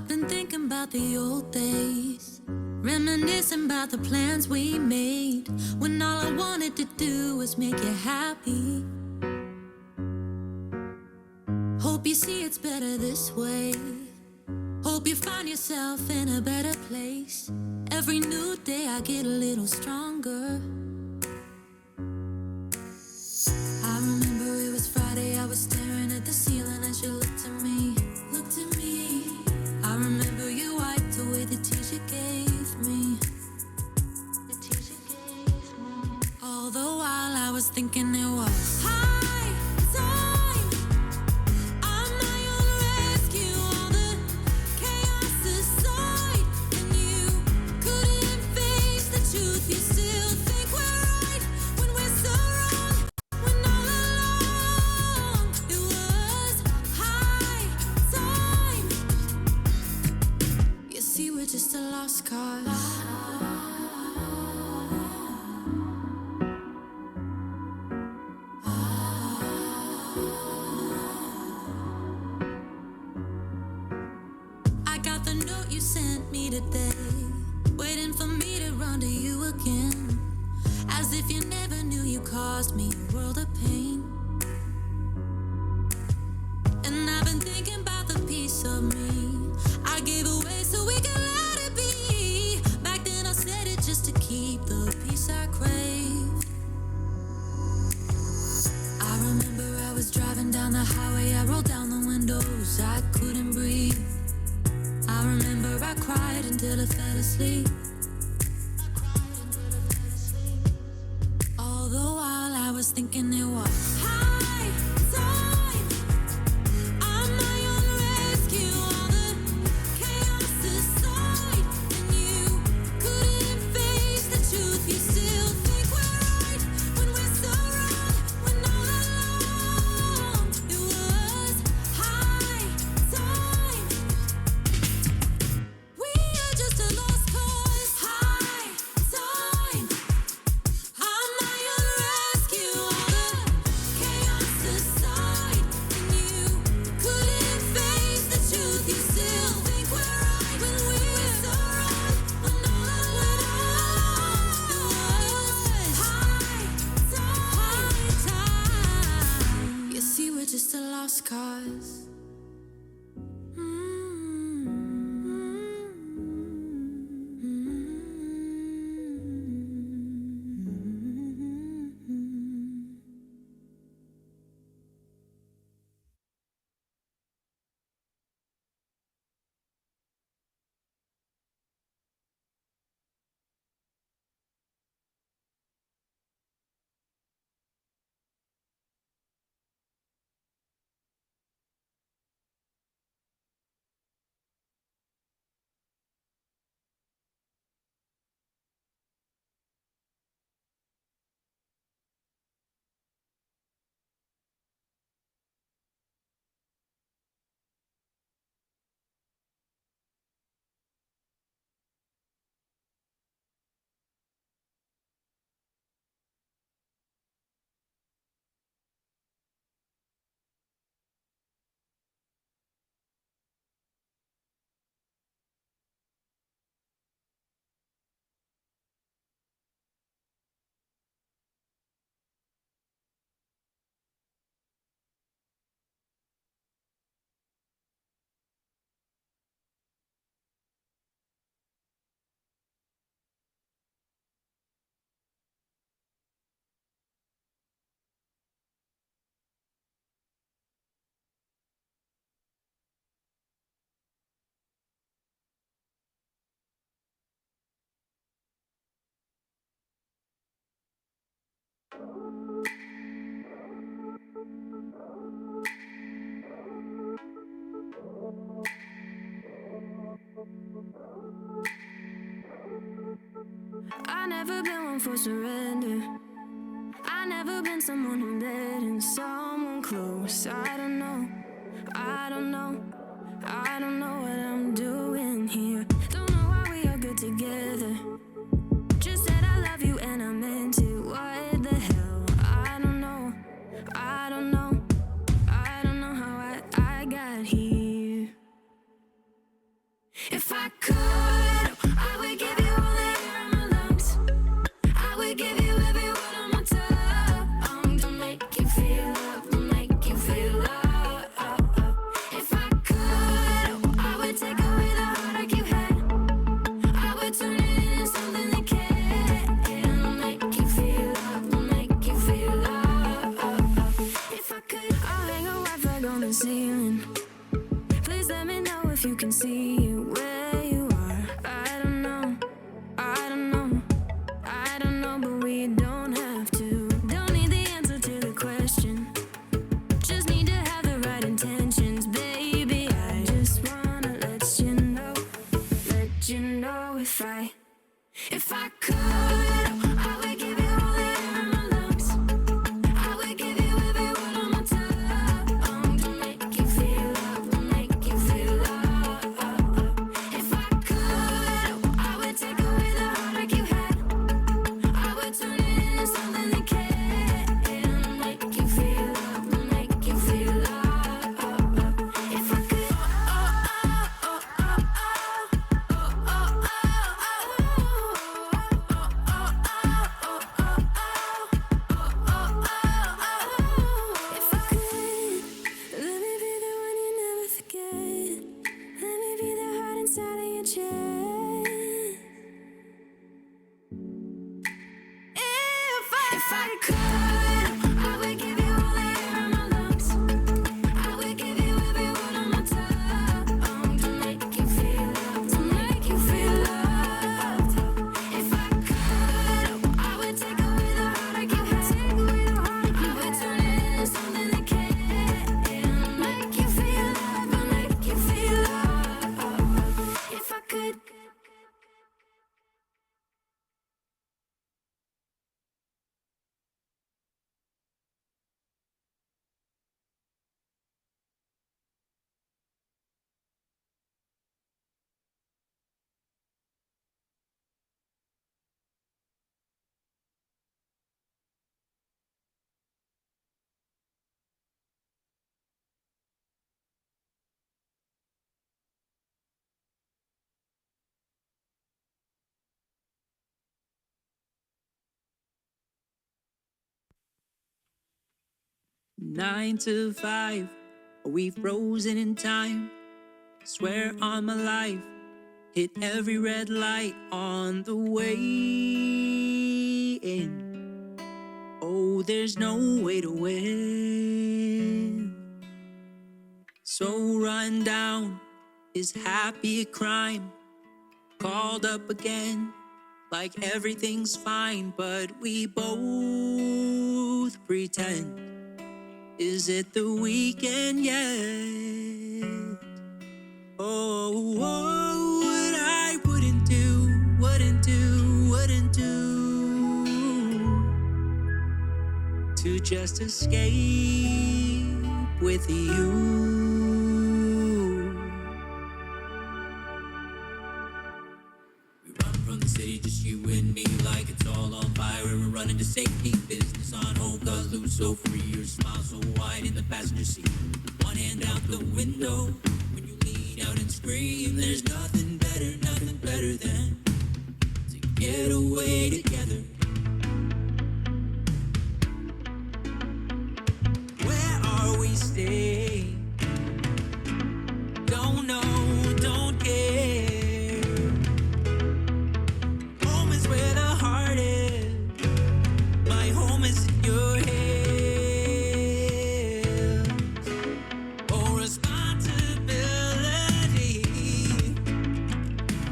I've been thinking about the old days, reminiscing about the plans we made, when all I wanted to do was make you happy. Hope you see it's better this way. Hope you find yourself in a better place. Every new day I get a little stronger. I remember it was Friday, I was staring at the ceiling as you looked at me. I remember you wiped away the tears you gave me. All the while I was thinking it was high time. I'm my own rescue, all the chaos aside. And you couldn't face the truth, you still think we're right when we're so wrong. When all along it was high time. You see, we're just a lost cause. I got the note you sent me today, waiting for me to run to you again, as if you never knew you caused me a world of pain. And I've been thinking about the piece of me I gave away so we could let it be. Back then I said it just to keep the peace I craved. I remember I was driving down the highway, I rolled down the windows, I couldn't breathe. I remember I cried until I fell asleep. All the while I was thinking it was high time. I'm my own rescue, all the chaos aside. And you couldn't face the truth, you still think we're right when we're so wrong. When all along it was high time. We are just a lost cause. High time. I'm my own rescue, all the chaos aside. And you couldn't face the truth, you still think we're right when we're so wrong. When all along it was high time. You see, we're just a lost cause. I never been one for surrender. I never been someone who let in someone close. I don't know, I don't know, I don't know what I'm doing here. Don't know why we are good together. Just said I love you and I meant it. What the hell? I don't know, I don't know, I don't know how I got here. If I could, I would give you all the air in my lungs. I would give you every word on my tongue to make you feel love, to make you feel love. If I could, I would take away the heartache you had. I would turn it into something that can make you feel love, to make you feel love. If I could, I'll hang a white flag on the ceiling. Please let me know if you can see it where you are. I don't know, I don't know, I don't know, but we don't have to. Don't need the answer to the question, just need to have the right intentions, baby. I just wanna let you know if I could, I would give you all the air in my lungs. I would give you every word on my tongue to make you feel love, to make you feel love. If I could, I would take away the heartache you had. I would turn it into something that can make you feel love, to make you feel love. If I could, if I could, let me be the one you never forget. Let me be the heart inside of your chest. If I could, I would give you all the air in my lungs. I would give you every word on my tongue to make you feel love, to make you feel loved. If I could, I would take away the heartache you had. I would turn it into something that can make you feel love, to make you feel love. If I could. Nine to five, are we frozen in time? Swear on my life, hit every red light on the way in. Oh, there's no way to win. So run down, is happy a crime? Called up again, like everything's fine, but we both pretend. Is it the weekend yet? Oh, what I wouldn't do, wouldn't do, wouldn't do to just escape with you. We run from the city, just you and me, like it's all on fire. And we're running to safety, business on hold, got loose, so free. Your smile so wide in the passenger seat. One hand out the window when you lean out and scream. There's nothing better than to get away together. Where are we staying? Don't know, don't care. Home is where the heart is. My home is in your head. Oh, responsibility.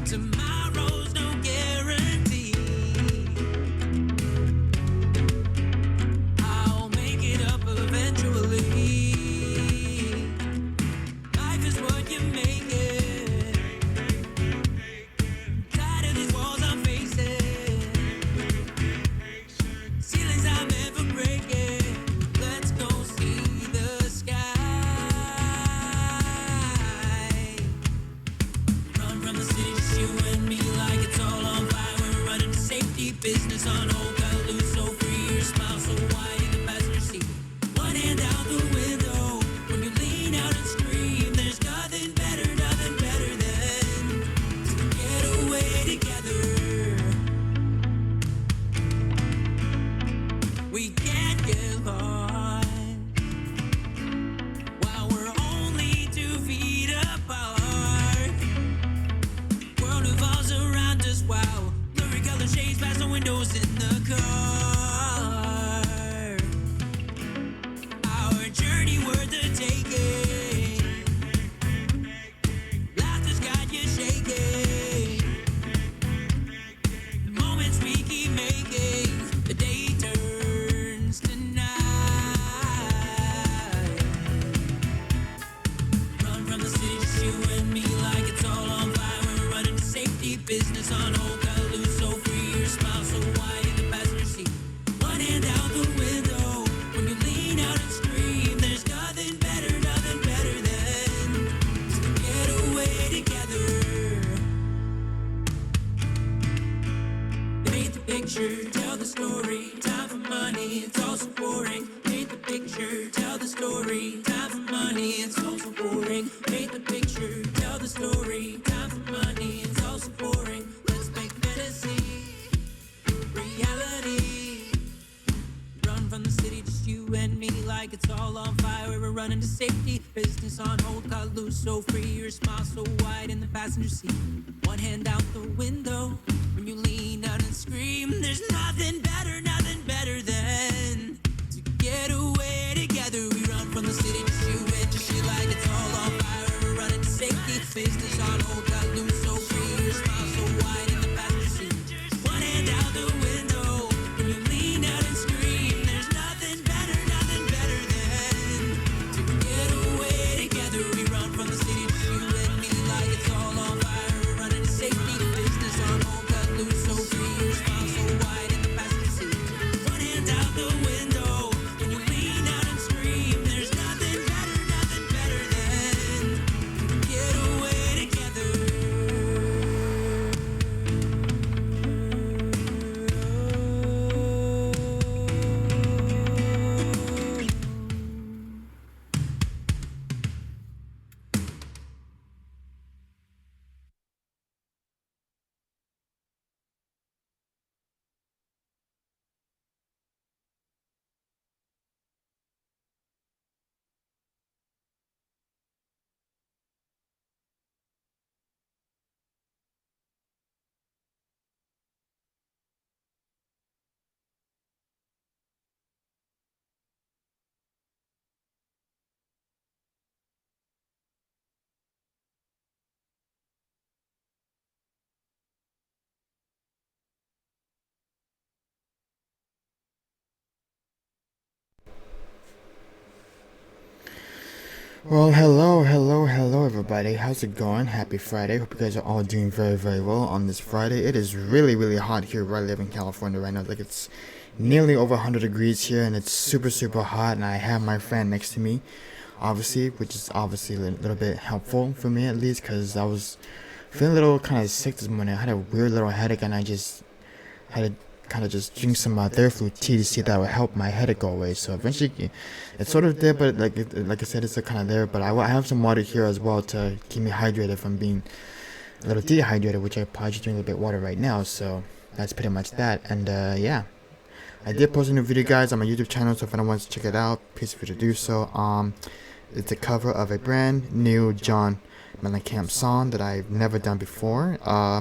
Tomorrow's no guarantee. I'll make it up eventually. Life is what you make it. Tired of these walls I'm facing. Ceilings I'm never breaking. Let's go see the sky. Run from the city, just you and me, like it's all on fire. We're running to safety, business on hold, got loose, so free. Your smile so wide in the passenger seat. One hand out the window when you lean out and scream. There's nothing better than world revolves around us. Wow, blurry color shades past the windows in the car. Our journey worth the taking. Laughter's got you shaking. The moments we keep making, the day turns to night. Run from the city, just you and me, like it's all on fire. We're running to safety, business on hold. Got loose, so free, your smile so wide in the passenger seat. One hand out the window, when you lean out and scream. There's nothing better than to get away together. Paint the picture, tell the story. Time for money, it's all so boring. Paint the picture, tell the story. Time for money, it's all so boring. Paint the picture, tell the story. Time for money, it's all so boring. Let's make fantasy reality. Run from the city, just you and me, like it's all on fire. We're running to safety, business on hold. Got loose, so free, your smile so wide in the passenger seat. One hand out the window, when you lean out and scream. There's nothing better than to get away together. We run from the city, just you and you, like it's all on fire. We're running to safety, business on hold. Got loose, so free, your smile so wide in the passenger seat. One hand out the window, when you lean out and scream. There's nothing better than to get away together. We run from the city, just you and me, like it's all on fire. We're running to safety, business on hold. Got loose, so free, your smile so wide in the passenger seat. One hand out the window, when you lean out and scream. There's nothing better than to get away together. Well, hello, everybody. How's it going? Happy Friday. Hope you guys are all doing very well on this Friday. It is really hot here where I live in California right now. Like, it's nearly over 100 degrees here, and it's super hot, and I have my fan next to me, obviously, which is obviously a little bit helpful for me, at least, because I was feeling a little kind of sick this morning. I had a weird little headache, and I just had to kind of just drink some Theraflu tea to see if that would help my headache go away. So eventually, it's sort of there, but like I said, it's kind of there. But I have some water here as well to keep me hydrated from being a little dehydrated, which I probably just drink a little bit of water right now. So that's pretty much that. And yeah, I did post a new video, guys, on my YouTube channel. So if anyone wants to check it out, please feel free to do so. It's a cover of a brand new John Mellencamp song that I've never done before.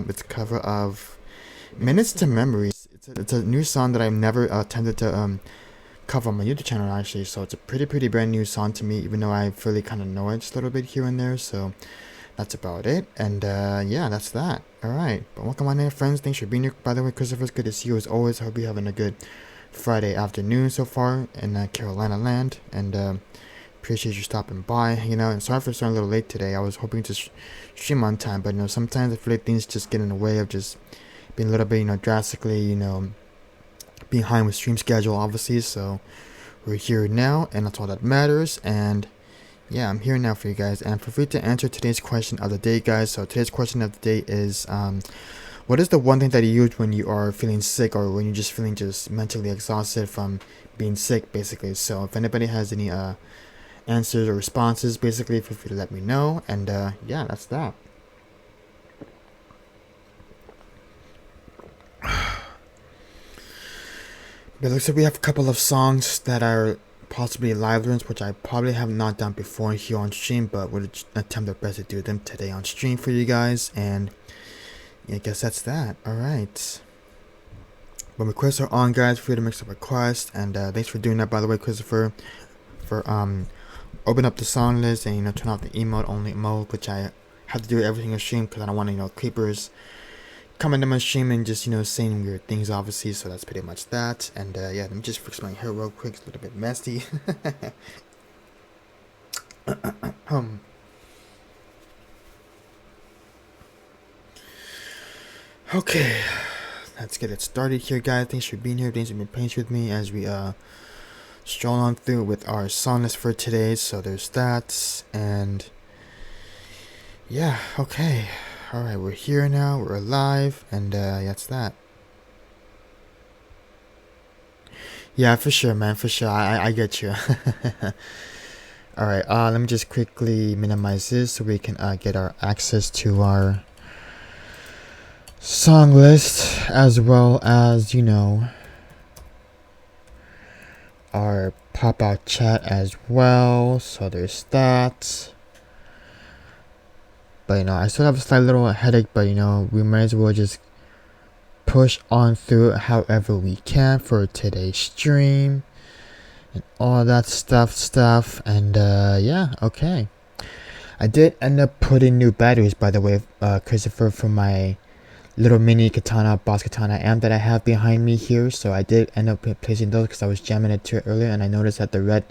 It's a cover of Minutes to Memories. It's a new song that I've never attempted to cover on my YouTube channel, actually. So it's a pretty brand new song to me, even though I really kind of know it just a little bit here and there. So that's about it. And yeah, that's that. Alright, but welcome on in, friends. Thanks for being here. By the way, Christopher, it's good to see you as always. I hope you're having a good Friday afternoon so far in Carolina land. And appreciate you stopping by, hanging out. And sorry for starting a little late today. I was hoping to stream on time, but sometimes I feel like things just get in the way of just being a little bit, drastically, behind with stream schedule, obviously. So we're here now, and that's all that matters. And yeah, I'm here now for you guys, and feel free to answer today's question of the day, guys. So today's question of the day is, what is the one thing that you use when you are feeling sick, or when you're just feeling just mentally exhausted from being sick, basically? So if anybody has any answers or responses, basically, feel free to let me know. And yeah, that's that. But it looks like we have a couple of songs that are possibly live learns, which I probably have not done before here on stream, but would attempt our best to do them today on stream for you guys. And Yeah, I guess that's that. Alright. When requests are on, guys, free to make some requests. And thanks for doing that, by the way, Christopher. For open up the song list and turn off the emote only mode, which I have to do everything on stream because I don't want creepers coming to my stream and just saying weird things, obviously. So that's pretty much that. And yeah, let me just fix my hair real quick. It's a little bit messy. Okay, let's get it started here, guys. Thanks for being here. Thanks for being patient with me as we stroll on through with our song list for today. So there's that, and yeah, okay. Alright, we're here now, we're alive, and that's that. Yeah, for sure, man, for sure. I get you. Alright, let me just quickly minimize this so we can get our access to our song list, as well as our pop-out chat as well. So there's that. But I still have a slight little headache, but we might as well just push on through it however we can for today's stream and all that stuff. And yeah, okay. I did end up putting new batteries, by the way, Christopher, for my little mini katana, boss katana amp that I have behind me here. So I did end up placing those because I was jamming it to it earlier, and I noticed that the red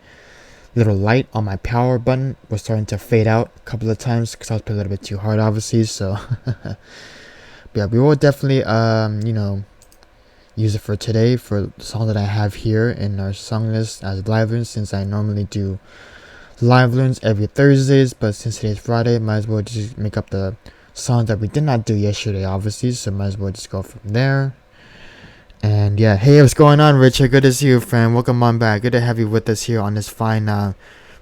little light on my power button was starting to fade out a couple of times because I was playing a little bit too hard, obviously. So but yeah, we will definitely use it for today for the song that I have here in our song list as live learns, since I normally do live learns every Thursdays, but since today's Friday, might as well just make up the song that we did not do yesterday, obviously. So might as well just go from there. And yeah, hey, what's going on, Richard? Good to see you, friend. Welcome on back. Good to have you with us here on this fine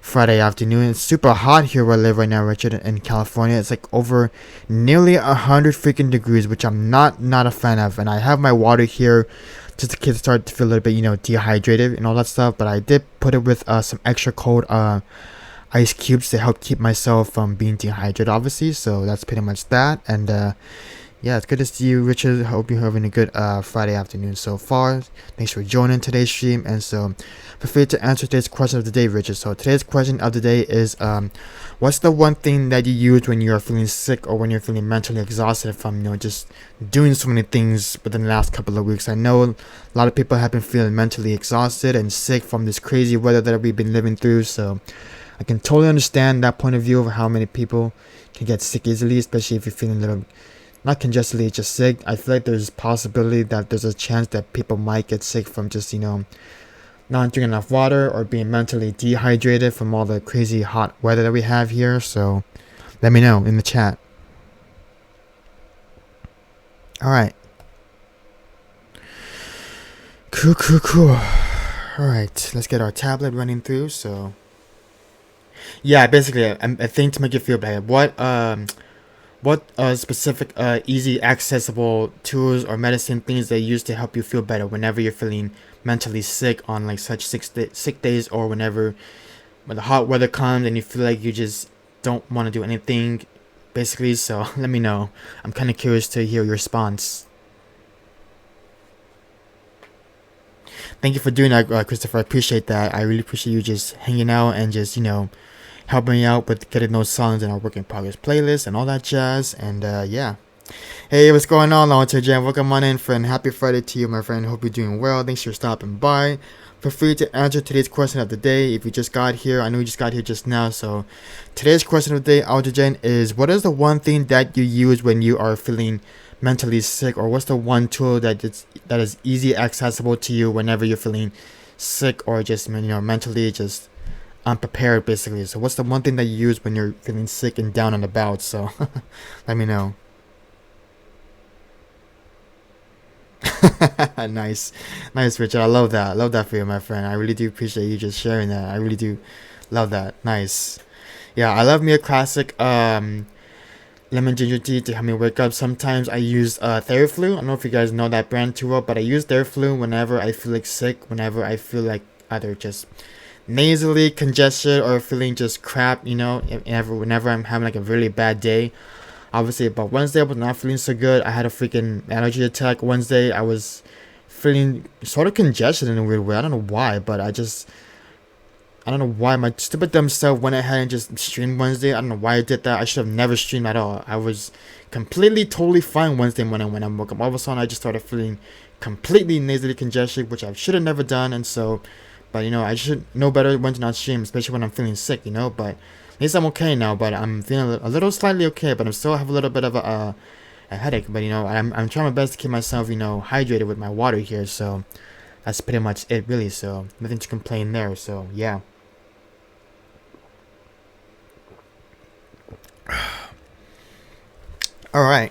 Friday afternoon. It's super hot here where I live right now, Richard, in California. It's like over nearly 100 freaking degrees, which I'm not a fan of. And I have my water here just in case I start to feel a little bit, dehydrated and all that stuff. But I did put it with some extra cold ice cubes to help keep myself from being dehydrated, obviously. So that's pretty much that. And yeah, it's good to see you, Richard. Hope you're having a good Friday afternoon so far. Thanks for joining today's stream. And so feel free to answer today's question of the day, Richard. So today's question of the day is what's the one thing that you use when you're feeling sick or when you're feeling mentally exhausted from just doing so many things within the last couple of weeks? I know a lot of people have been feeling mentally exhausted and sick from this crazy weather that we've been living through. So I can totally understand that point of view of how many people can get sick easily, especially if you're feeling a little, not congested, just sick. I feel like there's a possibility that there's a chance that people might get sick from just, not drinking enough water or being mentally dehydrated from all the crazy hot weather that we have here. So let me know in the chat. Alright. Cool. Alright, let's get our tablet running through. So yeah, basically, I think to make you feel better, what specific easy accessible tools or medicine things they use to help you feel better whenever you're feeling mentally sick on like such sick days, or when the hot weather comes and you feel like you just don't want to do anything, basically. So let me know. I'm kind of curious to hear your response. Thank you for doing that, Christopher. I appreciate that. I really appreciate you just hanging out and just helping me out with getting those songs in our work in progress playlist and all that jazz. And yeah, hey, what's going on, Long-Term Jam? Welcome on in, friend. Happy Friday to you, my friend. Hope you're doing well. Thanks for stopping by. Feel free to answer today's question of the day if you just got here. I know you just got here just now. So today's question of the day, Altogen, is what is the one thing that you use when you are feeling mentally sick, or what's the one tool that is easy accessible to you whenever you're feeling sick or just mentally just unprepared, basically? So what's the one thing that you use when you're feeling sick and down and about? So let me know. Nice, Richard. I love that for you, my friend. I really do appreciate you just sharing that. I really do love that. Nice. Yeah, I love me a classic lemon ginger tea to help me wake up. Sometimes I use Theraflu. I don't know if you guys know that brand too well, but I use Theraflu whenever I feel like sick, whenever I feel like either just nasally congested or feeling just crap, whenever I'm having like a really bad day. obviously. But Wednesday I was not feeling so good. I had a freaking allergy attack Wednesday. I was feeling sort of congested in a weird way. I don't know why, but I don't know why my stupid dumb self went ahead and just streamed Wednesday. I don't know why I did that. I should have never streamed at all. I was completely, totally fine Wednesday morning when I woke up. All of a sudden, I just started feeling completely nasally congested, which I should have never done. And so, but I should know better when to not stream, especially when I'm feeling sick, But at least I'm okay now. But I'm feeling a little slightly okay, but I still have a little bit of a headache. But I'm trying my best to keep myself, hydrated with my water here. So that's pretty much it, really. So nothing to complain there. So yeah. All right,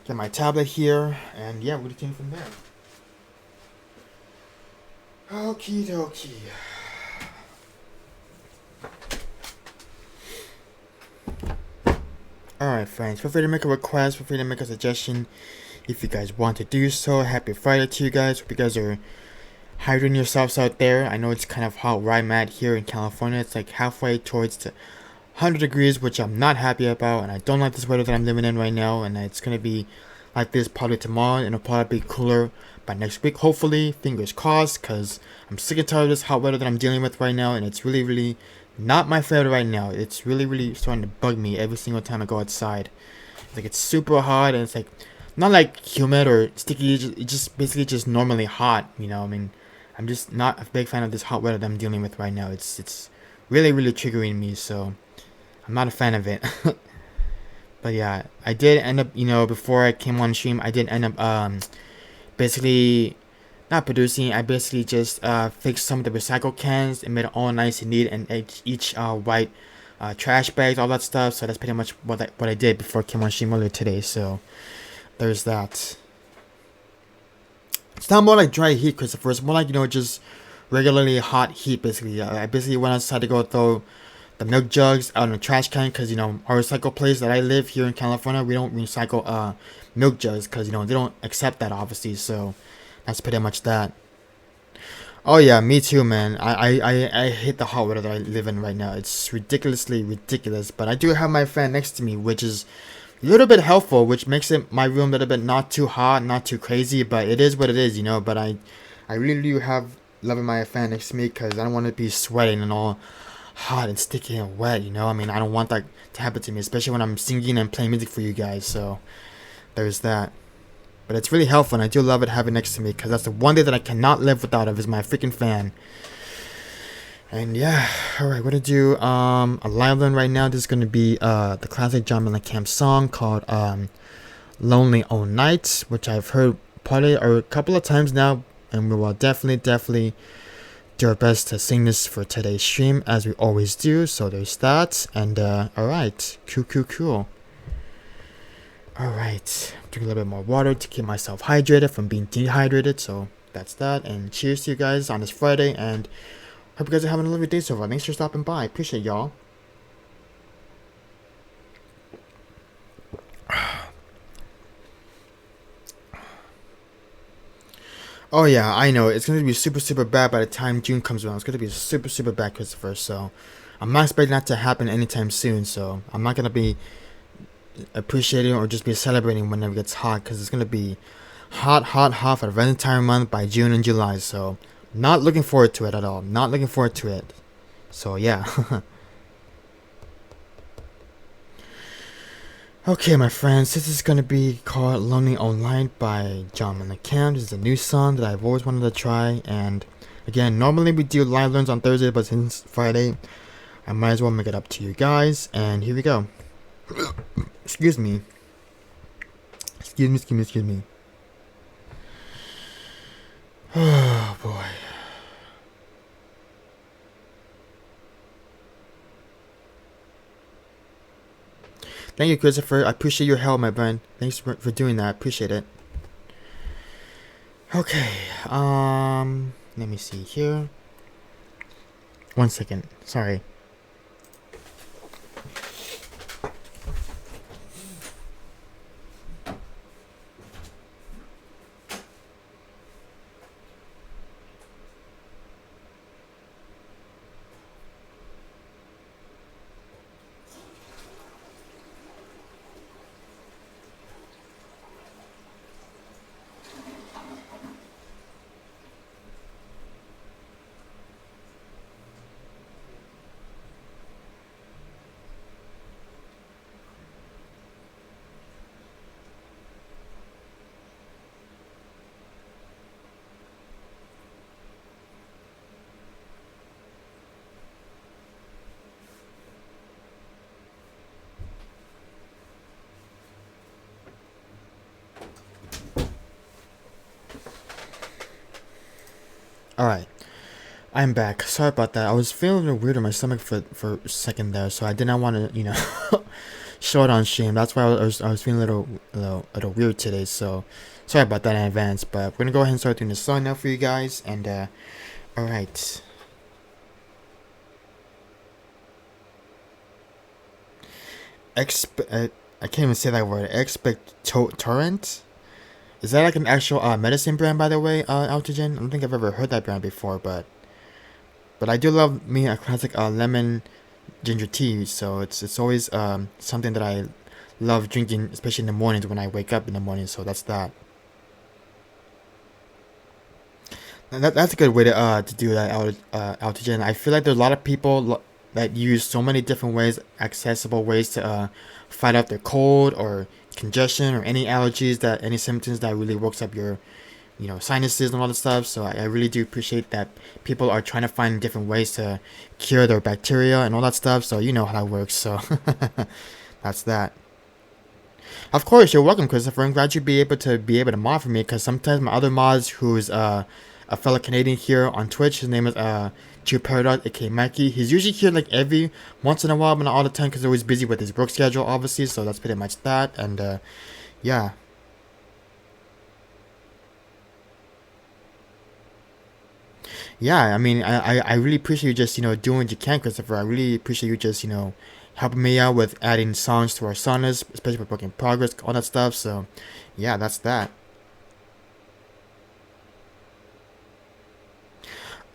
get my tablet here, and yeah, we'll continue from there. Okie dokie. Alright, friends, feel free to make a request, feel free to make a suggestion if you guys want to do so. Happy Friday to you guys. Hope you guys are hydrating yourselves out there. I know it's kind of hot where I'm at here in California. It's like halfway towards the 100 degrees, which I'm not happy about, and I don't like this weather that I'm living in right now, and it's going to be like this probably tomorrow, and it'll probably be cooler by next week, hopefully, fingers crossed, because I'm sick and tired of this hot weather that I'm dealing with right now, and it's really, really not my favorite right now. It's really, really starting to bug me every single time I go outside. It's like it's super hot, and it's like not like humid or sticky, it's just basically just normally hot, I mean, I'm just not a big fan of this hot weather that I'm dealing with right now. It's really, really triggering me, so I'm not a fan of it. But yeah, I did end up, before I came on stream, I did end up basically not producing. I basically just fixed some of the recycle cans and made it all nice and neat, and each white trash bags, all that stuff. So that's pretty much what I did before I came on stream earlier today. So there's that. It's not more like dry heat, Christopher. It's more like, just regularly hot heat, basically. I basically went outside to go throw the milk jugs out in the trash can, because our recycle place that I live here in California, we don't recycle milk jugs, because they don't accept that, obviously. So that's pretty much that. Oh yeah, me too, man. I hate the hot weather that I live in right now. It's ridiculously ridiculous, but I do have my fan next to me, which is a little bit helpful, which makes my room a little bit not too hot, not too crazy, but it is what it is, but I really do have loving my fan next to me, because I don't want to be sweating and all hot and sticky and wet, I mean, I don't want that to happen to me, especially when I'm singing and playing music for you guys. So there's that. But it's really helpful, and I do love it having next to me, because that's the one thing that I cannot live without of is my freaking fan. And yeah, alright, we're gonna do a live learn right now. This is gonna be the classic John Mellencamp song called Lonely All Night, which I've heard probably a couple of times now, and we will definitely do our best to sing this for today's stream, as we always do. So there's that. And alright, cool. Alright, drink a little bit more water to keep myself hydrated from being dehydrated. So that's that, and cheers to you guys on this Friday, and hope you guys are having a lovely day so far. Thanks for stopping by. Appreciate y'all. Oh yeah, I know. It's going to be super bad by the time June comes around. It's going to be super bad, Christopher. So I'm not expecting that to happen anytime soon. So I'm not going to be appreciating or just be celebrating whenever it gets hot, because it's going to be hot for the entire month by June and July. So not looking forward to it at all. Not looking forward to it. So yeah. Okay, my friends, this is going to be called Lonely Online by John Mellencamp. This is a new song that I've always wanted to try, and again, normally we do live learns on Thursday, but since Friday, I might as well make it up to you guys, and here we go. Excuse me. Oh boy. Thank you, Christopher. I appreciate your help, my friend. Thanks for doing that. I appreciate it. Okay. Let me see here. 1 second. Sorry. Alright, I'm back. Sorry about that. I was feeling a little weird in my stomach for a second there, so I did not want to, show it on stream. That's why I was feeling a little weird today, so sorry about that in advance. But we're gonna go ahead and start doing the song now for you guys, and, alright. I can't even say that word. Expectorant? Is that like an actual medicine brand, by the way, Altogen? I don't think I've ever heard that brand before, but I do love me a classic lemon ginger tea. So it's always something that I love drinking, especially in the mornings when I wake up in the morning. So that's that. That's a good way to do that, Altogen. I feel like there's a lot of people that use so many different ways, accessible ways to fight off their cold or congestion or any allergies, that any symptoms that really works up your sinuses and all that stuff. So I really do appreciate that people are trying to find different ways to cure their bacteria and all that stuff. So you know how that works. So that's that. Of course, you're welcome, Christopher. I'm glad you'd be able to mod for me, because sometimes my other mods, who's a fellow Canadian here on Twitch, his name is True Paradox, aka Mikey. He's usually here like every once in a while, but not all the time, because he's always busy with his work schedule, obviously. So that's pretty much that. And yeah. Yeah, I mean, I really appreciate you just, doing what you can, Christopher. I really appreciate you just, helping me out with adding songs to our songs, especially with Work in Progress, all that stuff. So, yeah, that's that.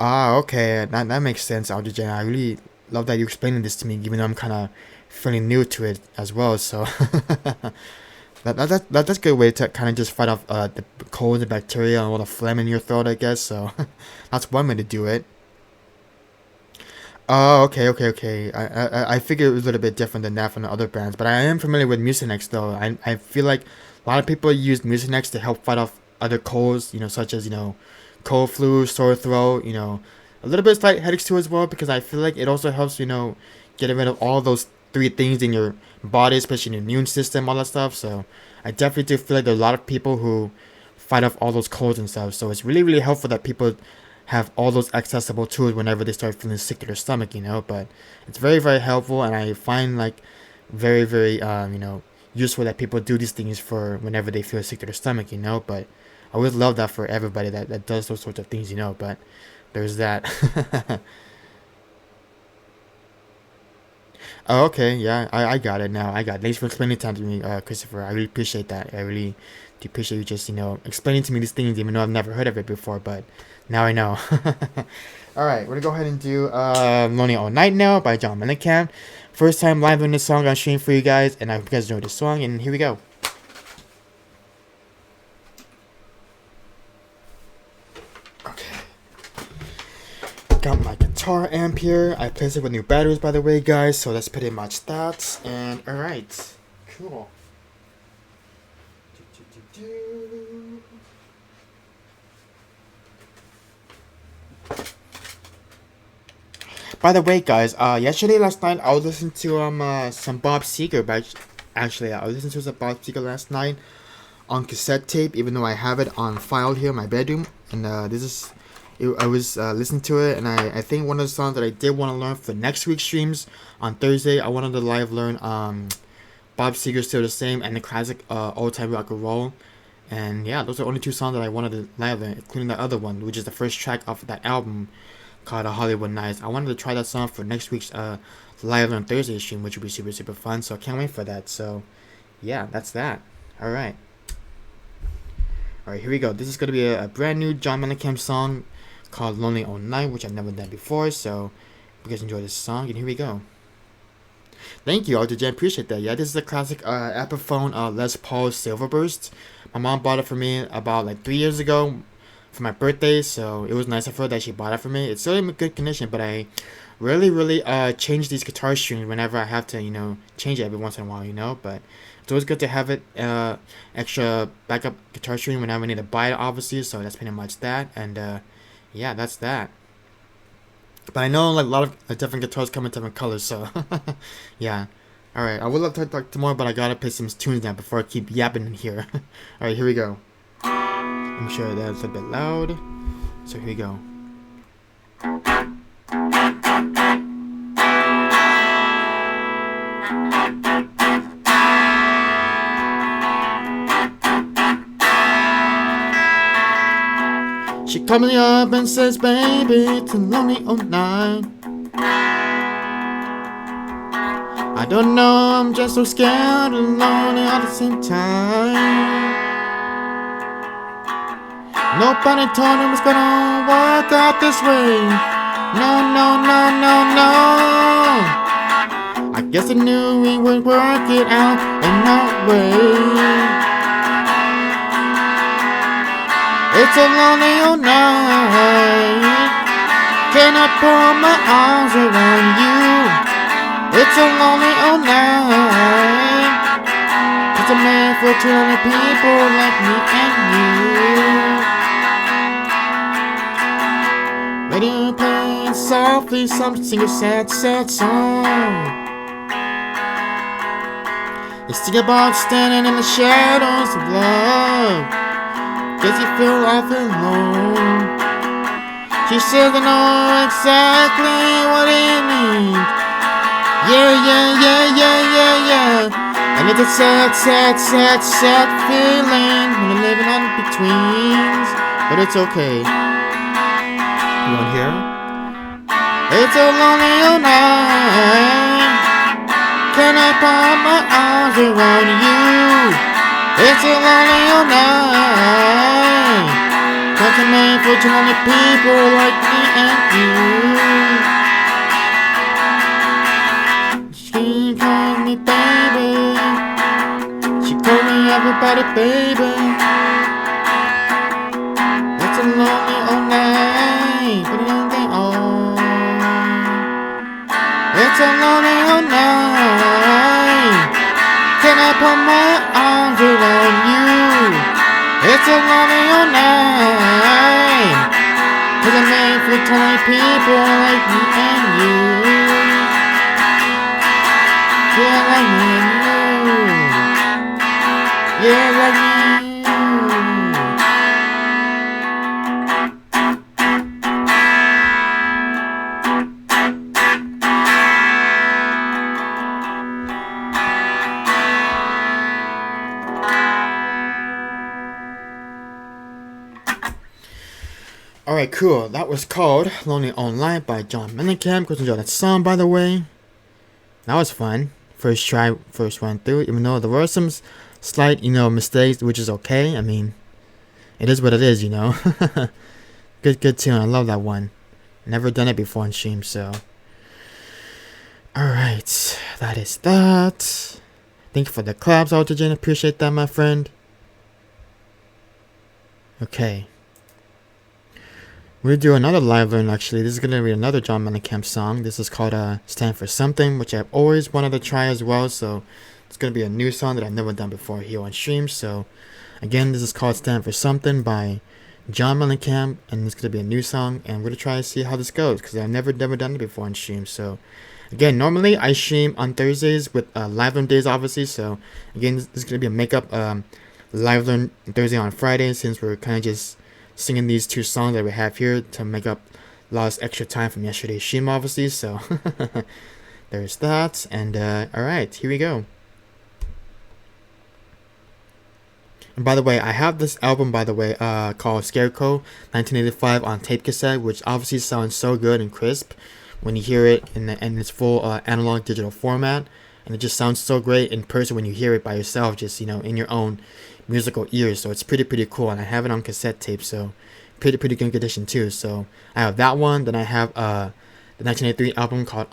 Ah, okay, that makes sense, Aldejan. I really love that you're explaining this to me, even though I'm kind of fairly new to it as well. So, that's a good way to kind of just fight off the cold, the bacteria, and all the phlegm in your throat, I guess. So, that's one way to do it. Oh, okay, okay, okay. I figured it was a little bit different than that from the other brands, but I am familiar with Mucinex though. I feel like a lot of people use Mucinex to help fight off other colds, such as cold, flu, sore throat, a little bit of slight headaches too as well, because I feel like it also helps, getting rid of all those three things in your body, especially your immune system, all that stuff. So I definitely do feel like there are a lot of people who fight off all those colds and stuff. So it's really, really helpful that people have all those accessible tools whenever they start feeling sick to their stomach, But it's very, very helpful, and I find like very, very, useful that people do these things for whenever they feel sick to their stomach, But I always love that for everybody that does those sorts of things, But there's that. Oh, okay, yeah, I got it now. I got it. Thanks for explaining time to me, Christopher. I really appreciate that. I really do appreciate you just, explaining to me these things, even though I've never heard of it before, but now I know. Alright, we're gonna go ahead and do Lonely All Night now by John Mellencamp. First time live doing this song on stream for you guys, and I hope you guys enjoyed this song, and here we go. Okay. Got my guitar amp here. I placed it with new batteries, by the way, guys, so that's pretty much that. And alright. Cool. By the way, guys, last night, I was listening to some Bob Seger, but actually, I was listening to some Bob Seger last night on cassette tape, even though I have it on file here in my bedroom. And I was listening to it, and I think one of the songs that I did want to learn for next week's streams on Thursday, I wanted to live learn Bob Seger's Still the Same and the classic Old Time Rock and Roll. And yeah, those are only two songs that I wanted to live learn, including the other one, which is the first track off of that album called Hollywood Nights. I wanted to try that song for next week's live on Thursday stream, which would be super, super fun. So I can't wait for that. So yeah, that's that. Alright. Alright, here we go. This is going to be a brand new John Mellencamp song called Lonely All Night, which I've never done before. So you guys enjoy this song, and here we go. Thank you, Altogen. Appreciate that. Yeah, this is a classic Epiphone Les Paul Silverburst. My mom bought it for me about like 3 years ago for my birthday, so it was nice of her that she bought it for me. It's still in good condition, but I really change these guitar strings whenever I have to, change it every once in a while, but it's always good to have it extra backup guitar string whenever I need to buy it, obviously. So that's pretty much that, and yeah, that's that. But I know like a lot of different guitars come in different colors, so yeah. Alright, I would love to talk tomorrow, but I gotta play some tunes now before I keep yapping in here. Alright, here we go. I'm sure that's a bit loud. So here we go. She called me up and says, baby, it's a lonely old night. I don't know, I'm just so scared and lonely at the same time. Nobody told him it's gonna work out this way. No, no, no, no, no. I guess I knew we would work it out in that way. It's a lonely old night. Can I put my arms around you? It's a lonely old night. It's a man for two lonely people like me and you. Radio playing softly, some sing a sad, sad song. They sing about standing in the shadows of love. Guess you feel awful alone. She says I know exactly what it means. Yeah, yeah, yeah, yeah, yeah, yeah. And it's a sad, sad, sad, sad feeling when you're living on betweens. But it's okay. You want to hear? It's a lonely old night. Can I put my arms around you? It's a lonely old night. Cause I'm made for two lonely people like me and you. She called me baby. She called me everybody baby. It's a lonely old night. It's a lonely old night. Can I put my arms around you? It's a lonely old night. Cause I'm made for tiny people like me and you. Yeah, like me and you. Yeah, like me and you. Alright, cool. That was called Lonely Online by John Mellencamp. Go enjoy that song, by the way. That was fun. First try, first run through. Even though there were some slight, mistakes, which is okay. I mean, it is what it is, Good tune. I love that one. Never done it before on stream, so. Alright, that is that. Thank you for the claps, Ultragen. Appreciate that, my friend. Okay. We'll do another live learn actually. This is going to be another John Mellencamp song. This is called Stand For Something, which I've always wanted to try as well. So it's going to be a new song that I've never done before here on stream. So again, this is called Stand For Something by John Mellencamp. And it's going to be a new song. And we're going to try to see how this goes because I've never done it before on stream. So again, normally I stream on Thursdays with live learn days obviously. So again, this is going to be a makeup live learn Thursday on Friday since we're kind of just singing these two songs that we have here to make up lost extra time from yesterday's stream obviously, so there's that. And alright, here we go. And by the way, I have this album called Scarecrow 1985 on tape cassette, which obviously sounds so good and crisp when you hear it in its full analog digital format, and it just sounds so great in person when you hear it by yourself, just in your own musical ears. So it's pretty cool, and I have it on cassette tape, so pretty good condition too. So I have that one, then I have the 1983 album called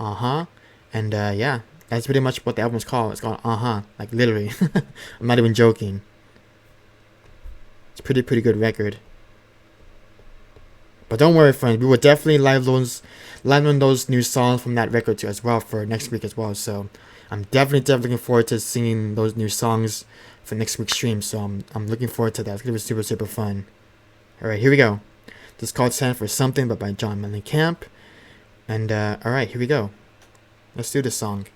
and yeah, that's pretty much what the album's called. It's called like literally. I'm not even joking. It's pretty good record. But don't worry, friends, we will definitely live learn those new songs from that record too as well for next week as well. So I'm definitely looking forward to singing those new songs for next week's stream, so I'm looking forward to that. It's gonna be super fun. Alright, here we go. This is called Stand For Something, but by John Mellencamp. And alright, here we go. Let's do this song.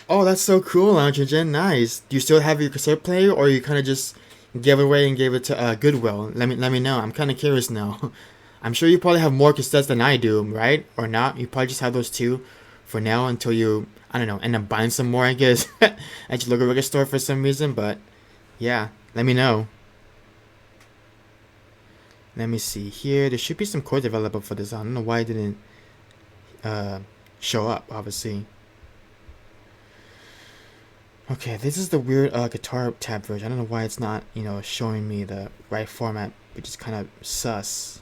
Oh, that's so cool, Lounge. Nice. Do you still have your cassette player, or you kind of just gave it away and gave it to Goodwill? Let me know. I'm kind of curious now. I'm sure you probably have more cassettes than I do, right? Or not? You probably just have those two for now until you, I don't know, end up buying some more, I guess, at your local record store for some reason. But yeah, let me know. Let me see here. There should be some chords available for this. I don't know why it didn't show up, obviously. Okay, this is the weird guitar tab version. I don't know why it's not, showing me the right format, which is kind of sus.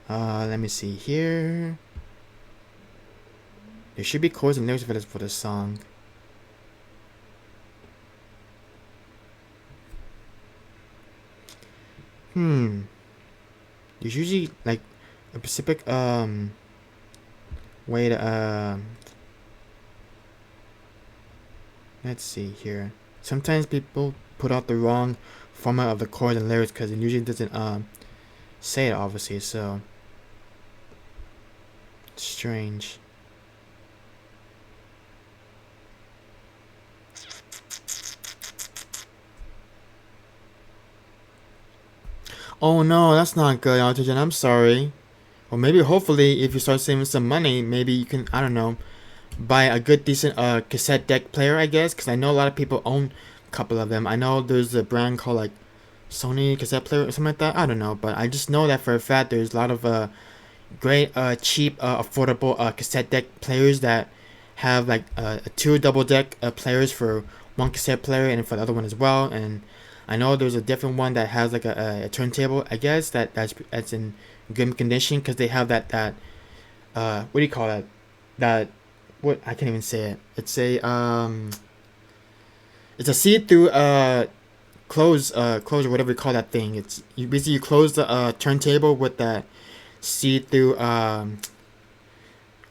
Let me see here. There should be chords and lyrics for this song. There's usually like a specific way to let's see here. Sometimes people put out the wrong format of the chords and lyrics because it usually doesn't say it, obviously, so strange. Oh no, that's not good, Altigen. I'm sorry. Or maybe, hopefully, if you start saving some money, maybe you can, I don't know, buy a good, decent cassette deck player, I guess. Because I know a lot of people own a couple of them. I know there's a brand called, like, Sony cassette player or something like that. I don't know. But I just know that for a fact there's a lot of great, cheap, affordable cassette deck players that have, like, two double deck players for one cassette player and for the other one as well. And I know there's a different one that has like a turntable, I guess, that's in good condition because they have that what do you call that? That, what, I can't even say it. It's a see-through close or whatever you call that thing. It's you close the turntable with that see-through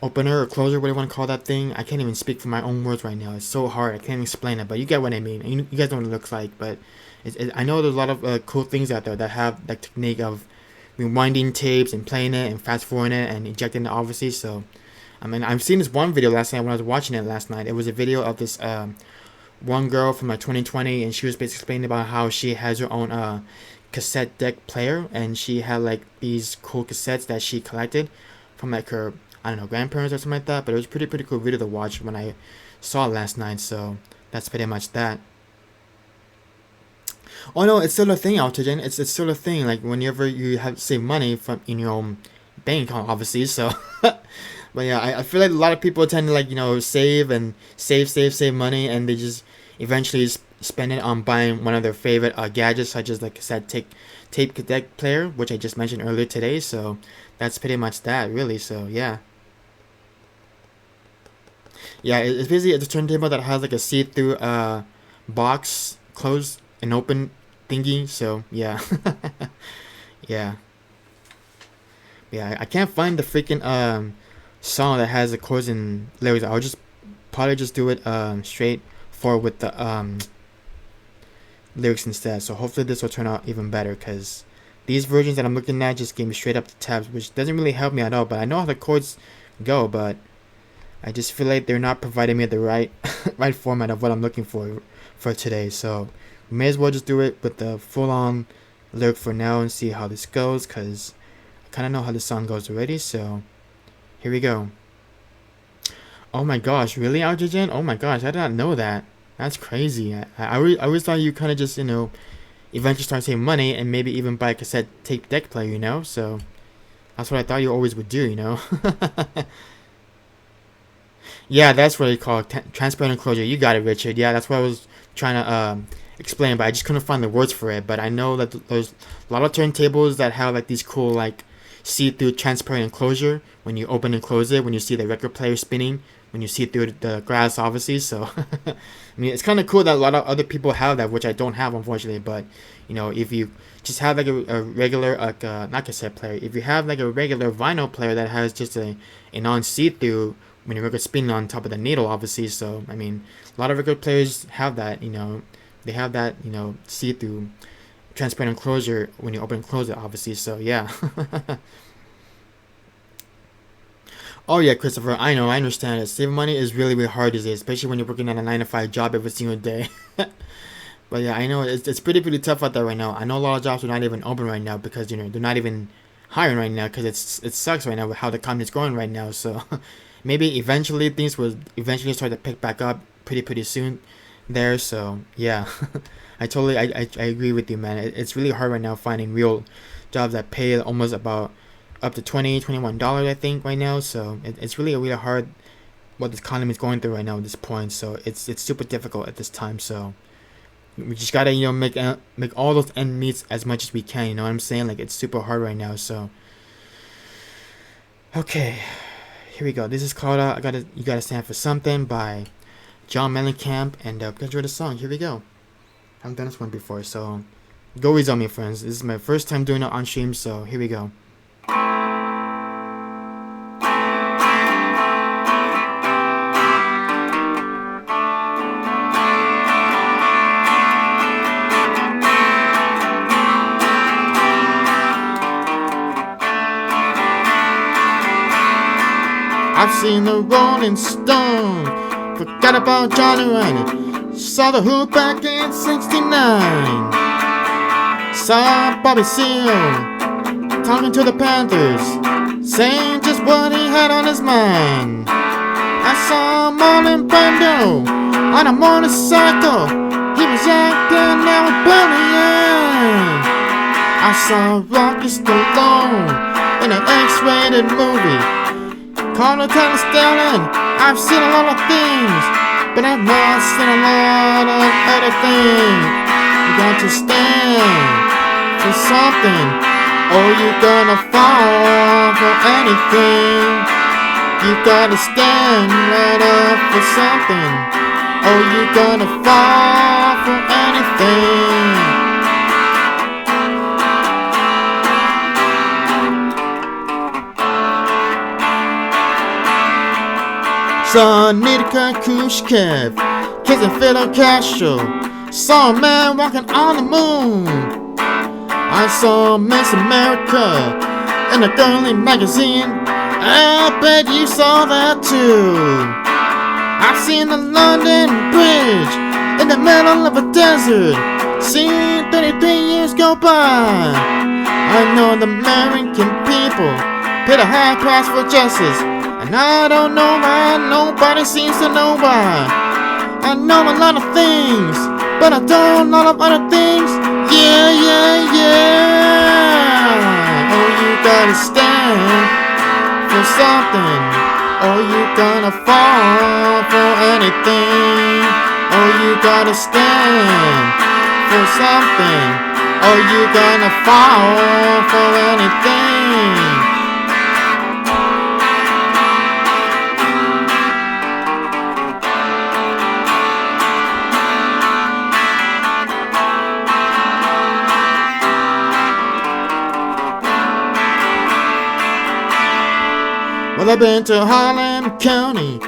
opener or closer, what do you want to call that thing? I can't even speak for my own words right now. It's so hard. I can't even explain it, but you get what I mean. You guys know what it looks like, but I know there's a lot of cool things out there that have that technique of rewinding tapes and playing it and fast forwarding it and ejecting it, obviously. So, I mean, I've seen this one video last night when I was watching it last night. It was a video of this one girl from 2020, and she was basically explaining about how she has her own cassette deck player, and she had like these cool cassettes that she collected from like her, I don't know, grandparents or something like that. But it was pretty cool video to watch when I saw it last night. So that's pretty much that. Oh no, it's still a thing, Altigen. It's still a thing. Like whenever you have save money from in your own bank account, obviously. So, but yeah, I feel like a lot of people tend to like save and save money, and they just eventually spend it on buying one of their favorite gadgets, such as the cassette tape deck player, which I just mentioned earlier today. So that's pretty much that, really. So yeah. Yeah, it's basically a turntable that has like a see-through box, closed and open thingy. So yeah. yeah I can't find the freaking song that has the chords and lyrics. I'll just probably just do it straight forward with the lyrics instead. So hopefully this will turn out even better, because these versions that I'm looking at just gave me straight up the tabs, which doesn't really help me at all. But I know how the chords go, but I just feel like they're not providing me the right right format of what I'm looking for today. So we may as well just do it with the full-on lyric for now and see how this goes, because I kind of know how this song goes already. So here we go. Oh my gosh, really, Algogen? Oh my gosh, I did not know that. That's crazy. I always thought you kind of just, eventually start saving money and maybe even buy a cassette tape deck player, So that's what I thought you always would do, Yeah, that's what they call it, transparent enclosure. You got it, Richard. Yeah, that's what I was trying to explain, but I just couldn't find the words for it. But I know that there's a lot of turntables that have like these cool like see-through transparent enclosure when you open and close it, when you see the record player spinning, when you see through the glass, obviously. So I mean, it's kind of cool that a lot of other people have that, which I don't have, unfortunately. But if you just have like a regular not cassette player, if you have like a regular vinyl player that has just a non-see-through when your record spinning on top of the needle, obviously. So I mean, a lot of record players have that. They have that see-through transparent enclosure when you open and close it, obviously. So yeah. Oh yeah, Christopher, I know, I understand it. Saving money is really hard these days, especially when you're working at a 9-to-5 job every single day. But yeah, I know it's pretty tough out there right now. I know a lot of jobs are not even open right now because they're not even hiring right now because it sucks right now with how the economy is going right now. So maybe eventually things will eventually start to pick back up pretty soon there. So yeah, I agree with you, man. It's really hard right now finding real jobs that pay almost about up to $21 I think right now. So it's really hard what the economy is going through right now at this point. So it's super difficult at this time. So we just gotta make all those end meets as much as we can. You know what I'm saying? Like it's super hard right now. So okay, here we go. This is called You Gotta Stand for Something by John Mellencamp, and enjoy the song. Here we go. I haven't done this one before, so go easy on me, friends. This is my first time doing it on stream, so here we go. I've seen the Rolling Stone, forgot about Johnny Ryan, saw the Who back in '69, saw Bobby Seale talking to the Panthers, saying just what he had on his mind. I saw Marlon Brando on a motorcycle, he was acting now with bullying. I saw Rocky Stallone in an X-rated movie called a Tennis Stallion. I've seen a lot of things, but I've not seen a lot of other things. You got to stand for something, or you're gonna fall for anything. You gotta stand right up for something, or you're gonna fall for anything. Saw Nidka Khrushchev kissing Fidel Castro. Saw a man walking on the moon. I saw Miss America in a girly magazine. I bet you saw that too. I've seen the London Bridge in the middle of a desert. Seen 33 years go by. I know the American people paid a high price for justice, and I don't know why nobody seems to know why. I know a lot of things, but I don't know a lot of other things. Yeah. Oh, you gotta stand for something, or you gonna fall for anything. Oh, you gotta stand for something, or you gonna fall for anything. Well, I've been to Harlan County,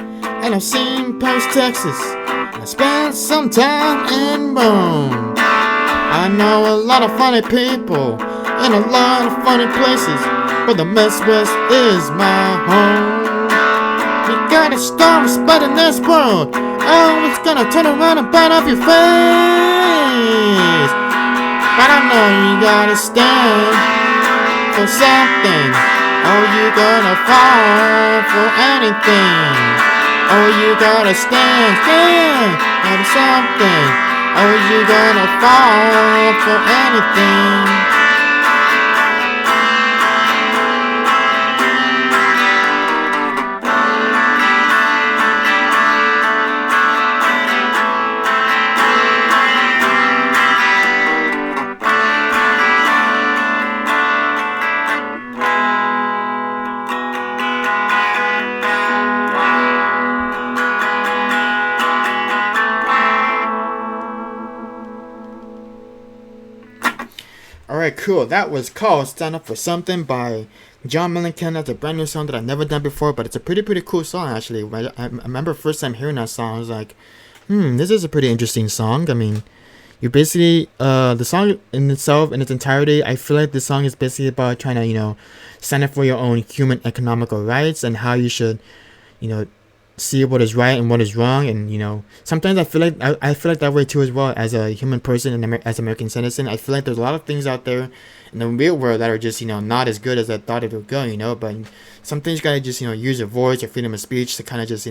and I've seen Post, Texas, and I spent some time in Rome. I know a lot of funny people in a lot of funny places, but the Midwest is my home. You gotta start respecting this world, oh, it's gonna turn around and bite off your face. But I know you gotta stand for something, oh, you gonna fall for anything. Oh, you gotta stand for something, oh, you gonna fall for anything. Alright, cool. That was called Stand Up For Something by John Mellencamp. That's a brand new song that I've never done before, but it's a pretty cool song, actually. I remember first time hearing that song, I was like, this is a pretty interesting song. I mean, you basically, the song in itself, in its entirety, I feel like the song is basically about trying to, stand up for your own human economical rights and how you should, see what is right and what is wrong. And sometimes I feel like I feel like that way too as well, as a human person and as an American citizen. I feel like there's a lot of things out there in the real world that are just not as good as I thought it would go. But some things you gotta just use your voice, your freedom of speech to kind of just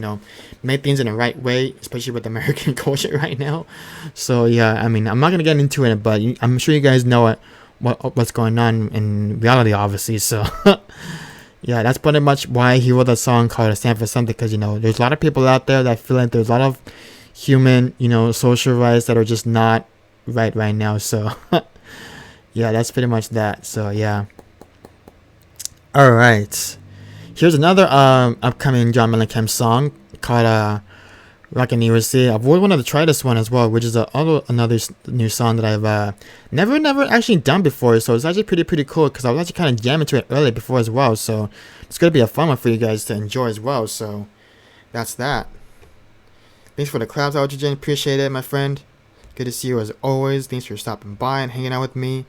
make things in the right way, especially with American culture right now. So yeah, I mean, I'm not gonna get into it, but I'm sure you guys know what's going on in reality, obviously. So yeah, that's pretty much why he wrote a song called "Stand for Something," because there's a lot of people out there that feel like there's a lot of human social rights that are just not right now. So yeah, that's pretty much that. So yeah, all right, here's another upcoming John Mellencamp song called Rockin' USA. I've always wanted to try this one as well, which is another new song that I've never actually done before. So it's actually pretty cool, because I was actually kind of jamming to it earlier before as well. So it's gonna be a fun one for you guys to enjoy as well. So that's that. Thanks for the crowds, Algergen. Appreciate it, my friend. Good to see you as always. Thanks for stopping by and hanging out with me.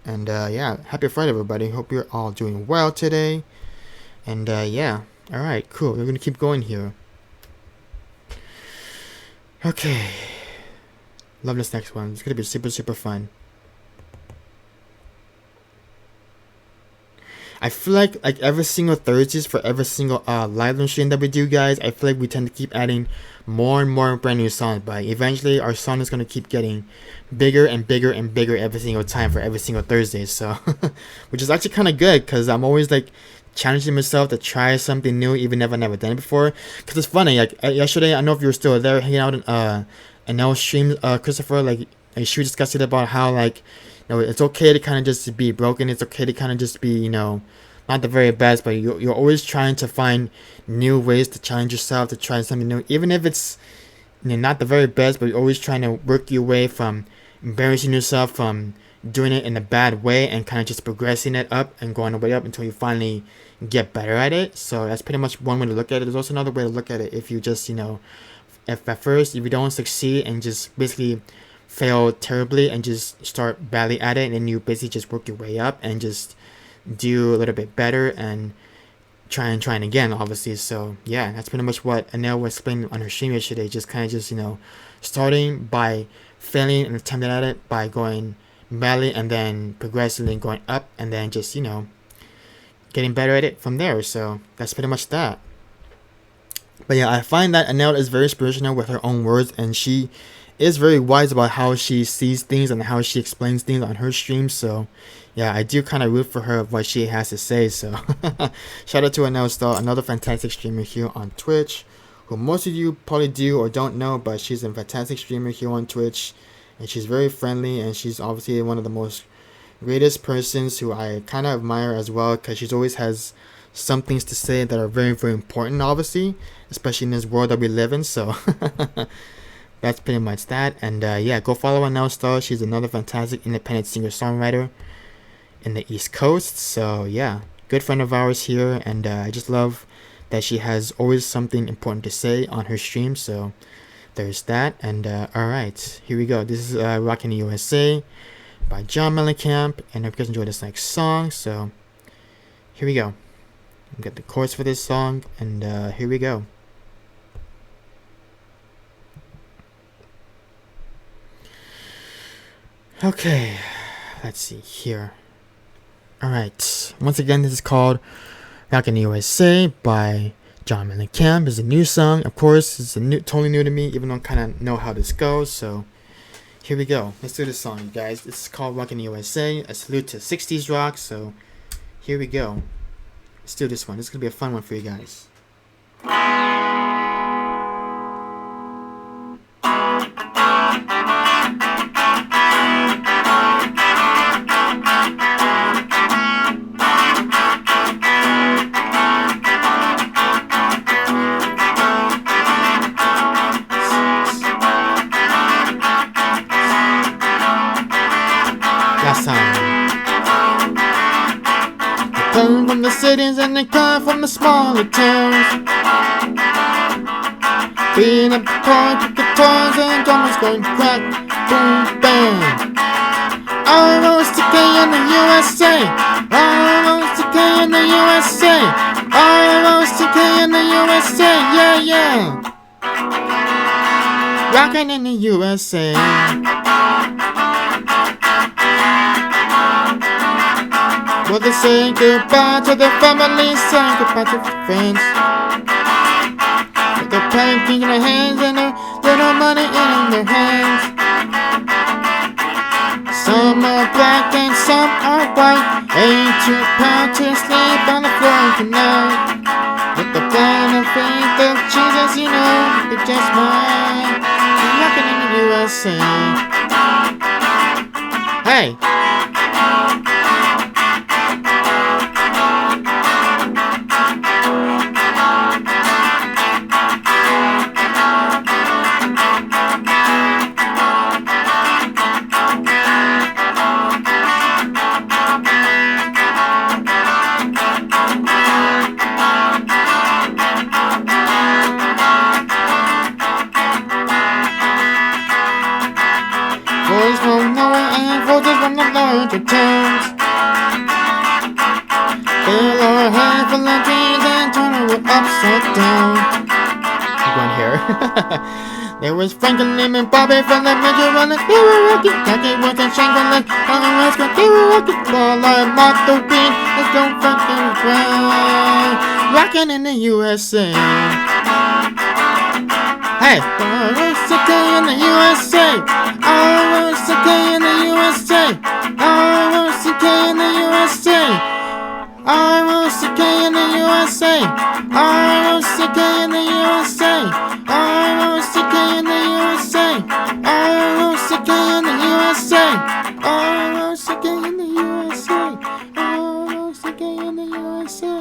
And yeah, happy Friday, everybody. Hope you're all doing well today. And yeah, all right, cool. We're gonna keep going here. Okay, love this next one. It's gonna be super fun. I feel like every single Thursdays for every single live stream that we do, guys, I feel like we tend to keep adding more and more brand new songs, but eventually our song is gonna keep getting bigger and bigger and bigger every single time for every single Thursday. So which is actually kind of good, because I'm always like challenging myself to try something new, even if I've never done it before. Because it's funny, like yesterday, I don't know if you were still there hanging out in our stream, Christopher, like she was discussing about how it's okay to kind of just be broken. It's okay to kind of just be not the very best, but you're always trying to find new ways to challenge yourself, to try something new, even if it's not the very best, but you're always trying to work your way from embarrassing yourself, from doing it in a bad way, and kind of just progressing it up and going the way up until you finally get better at it. So that's pretty much one way to look at it. There's also another way to look at it. If you just if at first if you don't succeed and just basically fail terribly and just start badly at it, and then you basically just work your way up and just do a little bit better and try again, obviously. So yeah, that's pretty much what Anel was explaining on her stream yesterday. Just kind of just starting by failing and attempting at it, by going badly, and then progressively going up, and then just getting better at it from there. So that's pretty much that. But yeah, I find that Anel is very inspirational with her own words, and she is very wise about how she sees things and how she explains things on her stream. So yeah, I do kind of root for her of what she has to say. So shout out to Anel Star, another fantastic streamer here on Twitch, who most of you probably do or don't know, but she's a fantastic streamer here on Twitch, and she's very friendly, and she's obviously one of the most greatest persons who I kind of admire as well, because she always has some things to say that are very important, obviously, especially in this world that we live in. So that's pretty much that. And yeah, go follow Anel Star. She's another fantastic independent singer-songwriter in the East Coast. So yeah, good friend of ours here, and I just love that she has always something important to say on her stream. So there's that. And alright, here we go. This is Rockin' USA by John Mellencamp, and I hope you guys enjoy this next song. So here we go. We got the chorus for this song, and here we go. Okay, let's see here. Alright, once again, this is called Rockin' USA by John Mellencamp. It's a new song, of course. It's totally new to me, even though I kind of know how this goes. So here we go. Let's do this song, you guys. It's called Rockin' USA, a salute to 60s rock. So here we go. Let's do this one. This is going to be a fun one for you guys. From the cities and they come from the smaller towns. Being up the toys with the toys and drummers going crack, boom, bang. R-O-C-K in the USA. R-O-C-K in the USA. R-O-C-K in the the USA, yeah, yeah. Rockin' in the USA. Well, they say goodbye to the family, say goodbye to the friends. With the painting in their hands and a little money in their hands. Some are black and some are white. Ain't too proud to sleep on the floor tonight. With the plan of faith of Jesus, you know, they're just mine. I'm rockin' in the USA. Hey! Boys from nowhere and voters from the larger towns. Fill our head full of dreams and turn it upside down. I'm going here. There was Franklin and Bobby from the major runners. They were rocking, Jackie was and Shanklin. On the west coast, they were rocking. Ball like Mark the Bean. Let's go fucking cry. Rocking in the USA. Hey, ROCK in the USA. ROCK in the USA. ROCK in the USA. ROCK in the USA. ROCK in the USA. ROCK in the USA. ROCK in the USA. ROCK in the USA. ROCK in the USA. ROCK in the USA.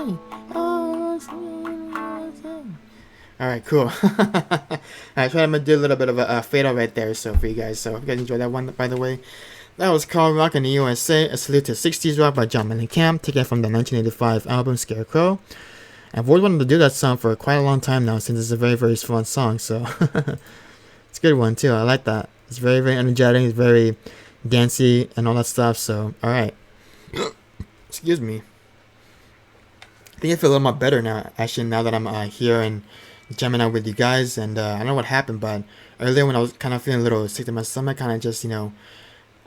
Alright, cool. Alright, so I'm gonna do a little bit of a fade out right there, so for you guys. So if you guys enjoyed that one, by the way, that was called Rock in the USA, a salute to 60s rock by John Mellencamp, taken from the 1985 album Scarecrow. I've always wanted to do that song for quite a long time now, since it's a very, very fun song, so it's a good one too. I like that. It's very, very energetic, it's very dancey and all that stuff, so alright. Excuse me. I think I feel a little more better now, actually, now that I'm here and jamming out with you guys. And I don't know what happened, but earlier when I was kind of feeling a little sick to my stomach, kind of just, you know,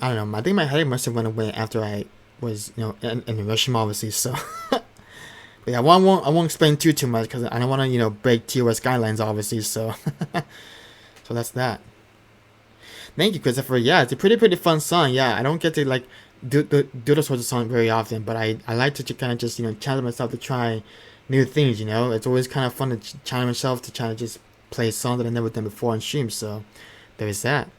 I don't know, I think my headache must have went away after I was, you know, in the restroom, obviously, so. But yeah, I won't explain too much, because I don't want to, you know, break TOS guidelines, obviously, so. So that's that. Thank you, Christopher. Yeah, it's a pretty fun song. Yeah, I don't get to, like, do those sorts of songs very often, but I like to kind of just, you know, challenge myself to try new things, you know. It's always kind of fun to challenge myself to try to just play songs that I've never done before on stream, so there's that.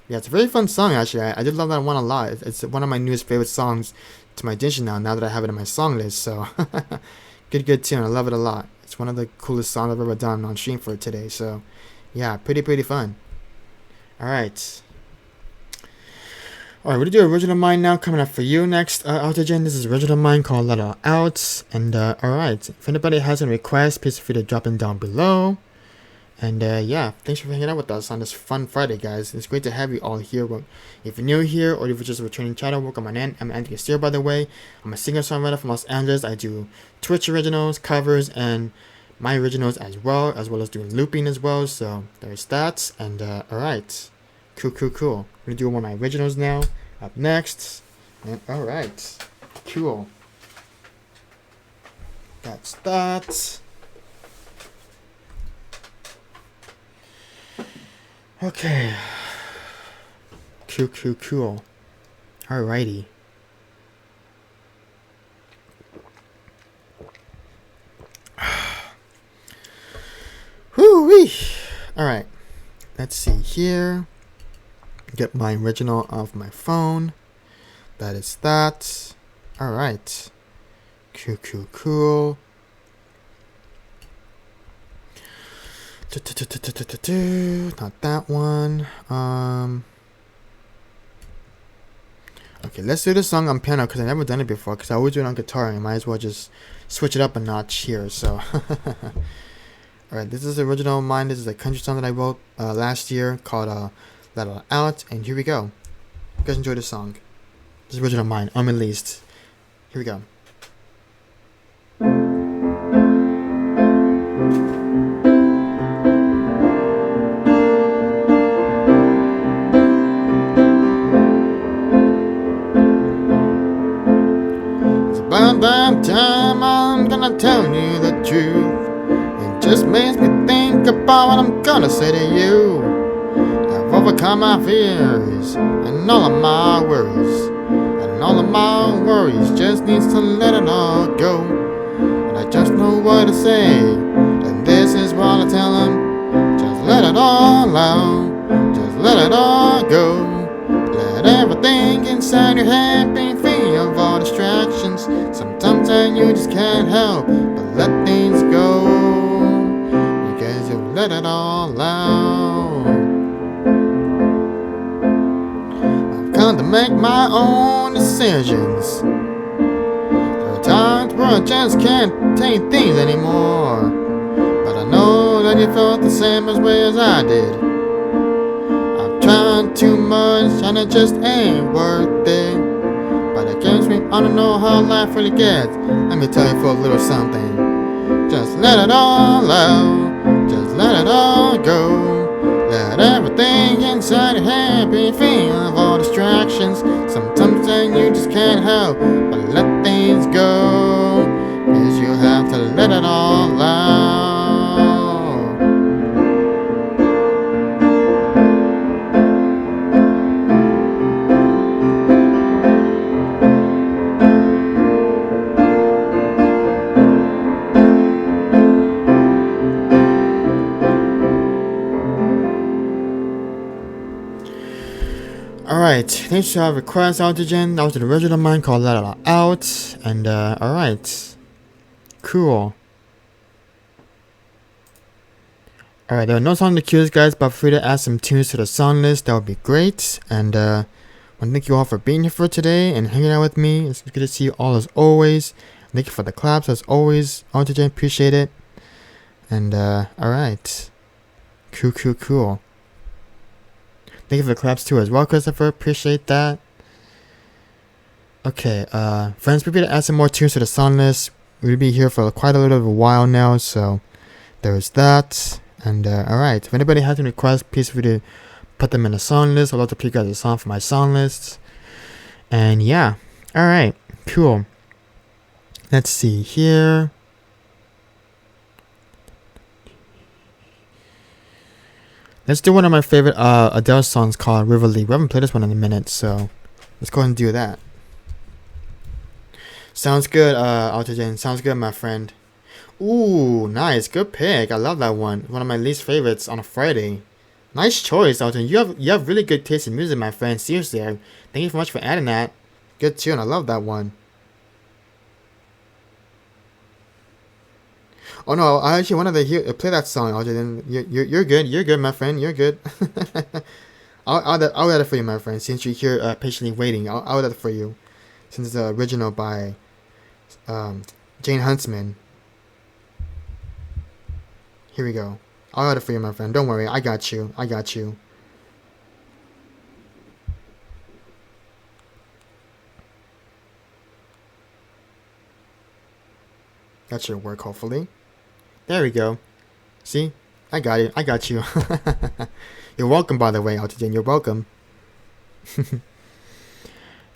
Yeah, it's a very fun song, actually. I did love that one a lot. It's one of my newest favorite songs to my addition now that I have it in my song list, so good tune. I love it a lot. It's one of the coolest songs I've ever done on stream for today, so yeah, pretty fun. Alright, we're gonna do Original Mind now, coming up for you next, Autogen. This is Original Mind called Let It Out. And alright, if anybody has any requests, please feel free to drop them down below. And yeah, thanks for hanging out with us on this fun Friday, guys. It's great to have you all here. Well, if you're new here or if you're just a returning channel, welcome on in. I'm Anthony Castillo, by the way. I'm a singer-songwriter from Los Angeles. I do Twitch originals, covers, and my originals as well as doing looping as well. So there's that. And alright, cool. I'm gonna do one of my originals now, up next. And alright, cool. That's that. Okay. Cool. Alrighty. Whoo-wee. Alright. Let's see here. Get my original off my phone. That is that. Alright. Cool. Not that one. Okay, let's do this song on piano because I've never done it before. Because I always do it on guitar, and I might as well just switch it up a notch here. So, alright, this is the original of mine. This is a country song that I wrote last year called Let It Out. And here we go. You guys enjoy this song. This is original of mine, unreleased. Here we go. that time I'm gonna tell you the truth. It just makes me think about what I'm gonna say to you. I've overcome my fears and all of my worries. And all of my worries just needs to let it all go. And I just know what to say, and this is what I tell him. Just let it all out, just let it all go. Let everything inside your head be free of all distractions. Sometimes you just can't help but let things go, because you let it all out. I've come to make my own decisions. There are times where I just can't take things anymore, but I know that you felt the same way as I did. I've tried too much and it just ain't worth it. But it gives me, I don't know how life really gets. Let me tell you for a little something. Just let it all out, just let it all go. Let everything inside your head be free of all distractions. Sometimes you just can't help but let things go, 'cause you have to let it all out. Alright, thanks to our request, Altigen. That was an original mine called Let It All Out. And, alright. Cool. Alright, there are no songs in the queues, guys, but feel free to add some tunes to the song list. That would be great. And, I want to thank you all for being here for today and hanging out with me. It's good to see you all as always. Thank you for the claps as always, Altigen. Appreciate it. And, alright. Cool. Thank you for the claps too as well, Christopher. Appreciate that. Okay, friends, prepare to add some more tunes to the song list. We'll be here for quite a little of a while now, so there's that. And alright, if anybody has any requests, please feel free to put them in the song list. I'd love to play you guys a song for my song list. And yeah, alright, cool. Let's see here. Let's do one of my favorite Adele songs called River League. We haven't played this one in a minute, so let's go ahead and do that. Sounds good, Altigen. Sounds good, my friend. Ooh, nice. Good pick. I love that one. One of my least favorites on a Friday. Nice choice, Altigen. You have really good taste in music, my friend. Seriously, thank you so much for adding that. Good tune. I love that one. Oh no, I actually wanted to play that song, Altigen. You're good. You're good, my friend. You're good. I'll add it for you, my friend. Since you're here patiently waiting, I'll add it for you. Since it's the original by Jane Huntsman. Here we go. I'll add it for you, my friend. Don't worry. I got you. That should work, hopefully. There we go. See? I got it. I got you. You're welcome, by the way, Altigen. You're welcome.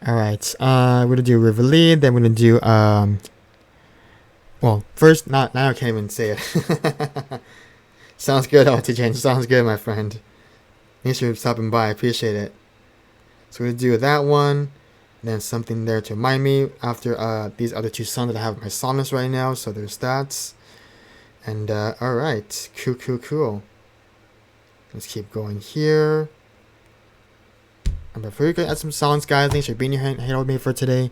Alright. We're going to do River Lead. Then we're going to do, well, first, now I can't even say it. Sounds good, Altigen. Sounds good, my friend. Thanks for stopping by. I appreciate it. So we're going to do that one. Then something there to remind me after these other two songs that I have on my song list right now. So there's that. And alright, cool. Let's keep going here. And before we get at some songs, guys, thanks for being here hanging out with me for today.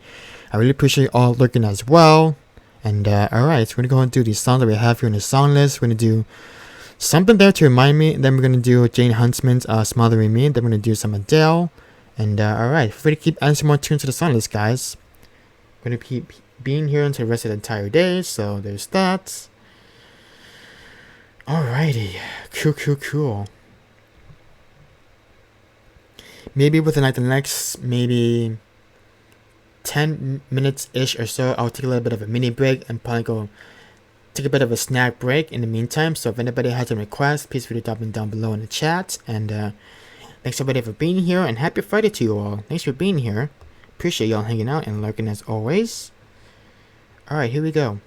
I really appreciate you all looking as well. And alright, so we're gonna go and do these songs that we have here in the song list. We're gonna do something there to remind me. Then we're gonna do Jane Huntsman's Smothering Me. Then we're gonna do some Adele. And alright, feel free to keep adding some more tunes to the song list, guys. We're gonna keep being here until the rest of the entire day. So there's that. Alrighty, cool. Maybe within like the next maybe 10 minutes ish or so, I'll take a little bit of a mini break and probably go take a bit of a snack break in the meantime. So if anybody has a request, please feel free to drop them down below in the chat. And thanks everybody for being here, and happy Friday to you all. Thanks for being here. Appreciate y'all hanging out and lurking as always. Alright, here we go.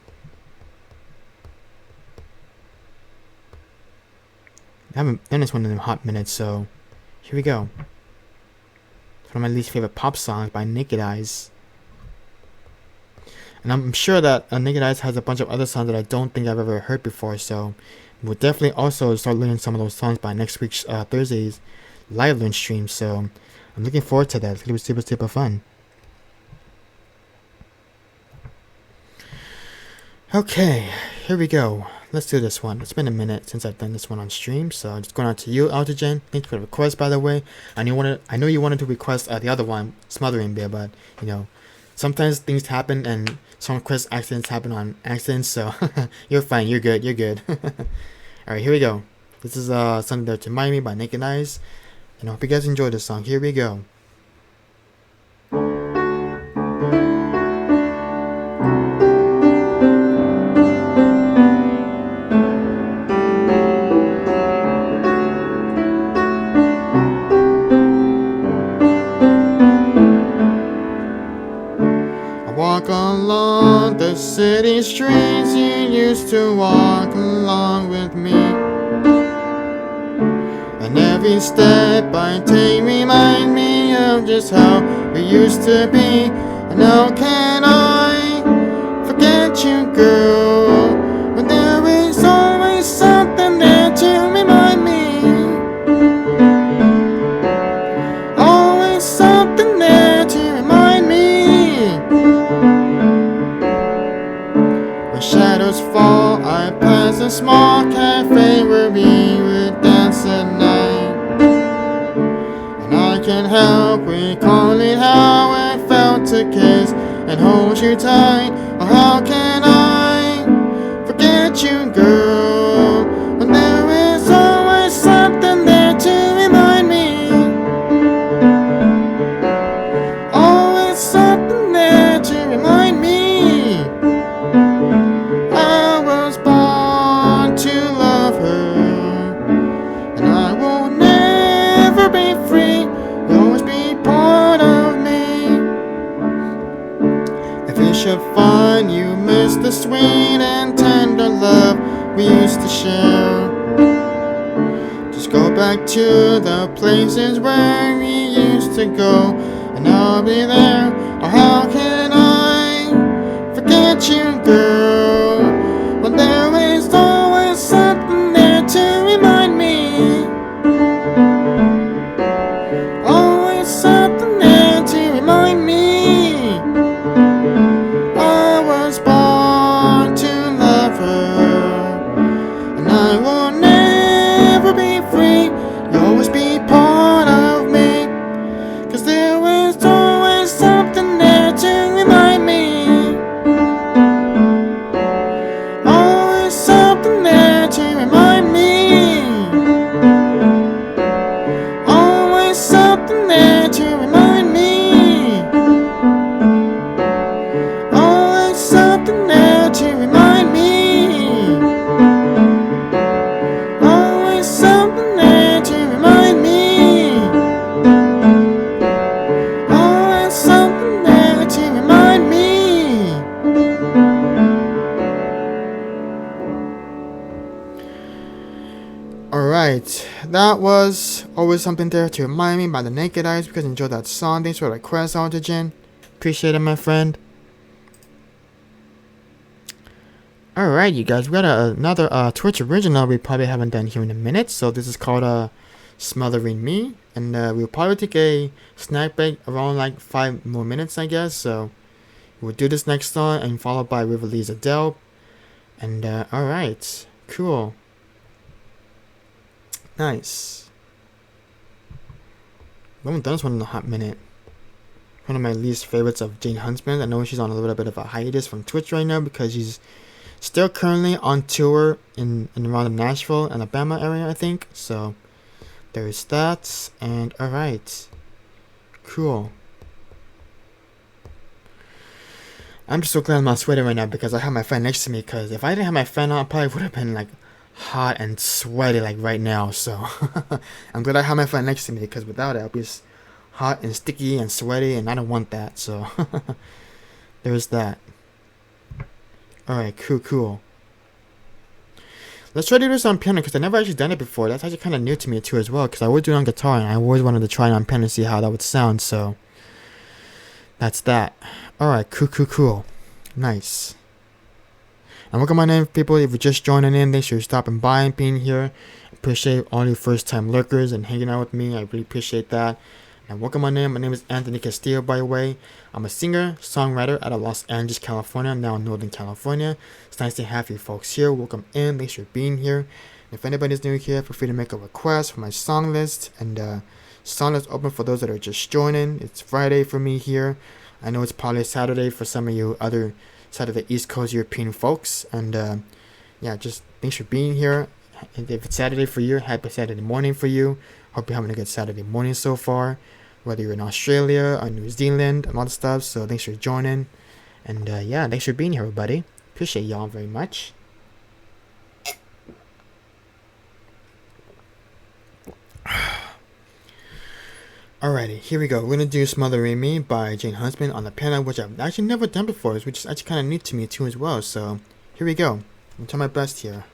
I haven't done this one in a hot minute, so here we go. It's one of my least favorite pop songs by Naked Eyes. And I'm sure that Naked Eyes has a bunch of other songs that I don't think I've ever heard before, so we'll definitely also start learning some of those songs by next week's Thursday's live learn stream, so I'm looking forward to that. It's going to be super fun. Okay, here we go. Let's do this one. It's been a minute since I've done this one on stream, so I'm just going out to you, Altogen. Thanks for the request, by the way. I know you wanted to request the other one, Smothering Bear, but you know, sometimes things happen and some request accidents happen on accidents, so you're fine. You're good. You're good. All right, here we go. This is something that to remind me by Naked Eyes, and I hope you guys enjoy this song. Here we go. Walk along the city streets you used to walk along with me, and every step I take remind me of just how we used to be. And how can I forget you, girl, when there is always something there to remind me, always something there to remind me. When shadows fall, I pass a small cafe where we would dance at night, and I can't help recalling how I felt to kiss and hold you tight. Or how can I forget you, girl, when there is always something there to remind me, always something there to remind me. I was born to love her, and I will never be free. You'll always be part of me. If you should find you miss the sweet and tender love we used to share, just go back to the places where we used to go, and I'll be there. Or how can I forget you, girl, when there is always something there to remind me, always something there to remind me. I was born to love her, and I will never be free. You'll always be part of me, 'cause there is always something there to remind me, always something there to remind me, always something there to remind me, always something there to remind me, always something there to remind me, always something there to remind me. Alright, that was Always Something There to Remind Me by the Naked Eyes. Because I enjoyed that song. Thanks for the request, Altogen. Appreciate it, my friend. Alright, you guys, we got another Twitch original we probably haven't done here in a minute. So this is called Smothering Me. And we'll probably take a snack break around like 5 more minutes, I guess. So we'll do this next song and followed by River Lee's Adele. And alright, cool. Nice. We haven't done this one in a hot minute. One of my least favorites of Jane Huntsman. I know she's on a little bit of a hiatus from Twitch right now because she's still currently on tour in around the Nashville, Alabama area, I think. So there's that. And alright. Cool. I'm just so glad I'm not sweating right now because I have my fan next to me. Because if I didn't have my fan on, I probably would have been like hot and sweaty like right now. So I'm glad I have my fan next to me because without it I'll be just hot and sticky and sweaty, and I don't want that. So there's that. Alright, cool. Let's try to do this on piano because I never actually done it before. That's actually kind of new to me too as well because I always do it on guitar and I always wanted to try it on piano and see how that would sound. So that's that. Alright, cool. Nice. And welcome my name, people. If you're just joining in, thanks for stopping by and being here. Appreciate all you first time lurkers and hanging out with me. I really appreciate that. And welcome my name. My name is Anthony Castillo, by the way. I'm a singer, songwriter out of Los Angeles, California. I'm now in Northern California. It's nice to have you folks here. Welcome in. Thanks for being here. And if anybody's new here, feel free to make a request for my song list. And song list open for those that are just joining. It's Friday for me here. I know it's probably Saturday for some of you other side of the East Coast European folks. And yeah, just thanks for being here. And if it's Saturday for you, happy Saturday morning for you. Hope you're having a good Saturday morning so far. Whether you're in Australia or New Zealand and all that stuff. So thanks for joining. And yeah, thanks for being here, everybody. Appreciate y'all very much. Alrighty, here we go. We're gonna do Smothering Me by Jane Huntsman on the piano, which I've actually never done before, which is actually kind of new to me too as well. So here we go. I'm trying my best here.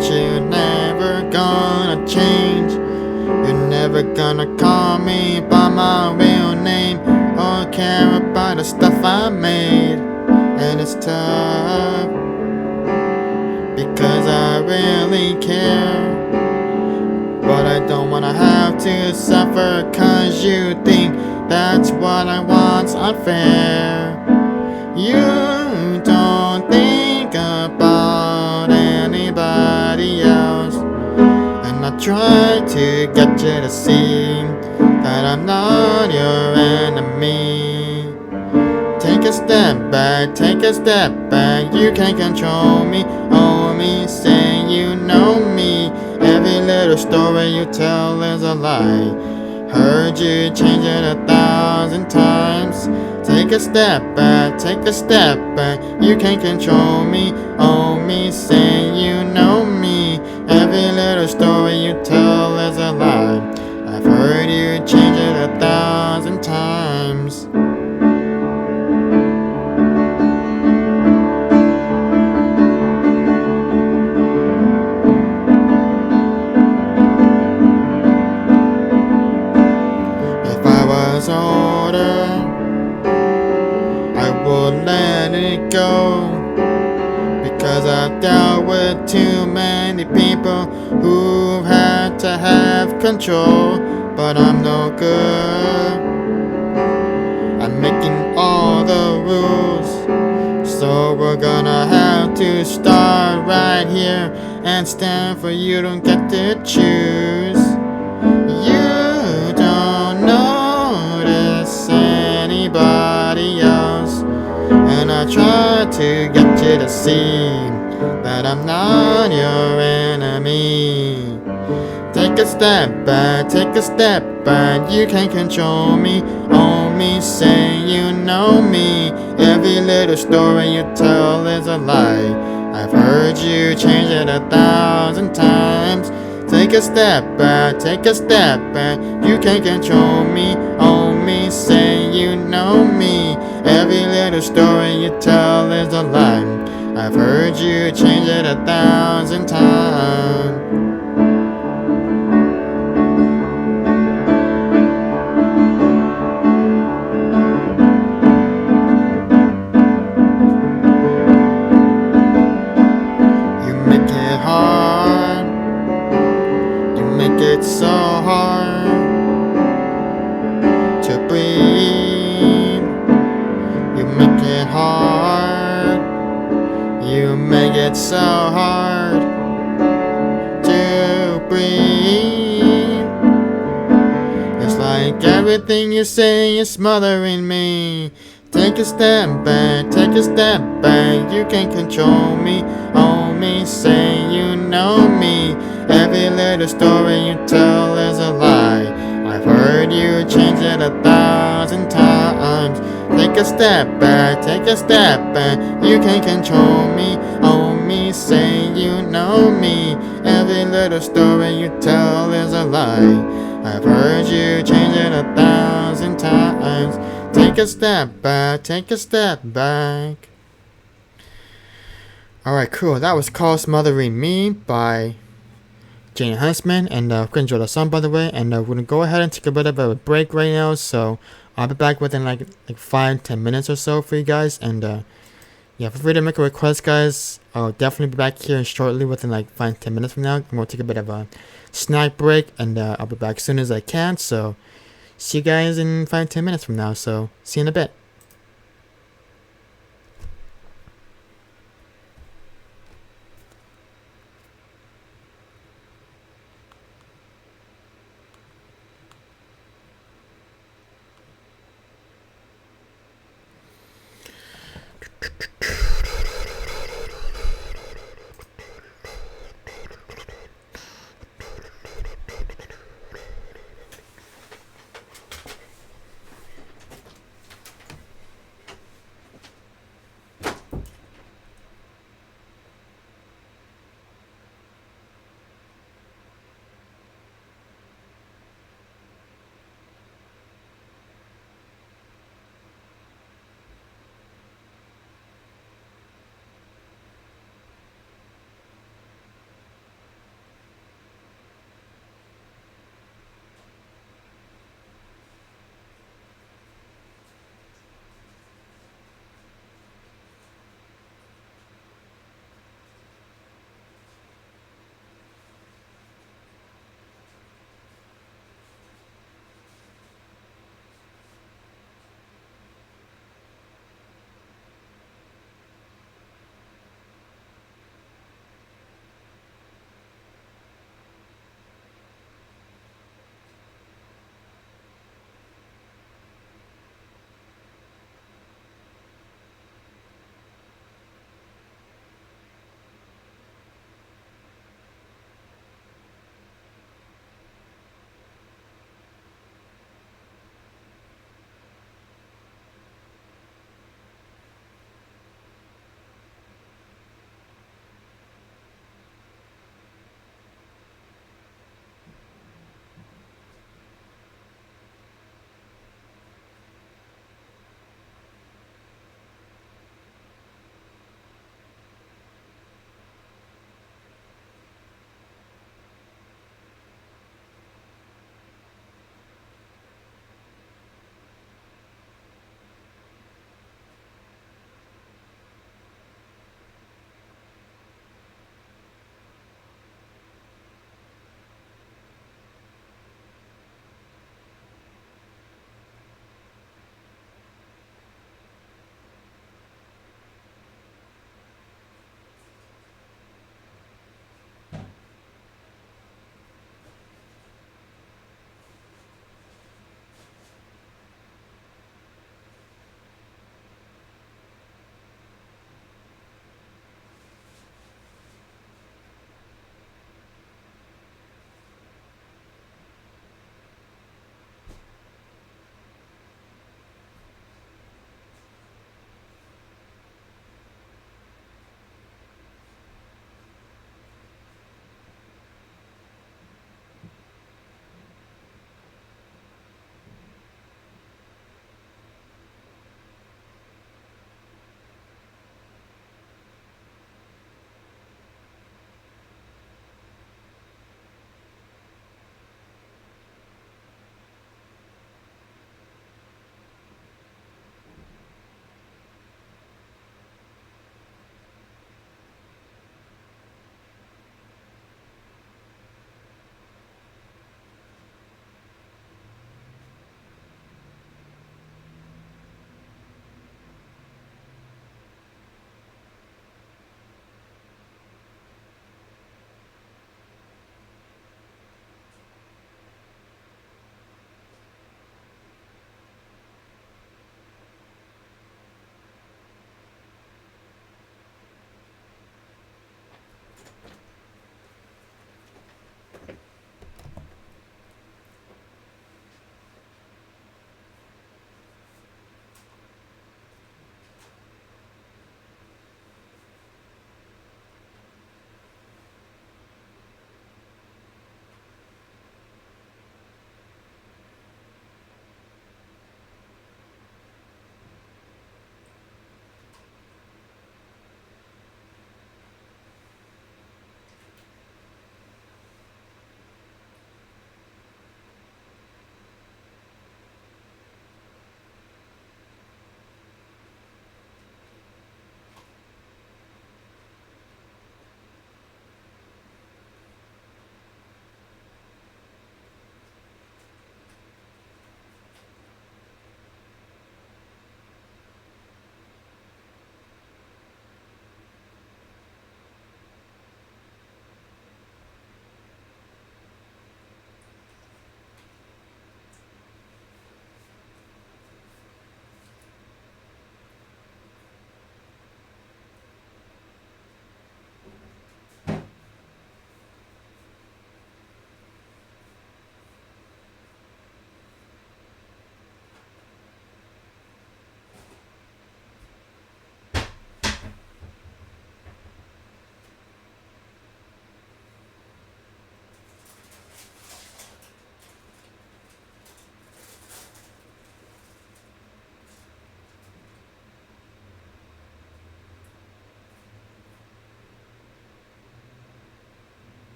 You're never gonna change. You're never gonna call me by my real name or care about the stuff I made. And it's tough because I really care, but I don't wanna have to suffer cause you think that's what I want's unfair. You don't think about anybody else, and I try to get you to see that I'm not your enemy. Take a step back, you can't control me, only say you know me. Every little story you tell is a lie. Heard you change it 1,000 times. Take a step back, you can't control me, only say you know me. Every little story you tell is a lie. I've heard you change it 1,000 times. If I was older, I would let it go, because I've dealt with too many people who've had to have control. But I'm no good, I'm making all the rules, so we're gonna have to start right here and stand for you don't get to choose. You don't notice anybody else, and I try to get you to see that I'm not your enemy. Take a step back, you can't control me, only say you know me. Every little story you tell is a lie. I've heard you change it 1,000 times. Take a step back, you can't control me, only say you know me. Every little story you tell is a lie. I've heard you change it 1,000 times. You make it hard, you make it so hard to breathe. You make it hard, you make it so hard to breathe. It's like everything you say is smothering me. Take a step back, you can't control me. Oh me, say you know me. Every little story you tell is a lie. I've heard you change it 1,000 times. Take a step back, take a step back. You can't control me, oh me, say you know me. Every little story you tell is a lie. I've heard you change it 1,000 times. Take a step back, take a step back. Alright, cool. That was called Smothering Me by Jane Huntsman, and hope you enjoyed the song, by the way. And we're gonna go ahead and take a bit of a break right now, so I'll be back within like 5-10 minutes or so for you guys. And yeah, feel free to make a request, guys. I'll definitely be back here shortly, within like 5-10 minutes from now. I'm gonna take a bit of a snack break, and I'll be back as soon as I can. So see you guys in 5-10 minutes from now. So see you in a bit.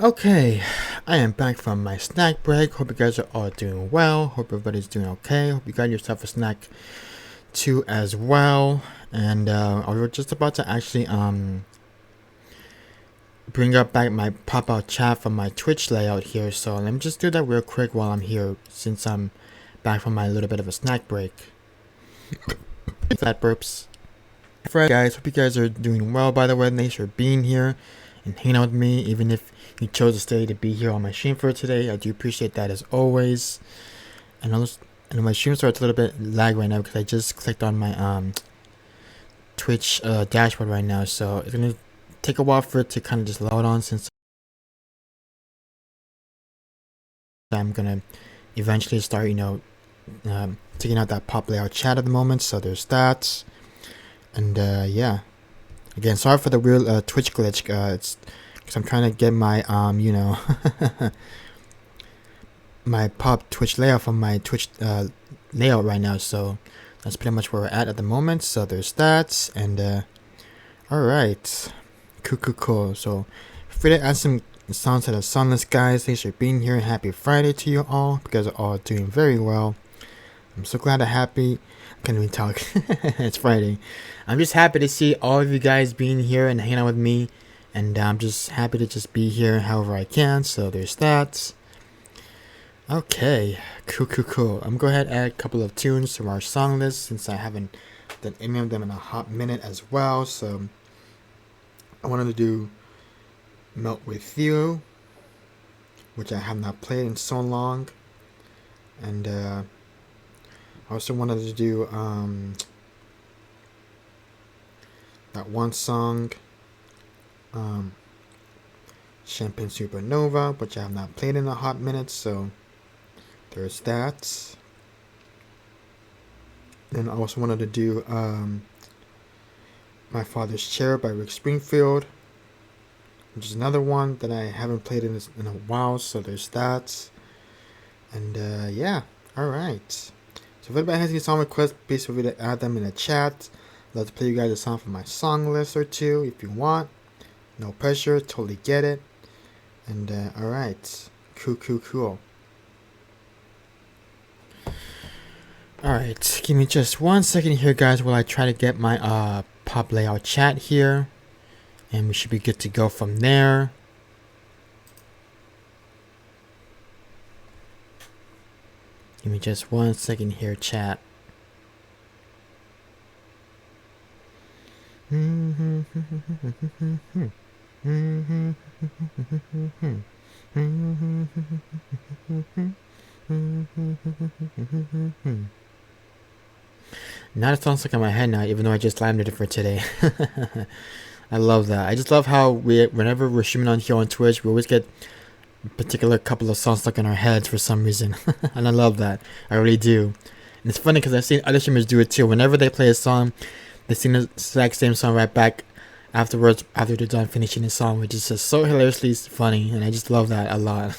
Okay, I am back from my snack break. Hope you guys are all doing well. Hope everybody's doing okay. Hope you got yourself a snack too as well. And I was just about to actually bring up back my pop-out chat from my Twitch layout here. So let me just do that real quick while I'm here, since I'm back from my little bit of a snack break. Fat burps. Guys, hope you guys are doing well, by the way. Thanks for being here and hanging out with me, even if you chose to stay to be here on my stream for today. I do appreciate that as always. And my stream starts a little bit lag right now because I just clicked on my Twitch dashboard right now, so it's gonna take a while for it to kind of just load on, since I'm gonna eventually start, taking out that pop layout chat at the moment. So there's that. And yeah, again, sorry for the real Twitch glitch. It's because I'm trying to get my my pop Twitch layout from my Twitch layout right now. So that's pretty much where we're at the moment. So there's that. And all right, cool. So free to add some songs to the song list, guys. Thanks for being here. Happy Friday to you all. You guys are all doing very well. I'm so glad and happy. I can't even talk. It's Friday. I'm just happy to see all of you guys being here and hanging out with me. And I'm just happy to just be here however I can. So there's that. Okay. Cool. I'm going to go ahead and add a couple of tunes to our song list, since I haven't done any of them in a hot minute as well. So I wanted to do Melt With You, which I have not played in so long. And I also wanted to do that one song, Champagne Supernova, which I have not played in a hot minute, so there's that. And I also wanted to do My Father's Chair by Rick Springfield, which is another one that I haven't played in a while, so there's that. And yeah, alright. So if anybody has any song requests, please feel free to add them in the chat. I'd love to play you guys a song from my song list or two if you want. No pressure, totally get it. And alright, cool. Alright, give me just 1 second here, guys, while I try to get my pop layout chat here. And we should be good to go from there. Give me just 1 second here, chat. Now it sounds like in my head now, even though I just landed it for today. I love that. I just love how whenever we're streaming on here on Twitch, we always get a particular couple of songs stuck in our heads for some reason. And I love that. I really do. And it's funny because I've seen other streamers do it too. Whenever they play a song, they sing the exact same song right back afterwards, after they're done finishing the song, which is just so hilariously funny. And I just love that a lot.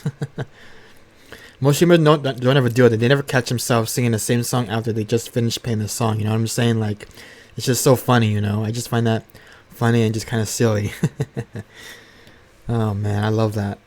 Most streamers don't ever do it. They never catch themselves singing the same song after they just finished playing the song. You know what I'm saying? Like, it's just so funny, I just find that funny and just kind of silly. Oh man, I love that.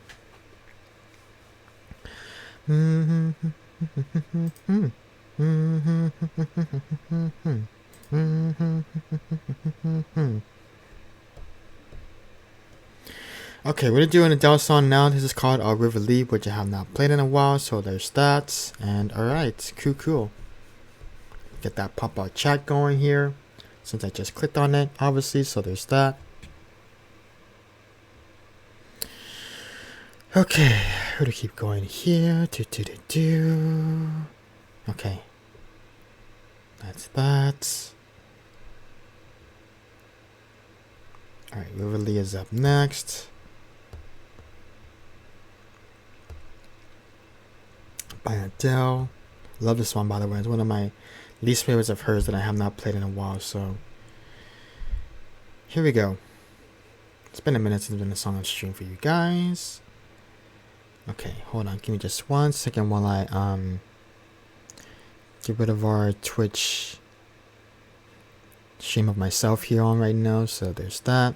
Okay, we're gonna do an Adele song now. This is called River Leap, which I have not played in a while, so there's that. And alright, cool. Get that pop-out chat going here, since I just clicked on it, obviously, so there's that. Okay, we're gonna keep going here. Okay. That's that. Alright, River Lee is up next. By Adele. Love this one, by the way. It's one of my least favorites of hers that I have not played in a while, so here we go. It's been a minute since I've been a song on stream for you guys. Okay, hold on. Give me just 1 second while I get rid of our Twitch stream of myself here on right now, so there's that.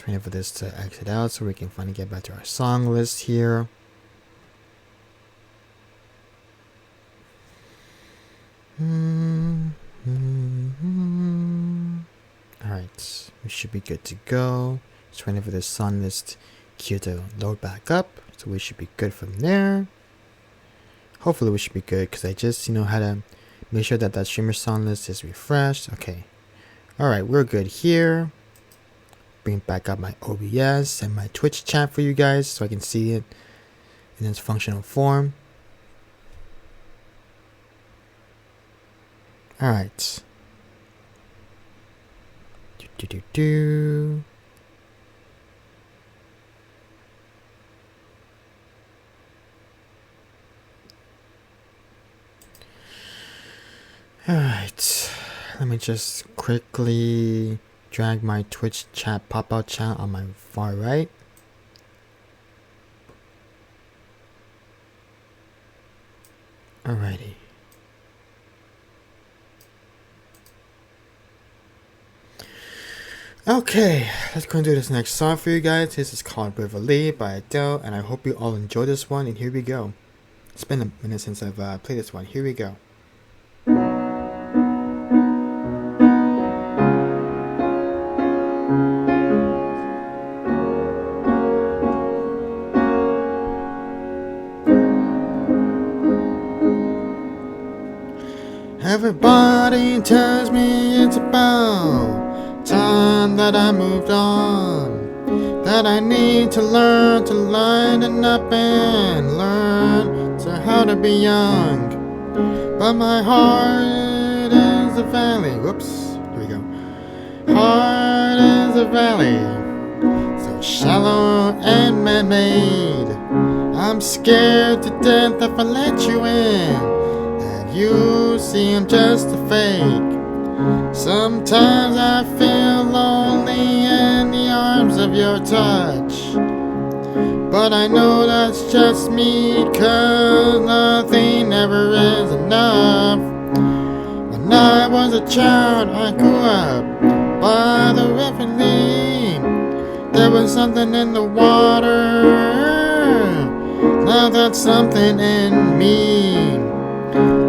Just waiting for this to exit out so we can finally get back to our song list here. Alright, we should be good to go. Just waiting for this song list queue to load back up, so we should be good from there. Hopefully we should be good, because I just had to make sure that streamer song list is refreshed. Okay, alright, we're good here. Bring back up my OBS and my Twitch chat for you guys so I can see it in its functional form. Alright. Alright. Let me just quickly drag my Twitch chat pop-out chat on my far right. Alrighty. Okay, let's go and do this next song for you guys. This is called Beverly by Adele, and I hope you all enjoy this one, and here we go. It's been a minute since I've played this one. Here we go. Everybody tells me it's about time that I moved on, that I need to learn to lighten up and learn to how to be young. But my heart is a valley. Whoops, here we go. Heart is a valley, so shallow and man-made. I'm scared to death if I let you in. You see I'm just a fake. Sometimes I feel lonely in the arms of your touch, but I know that's just me, 'cause nothing ever is enough. When I was a child, I grew up by the river Lee. There was something in the water, now that's something in me.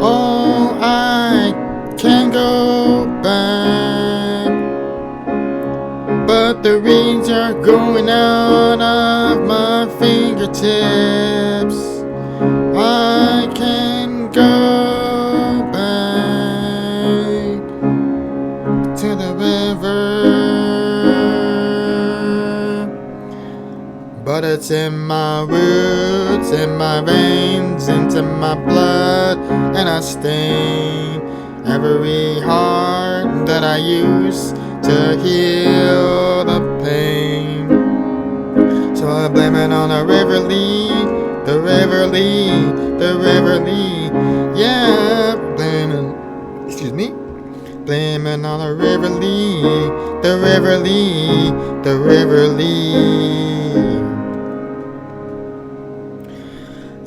Oh, I can't go back, but the reeds are growing out of my fingertips. I can go back to the river, but it's in my roots, in my veins, into my blood, and I stain every heart that I use to heal the pain. So I blame it on the river Lee, the river Lee, the river Lee. Yeah, blaming on the river Lee, the river Lee, the river Lee.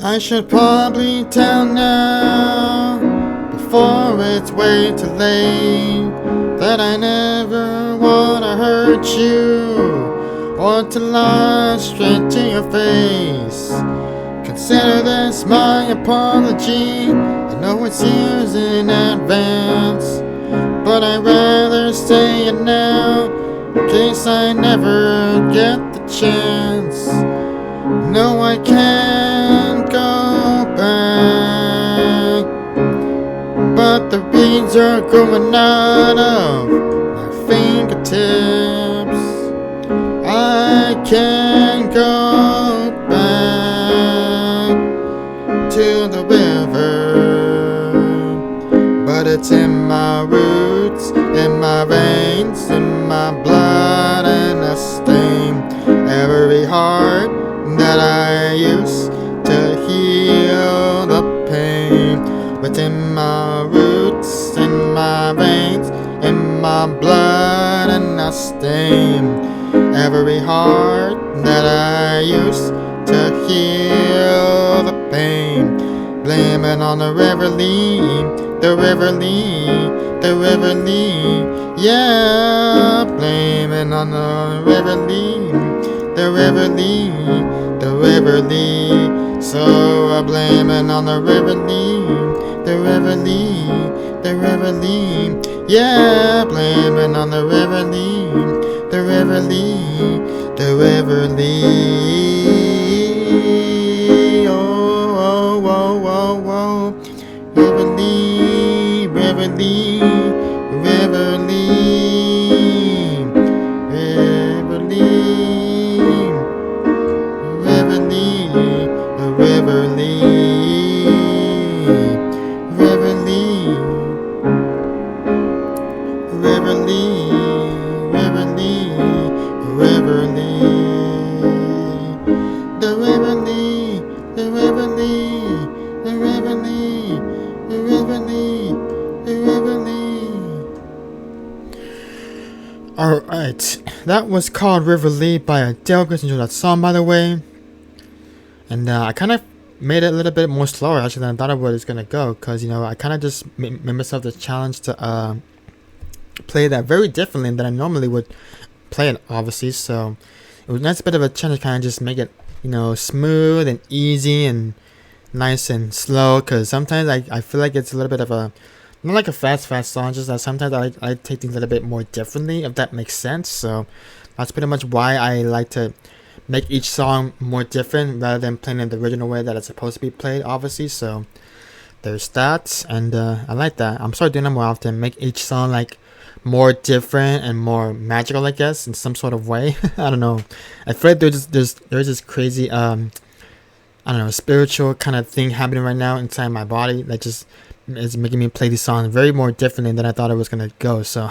I should probably tell now, before it's way too late, that I never wanna hurt you or to lie straight to your face. Consider this my apology. I know it's years in advance, but I'd rather say it now in case I never get the chance. No, I can't go back, but the reeds are growing out of my fingertips. I can't go back to the river, but it's in my roots, in my veins, in my blood, and I stain every heart that I use to heal the pain. Within my roots, in my veins, in my blood, and I stain every heart that I use to heal the pain. Blame it on the river Lee, the river Lee, the river Lee. Yeah, blame blaming on the river Lee, the river Lee, the river Lee. So I'm blaming on the river Lee, the river Lee, the river Lee. Yeah, blaming on the river Lee, the river Lee, the river Lee. Oh, oh, oh, oh, oh. River Lee, river Lee, river Lee, river Lee, river Lee, river Lee, river Lee, river Lee, river Lee, river Lee, the river Lee, the river Lee, the river Lee, the river Lee, the river Lee. Alright, that was called River Lee by Adele. Guys, enjoyed that song, by the way. And I kind of made it a little bit more slower actually than I thought it was gonna go, because you know I kind of just made myself the challenge to play that very differently than I normally would play it, obviously. So it was a nice bit of a challenge, kind of just make it, you know, smooth and easy and nice and slow, because sometimes I feel like it's a little bit of a, not like a fast song, just that sometimes I take things a little bit more differently, if that makes sense. So that's pretty much why I like to make each song more different rather than playing it the original way that it's supposed to be played, obviously. So there's that, and I like that. I'm starting doing that more often, make each song like more different and more magical, I guess, in some sort of way. I don't know, I feel like there's this crazy I don't know, spiritual kind of thing happening right now inside my body that just is making me play these songs very more differently than I thought it was gonna go. So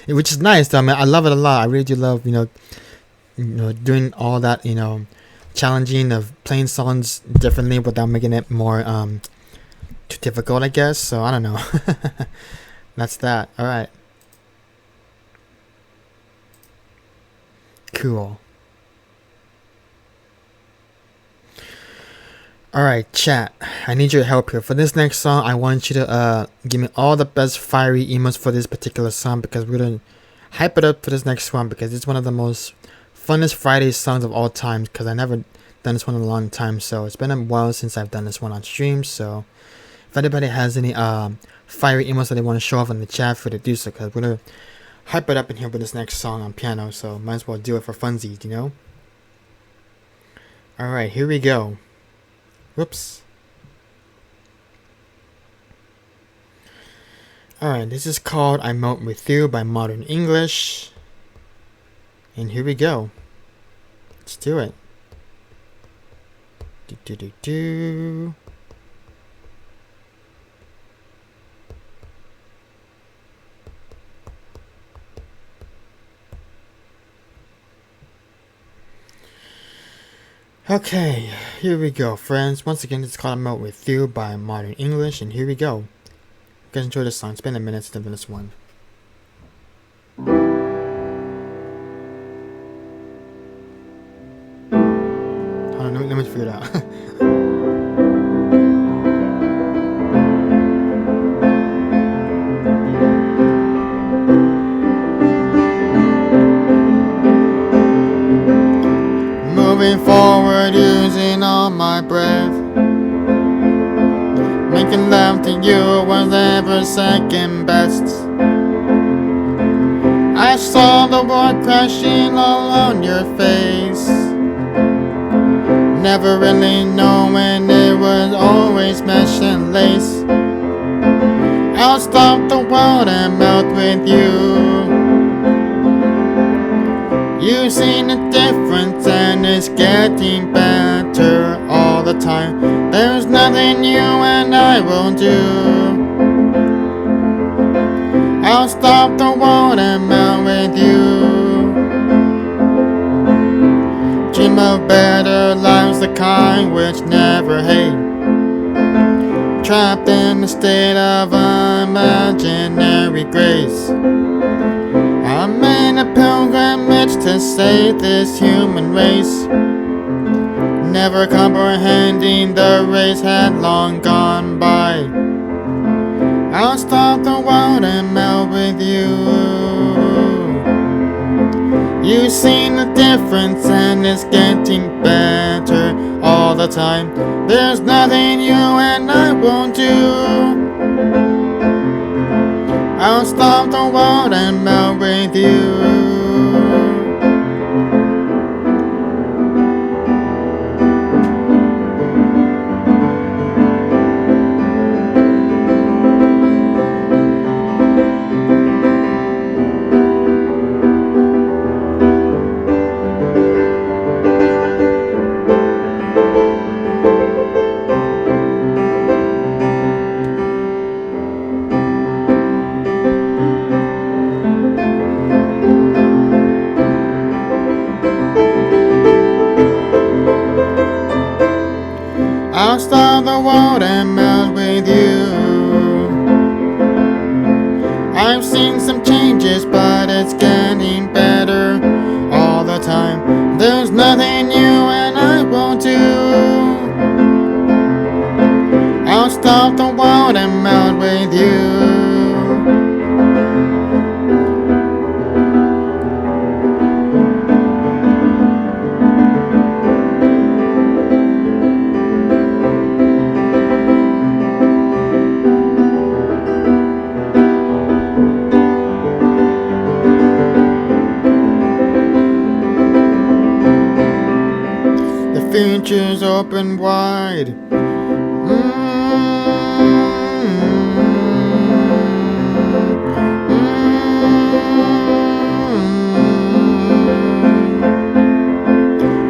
which is nice though. I mean, I love it a lot. I really do love, you know, doing all that, you know, challenging of playing songs differently without making it more too difficult, I guess. So I don't know. That's that. All right, cool. Alright, chat, I need your help here. For this next song, I want you to give me all the best fiery emotes for this particular song, because we're going to hype it up for this next one, because it's one of the most funnest Friday songs of all time, because I never done this one in a long time. So it's been a while since I've done this one on stream. So if anybody has any fiery emotes that they want to show off in the chat, for to do so, because we're going to hype it up in here with this next song on piano. So might as well do it for funsies, you know? Alright, here we go. Whoops. Alright, this is called I Melt With You by Modern English. And here we go. Let's do it. Do do do do. Okay, here we go, friends. Once again, it's called I Melt With You by Modern English, and here we go. You guys enjoy this song. It's been a minute since I've done this one. Hold on, let me figure it out. Moving forward, using all my breath, making love to you was ever second best. I saw the world crashing all on your face, never really knowing it was always mesh and lace. I'll stop the world and melt with you. You've seen the difference and it's getting better all the time. There's nothing you and I won't do. I'll stop the world and melt with you. Dream of better lives, the kind which never hate. Trapped in a state of imaginary grace. I'm in a pilgrimage to save this human race, never comprehending the race had long gone by. I'll stop the world and melt with you. You've seen the difference and it's getting better all the time. There's nothing you and I won't do. I'll stop the world and melt with you. I'll stop the world and melt with you. I've seen some changes, but it's getting better all the time. There's nothing you and I won't do. I'll stop the world and melt with you. Future's open wide.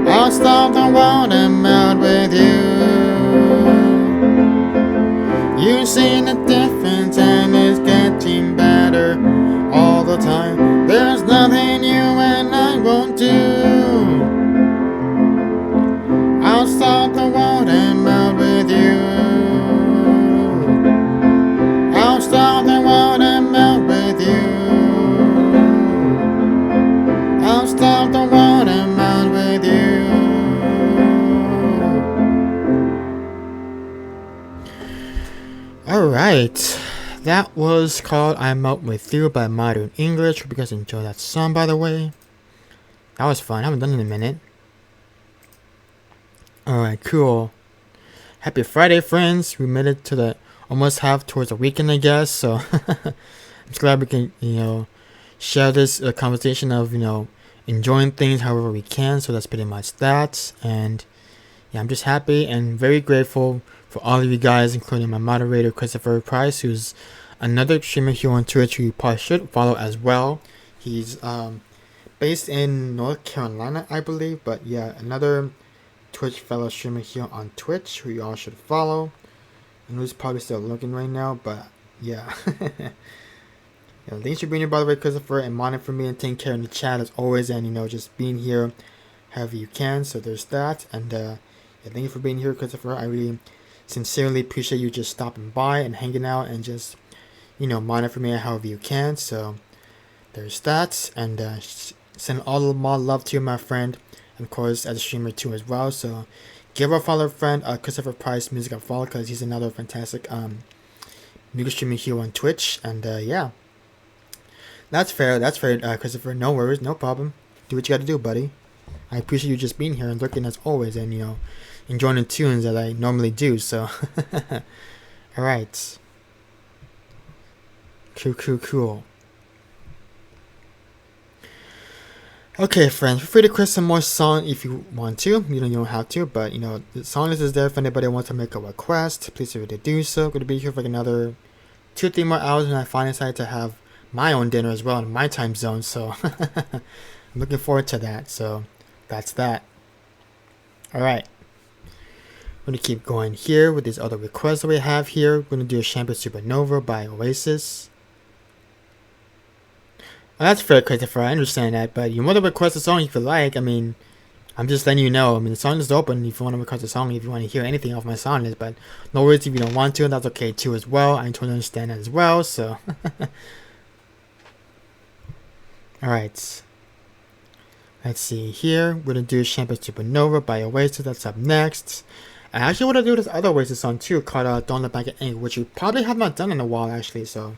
I'll stop the world and melt with you. You've seen the difference and it's getting better all the time. There's nothing you and I won't do. I'll stop the world and melt with you. I'll stop the world and melt with you. I'll stop the world and melt with you. Alright, that was called I Melt With You by Modern English. Hope you guys enjoyed that song, by the way. That was fun. I haven't done it in a minute. Alright, cool. Happy Friday, friends. We made it to the almost half towards the weekend, I guess. So I'm just glad we can, share this conversation of, enjoying things however we can. So that's pretty much that. And yeah, I'm just happy and very grateful for all of you guys, including my moderator, Christopher Price, who's another streamer here on Twitch who you probably should follow as well. He's based in North Carolina, I believe. But yeah, another Twitch fellow streamer here on Twitch who you all should follow, and who's probably still looking right now, but yeah. Thanks for being here, by the way, Christopher, and modding for me and taking care in the chat as always, and just being here however you can. So there's that. And thank you for being here, Christopher. I really sincerely appreciate you just stopping by and hanging out and just modding for me however you can. So there's that. And send all the mod love to you, my friend. Of course, as a streamer too as well. So give our follow friend Christopher Price Music a follow, because he's another fantastic music streamer here on Twitch. And yeah, that's fair, Christopher. No worries, no problem. Do what you gotta do, buddy. I appreciate you just being here and looking as always, and enjoying the tunes that I normally do. So alright, cool. Okay, friends, feel free to request some more song if you want to. You don't have to, but the song list is there if anybody wants to make a request. Please feel free to do so. I'm going to be here for like another 2-3 more hours, and I finally decided to have my own dinner as well in my time zone. So I'm looking forward to that. So that's that. Alright. I'm going to keep going here with these other requests that we have here. We're going to do a Champagne Supernova by Oasis. Well, that's fair, Christopher. I understand that, but you want to request a song if you like. I mean, I'm just letting you know. I mean, the song is open if you want to request a song, if you want to hear anything off my song list. But no worries if you don't want to. That's okay too as well. I totally understand that as well. So, all right. Let's see here. We're gonna do Champagne Supernova by Oasis. That's up next. I actually want to do this other Oasis song too, called Don't Look Back at Ink, which we probably have not done in a while actually. So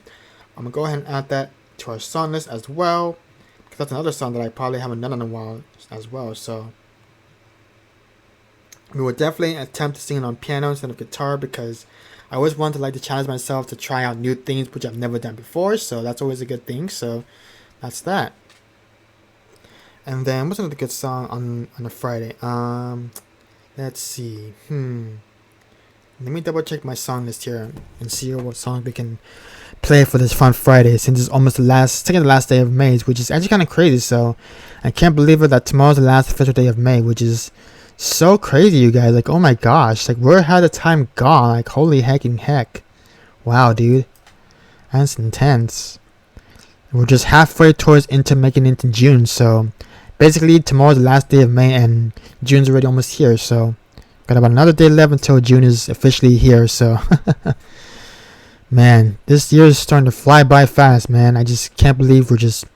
I'm gonna go ahead and add that to our song list as well, 'Cause that's another song that I probably haven't done in a while as well. So we will definitely attempt to sing it on piano instead of guitar, because I always want to like to challenge myself to try out new things which I've never done before. So that's always a good thing. So that's that. And then what's another good song on a Friday? Let's see. Let me double check my song list here and see what song we can play for this fun Friday, since it's almost the second to last day of May, which is actually kind of crazy. So I can't believe it that tomorrow's the last official day of May, which is so crazy, you guys. Like, oh my gosh, like where had the time gone? Like, holy hecking heck. Wow, dude. That's intense. We're just halfway towards into making it into June, so basically tomorrow's the last day of May and June's already almost here, so got about another day left until June is officially here. So man, this year is starting to fly by fast, man. I just can't believe we're just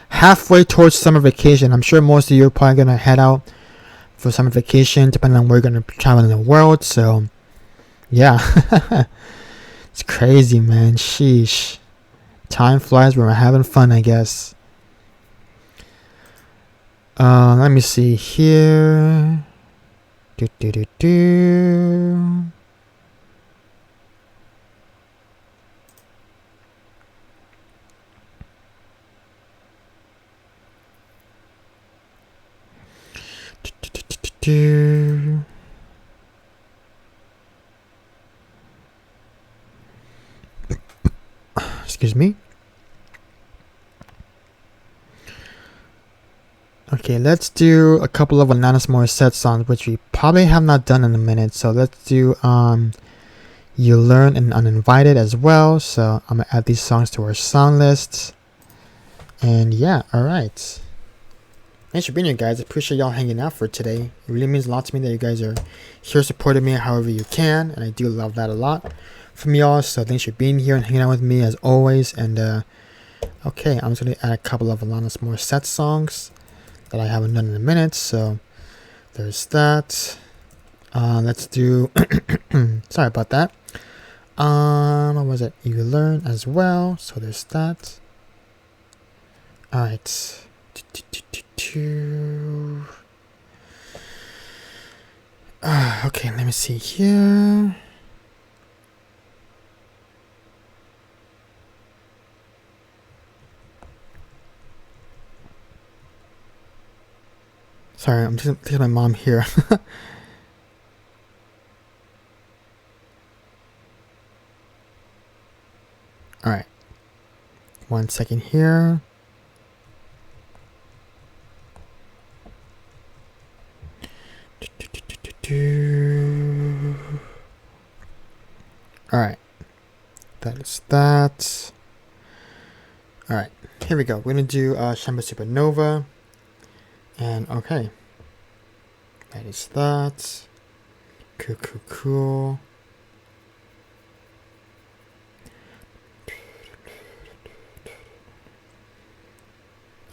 halfway towards summer vacation. I'm sure most of you are probably gonna head out for summer vacation, depending on where you're gonna travel in the world. So yeah. It's crazy, man. Sheesh. Time flies when we're having fun, I guess. Let me see here. Do. Excuse me. Okay, let's do a couple of Alanis Morissette songs, which we probably have not done in a minute. So let's do You Learn and Uninvited as well. So I'm gonna add these songs to our song list. And yeah, alright. Thanks for being here, guys. I appreciate y'all hanging out for today. It really means a lot to me that you guys are here supporting me however you can, and I do love that a lot from y'all. So thanks for being here and hanging out with me as always. And okay, I'm just gonna add a couple of Alanis Morissette songs that I haven't done in a minute. So there's that. Let's do sorry about that. What was it? You Learn as well. So there's that. Alright. Okay, let me see here. Sorry, I'm just taking my mom here. Alright. 1 second here. Alright. That is that. Alright. Here we go. We're going to do Shampoo Supernova. And okay. That is that. Cool.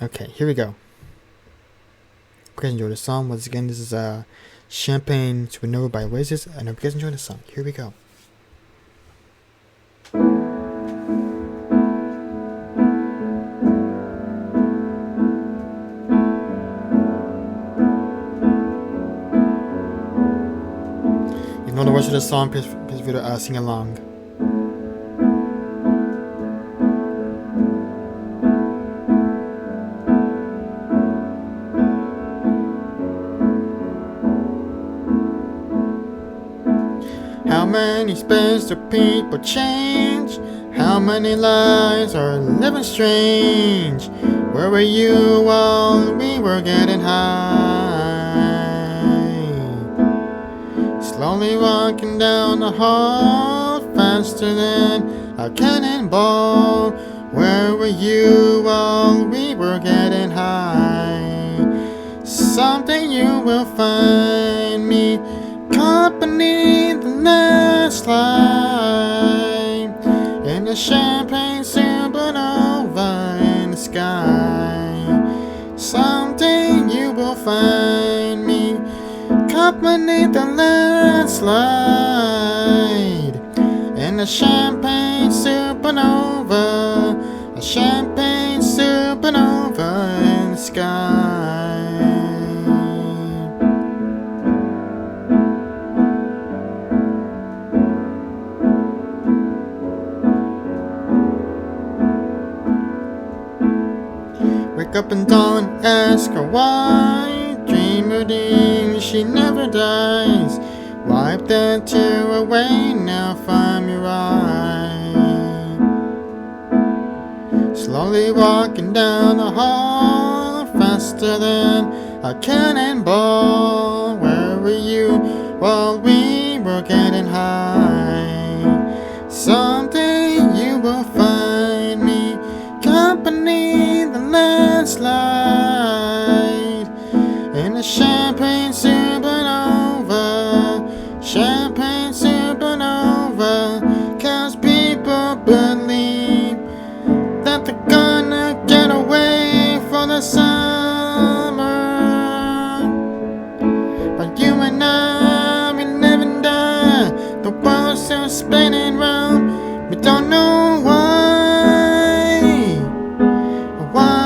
Okay, here we go. Hope you guys enjoy the song. Once again, this is Champagne Supernova by Oasis. I hope you guys enjoy the song. Here we go. If you know the words of the song, please sing along. How many spaces do people change? How many lives are living strange? Where were you while we were getting high? Slowly walking down the hall, faster than a cannonball. Where were you while we were getting high? Someday you will find me caught beneath the last light in the champagne supernova in the sky. Someday you will find me caught beneath the landslide in the champagne supernova, a champagne supernova sky. Wake up and dawn and ask her why. Dream her dreams, she never dies. Wipe that tear away, now find me right. Slowly walking down the hall, faster than a cannonball. Where were you while we were getting high? Someday you will find me, company the landslide, in a champagne supernova, champagne supernova. 'Cause people believe that they're gonna get away for the summer, but you and I, we live and die. The world's still spinning round, we don't know why. Why?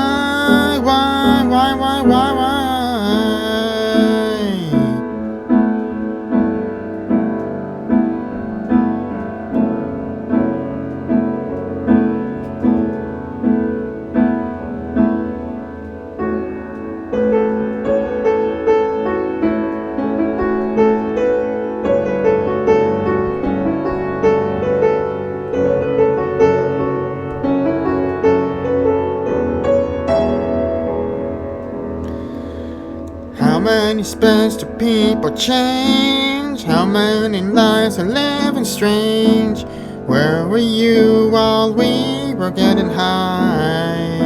How many spells do people change? How many lives are living strange? Where were you while we were getting high?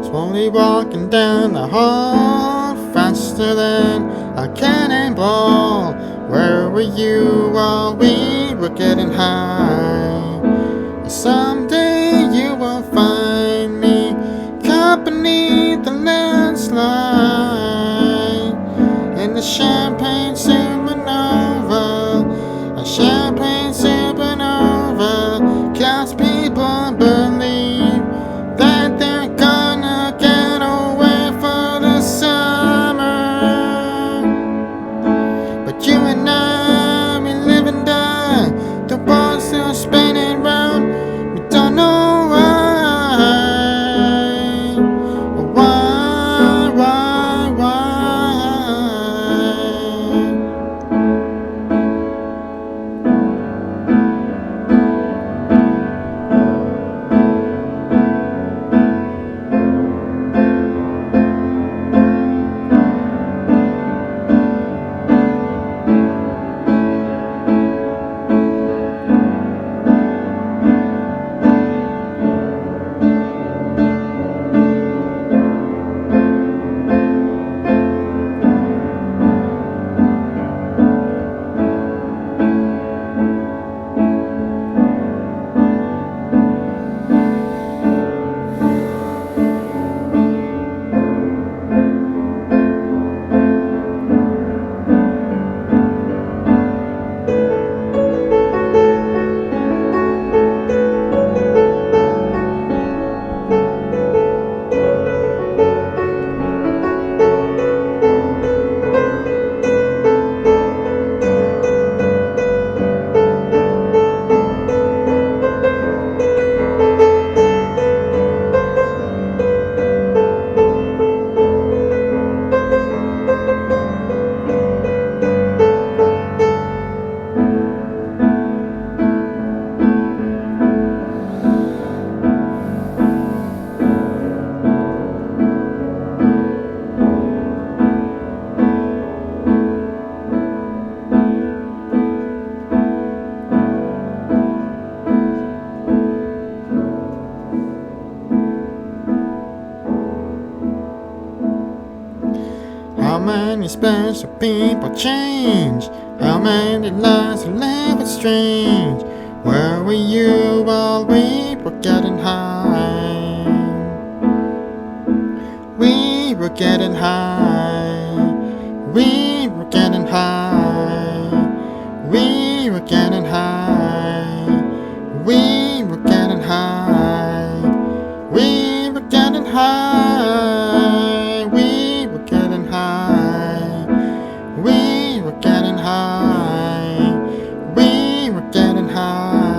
Slowly walking down the hall, faster than a cannonball. Where were you while we were getting high? Someday you will find me, company the landslide, in the champagne supernova, a champagne supernova. 'Cause people believe that they're gonna get away for the summer, but you and I, we live and die. The world's still spinning round, we don't know why. How many special people change? How many lives are living strange? Where were you while we were getting high? We were getting high. We were getting high. We were getting high. We were getting high. We were getting high. high. We were getting high. We were getting high. We were getting high.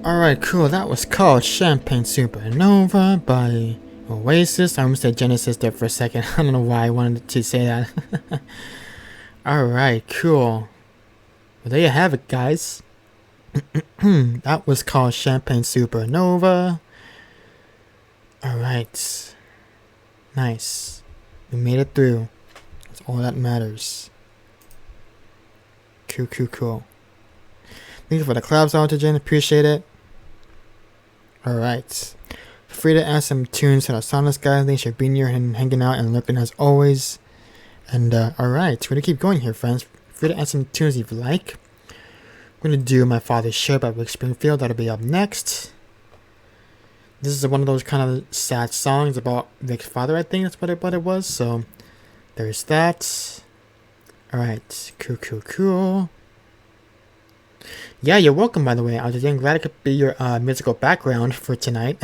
Alright, cool. That was called Champagne Supernova by Oasis. I almost said Genesis there for a second. I don't know why I wanted to say that. Alright, cool. Well, there you have it, guys. That was called Champagne Supernova. Alright. Nice. We made it through. That's all that matters. Cool, cool, cool. Thank you for the claps, Altigen. Appreciate it. Alright. Feel free to add some tunes to the Soundless guys. Thanks for being here and hanging out and lurking as always. And alright, we're gonna keep going here, friends. Feel free to add some tunes if you like. I'm gonna do My Father's Share by Rick Springfield. That'll be up next. This is one of those kind of sad songs about Rick's father, I think that's what it was. So there's that. Alright, cool, cool, cool. Yeah, you're welcome, by the way. I was just glad I could be your musical background for tonight.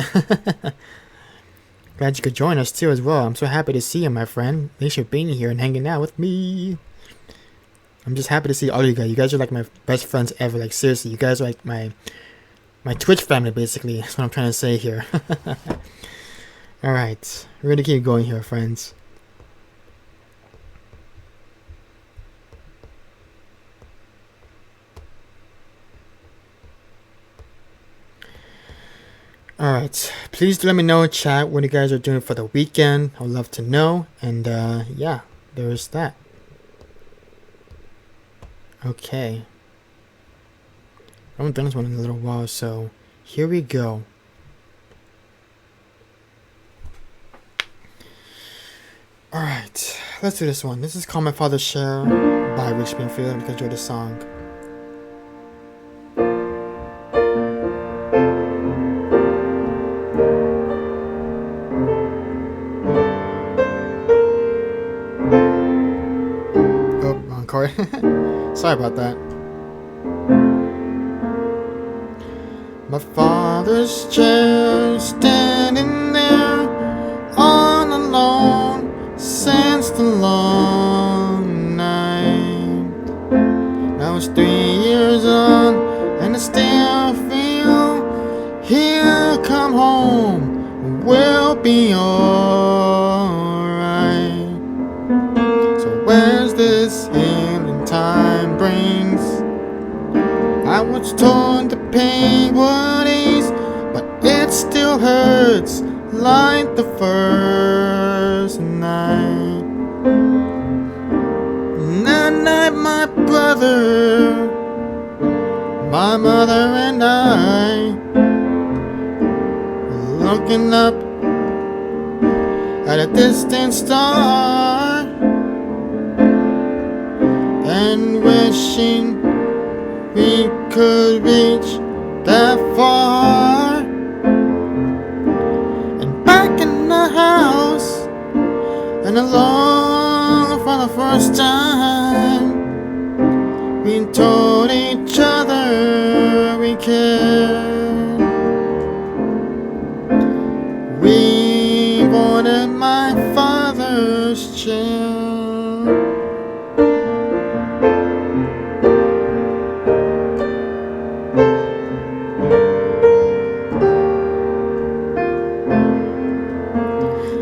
Glad you could join us too as well. I'm so happy to see you, my friend. Thanks for being here and hanging out with me. I'm just happy to see all of you guys. You guys are like my best friends ever. Like seriously, you guys are like my Twitch family, basically. That's what I'm trying to say here. Alright, we're gonna keep going here, friends. Alright, please do let me know in chat what you guys are doing for the weekend. I would love to know. And yeah, there's that. Okay. I haven't done this one in a little while, so here we go. Alright, let's do this one. This is called My Father's Share by Rick Springfield. You can enjoy the song. Sorry about that. My father's chair standing there all alone since the long night. I was 3 years old and I still feel he'll come home, we'll be alright. So where's this healing time brings? I was told the pain would ease, but it still hurts like the first night. And that night my brother, my mother and I were looking up at a distant star and wishing we could reach that far. And back in the house, and alone for the first time, we told each other we cared. We boarded my father's chair.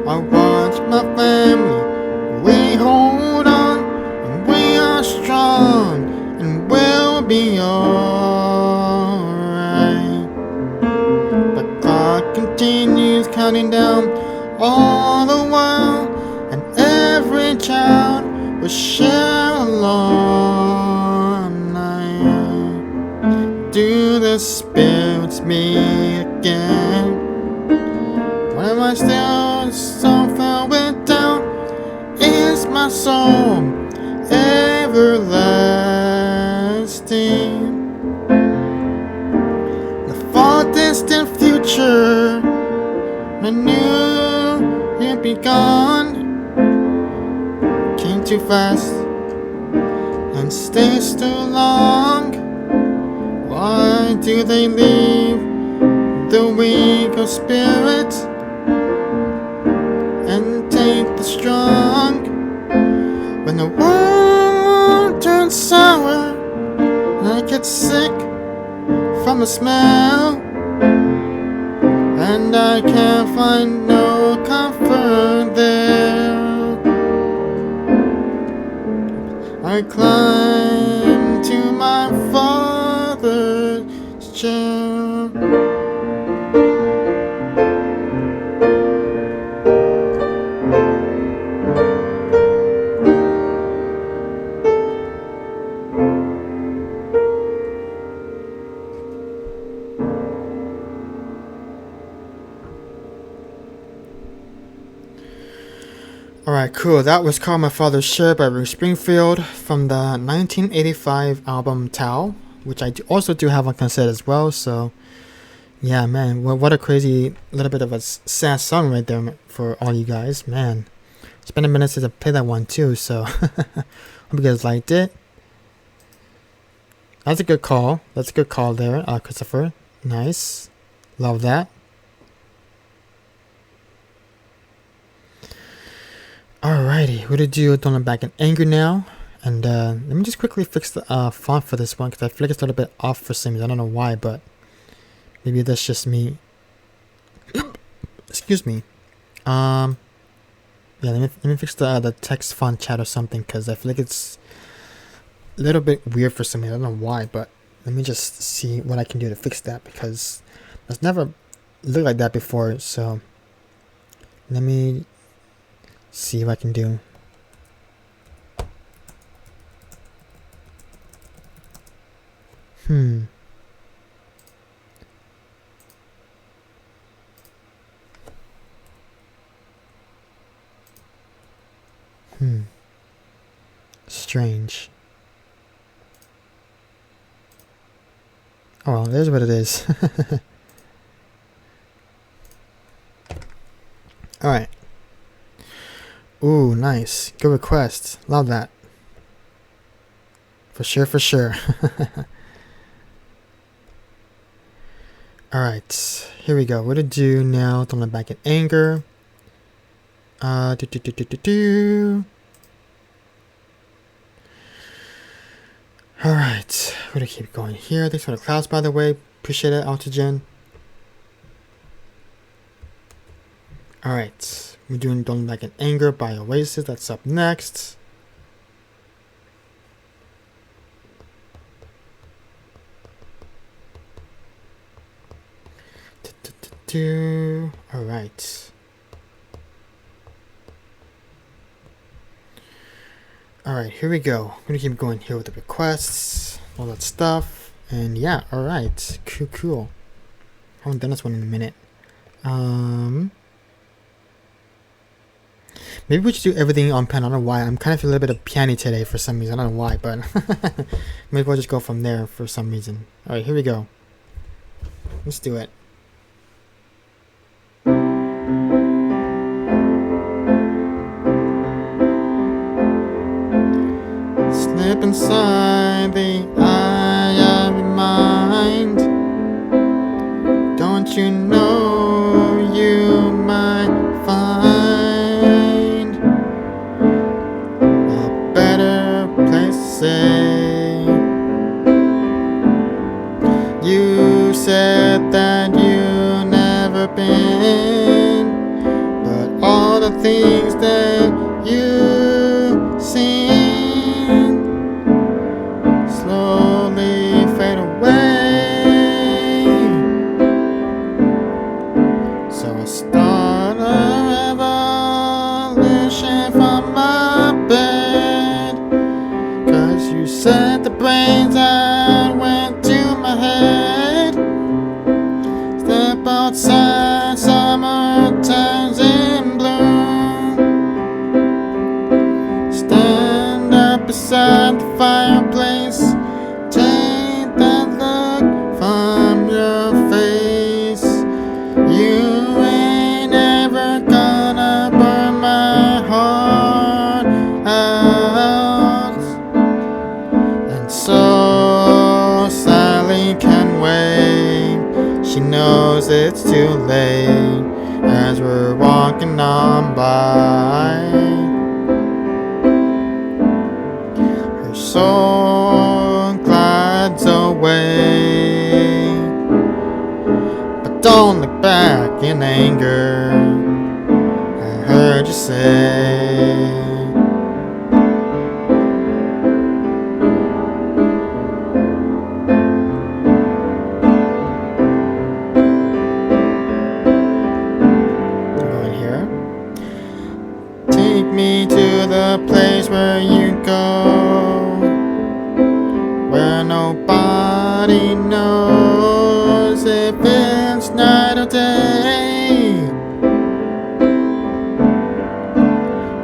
I watch my family, we hold on, and we are strong, and we'll be alright. The clock continues counting down all the while, and every child will share a long night. Do the spirits meet again. Why am I still so far down? Is my soul everlasting? The far distant future, I knew you'd be gone. Came too fast and stays too long. Why do they leave the weak of spirit and take the strong? When the world turns sour and I get sick from the smell, and I can't find no comfort there, I climb to my father's chair. Alright, cool. That was called My Father's Share by Bruce Springfield from the 1985 album Tao, which I also do have on cassette as well. So, yeah, man, what a crazy little bit of a sad song right there for all you guys. Man, it's been a minute since I played that one too, so hope you guys liked it. That's a good call. That's a good call there, Christopher. Nice. Love that. Alrighty, we're gonna do Don't Look Back in Anger now. And let me just quickly fix the font for this one because I feel like it's a little bit off for some reason. I don't know why, but maybe that's just me. Excuse me. Yeah, let me fix the text font chat or something because I feel like it's a little bit weird for some reason. I don't know why, but let me just see what I can do to fix that because it's never looked like that before. So let me see what I can do. Strange. Oh well, there's what it is. Alright. Ooh, nice. Good request. Love that. For sure, for sure. Alright, here we go. What to do now? Don't Look Back in Anger. Alright, we're gonna keep going here. Thanks for the clouds, by the way. Appreciate it, Altigen. Alright, we're doing Don't Look Back in Anger by Oasis. That's up next. Alright. Alright, here we go. I'm gonna keep going here with the requests, all that stuff. And yeah, alright. Cool. Haven't done this one in a minute. Maybe we should do everything on pen. I don't know why. I'm kind of feeling a little bit of piano today for some reason. I don't know why, but maybe we'll just go from there for some reason. Alright, here we go. Let's do it. Slip inside the eye of your mind. Don't you know you might find a better place to stay? You said that you never been, but all the things that you seen slowly fade away. So I start a revolution from my bed, 'cause you said the brains that went to my head. Step You ain't ever gonna burn my heart out. And so Sally can wait. She knows it's too late as we're walking on by. Her soul glides away, but don't look back in anger. I heard you say. Going here. Take me to the place where you go, where nobody knows if it's night or day.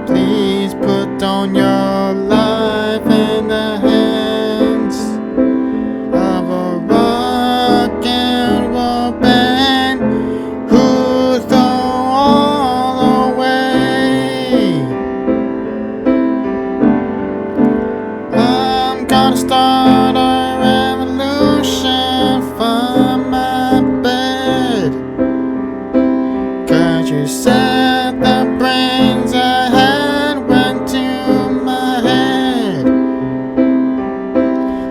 Please put down your life in the hands of a rock and roll band who throw all away. I'm gonna start a revolution from my bed, 'cause you said the brains I had went to my head.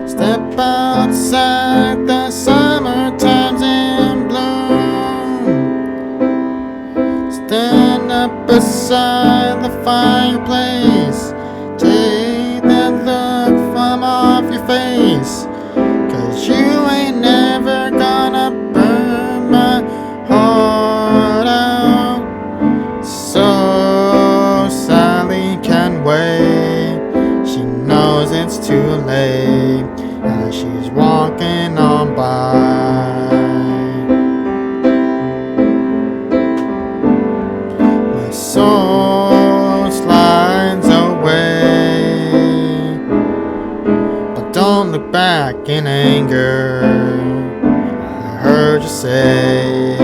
Step outside, the summertime's in bloom. Stand up beside the fireplace. Take that look from off your face, 'cause you ain't never gonna burn my heart out. So Sally can wait. She knows it's too late as she's walking on by. My soul slides away, but don't look back in anger. I heard you say.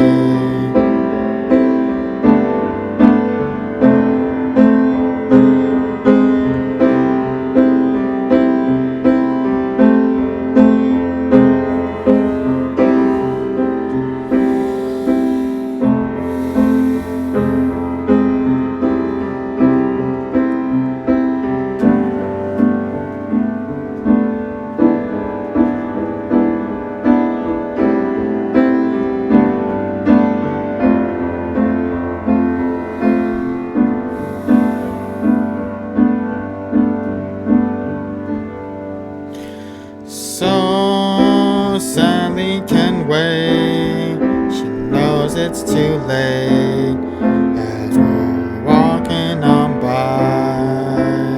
So Sally can wait. She knows it's too late as we're walking on by.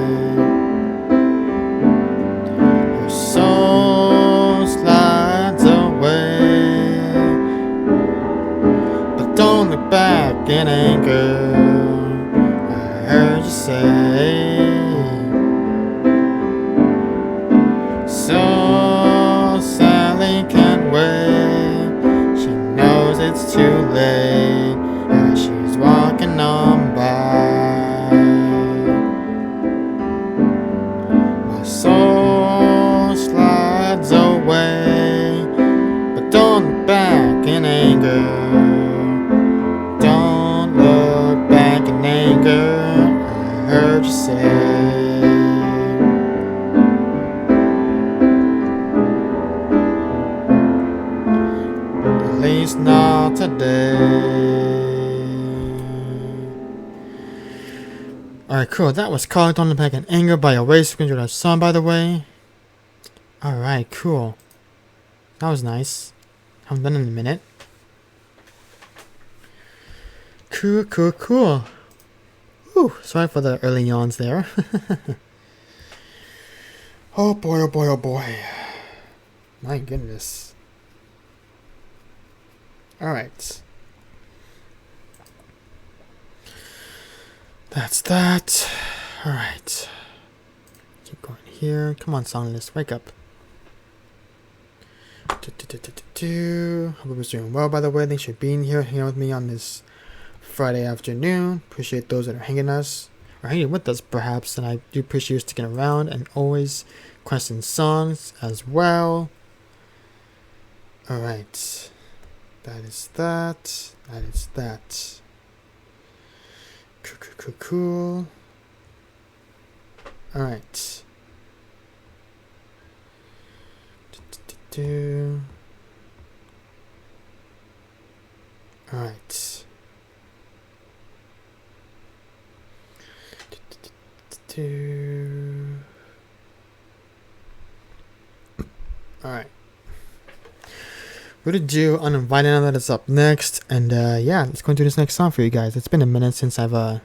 Her soul slides away, but don't look back in anger. I heard you say. So Sally can wait. She knows it's too late as she's walking on by. My soul slides away, but don't look back in anger. Don't look back in anger. I heard you say. At least not today. Alright, cool. That was Caught on the Back in Anger by Oasis. Enjoyed that song, by the way. Alright, cool. That was nice. Haven't done it in a minute. Cool. Whew, sorry for the early yawns there. Oh boy. My goodness. Alright. That's that. Alright. Keep going here. Come on, song list. Wake up. Hope everyone's doing well, by the way. Thanks for being here, hanging out with me on this Friday afternoon. Appreciate those that are hanging with us, perhaps. And I do appreciate you sticking around and always requesting songs as well. Alright. That is that. That is that. Cool. Alright. Alright. Alright. We're gonna do Uninvited now that is up next. And yeah, let's go into this next song for you guys. It's been a minute since I've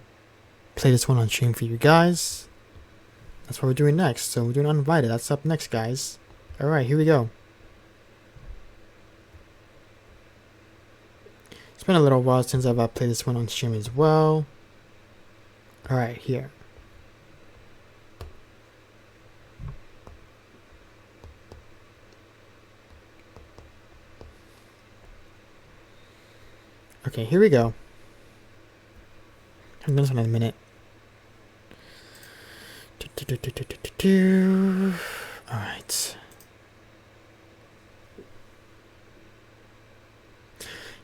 played this one on stream for you guys. That's what we're doing next. So we're doing Uninvited. That's up next, guys. Alright, here we go. It's been a little while since I've played this one on stream as well. Alright, here. Okay, here we go. I've done this one in a minute. Alright.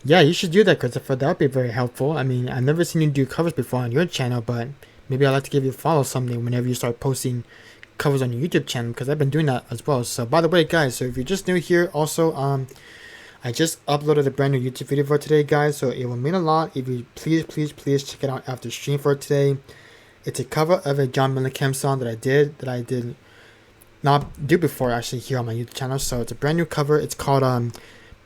Yeah, you should do that, Christopher. That would be very helpful. I mean, I've never seen you do covers before on your channel, but maybe I'd like to give you a follow someday whenever you start posting covers on your YouTube channel, because I've been doing that as well. So, by the way, guys, so if you're just new here, also, I just uploaded a brand new YouTube video for today, guys, so it will mean a lot if you please check it out after stream for today. It's a cover of a John Mellencamp song that I did not do before actually here on my YouTube channel. So it's a brand new cover. It's called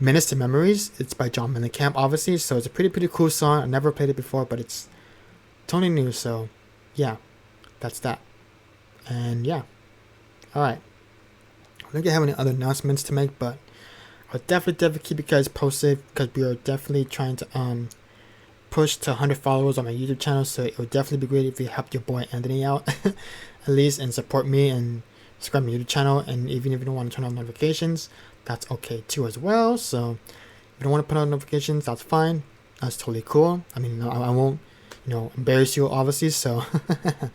Menace to Memories. It's by John Mellencamp, obviously, so it's a pretty cool song. I never played it before, but it's totally new, so yeah, that's that. And yeah, alright. I don't think I have any other announcements to make, but I'll definitely keep you guys posted, because we are definitely trying to push to 100 followers on my YouTube channel. So it would definitely be great if you helped your boy Anthony out at least, and support me and subscribe to my YouTube channel. And even if you don't want to turn on notifications, that's okay too as well. So if you don't want to put on notifications, that's fine. That's totally cool. I mean, I won't, embarrass you, obviously. So but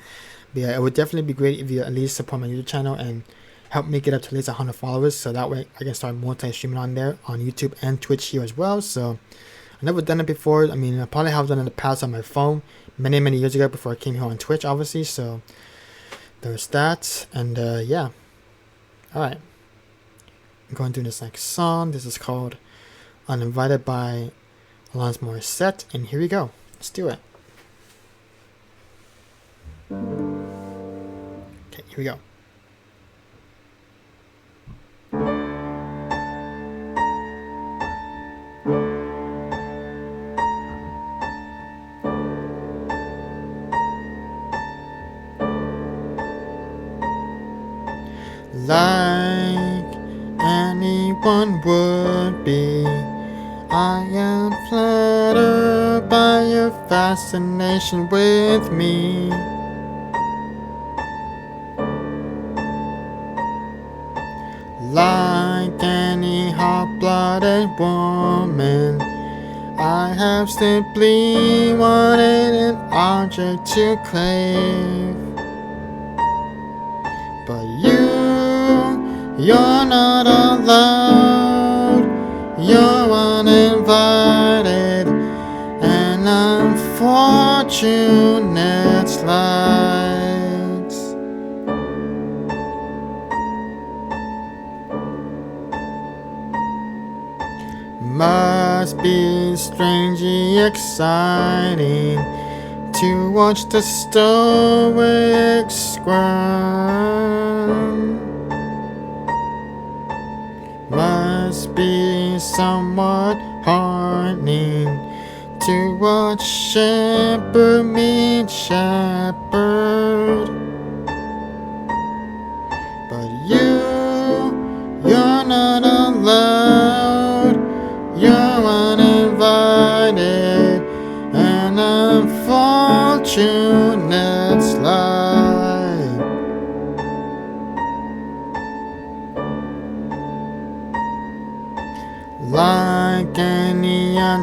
yeah, it would definitely be great if you at least support my YouTube channel and help me get up to at least 100 followers, so that way I can start multi-streaming on there on YouTube and Twitch here as well. So I've never done it before. I mean, I probably have done it in the past on my phone many years ago before I came here on Twitch, obviously. So there's that. And yeah, alright, I'm going to do this next song. This is called Uninvited by Alanis Morissette, and here we go. Let's do it. Okay, here we go. Like anyone would be, I am flattered by your fascination with me. Like any hot-blooded woman, I have simply wanted an object to crave. But you're not allowed, you're uninvited, and unfortunate slides. Must be strangely exciting to watch the stoic squirm. Must be somewhat heartening to watch shepherd meet shepherd. But you're not allowed, you're uninvited, and unfortunate slide.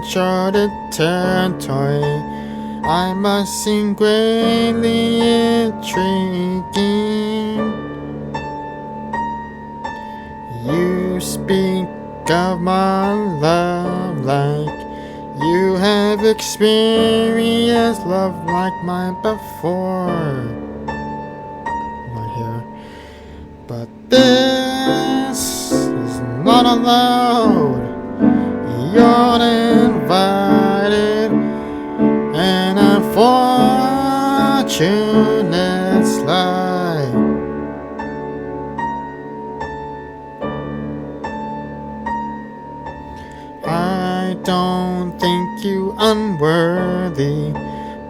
uncharted territory. I must seem greatly intriguing. You speak of my love like you have experienced love like mine before. Right here. But this is not allowed. You're invited, an unfortunate slide. I don't think you unworthy,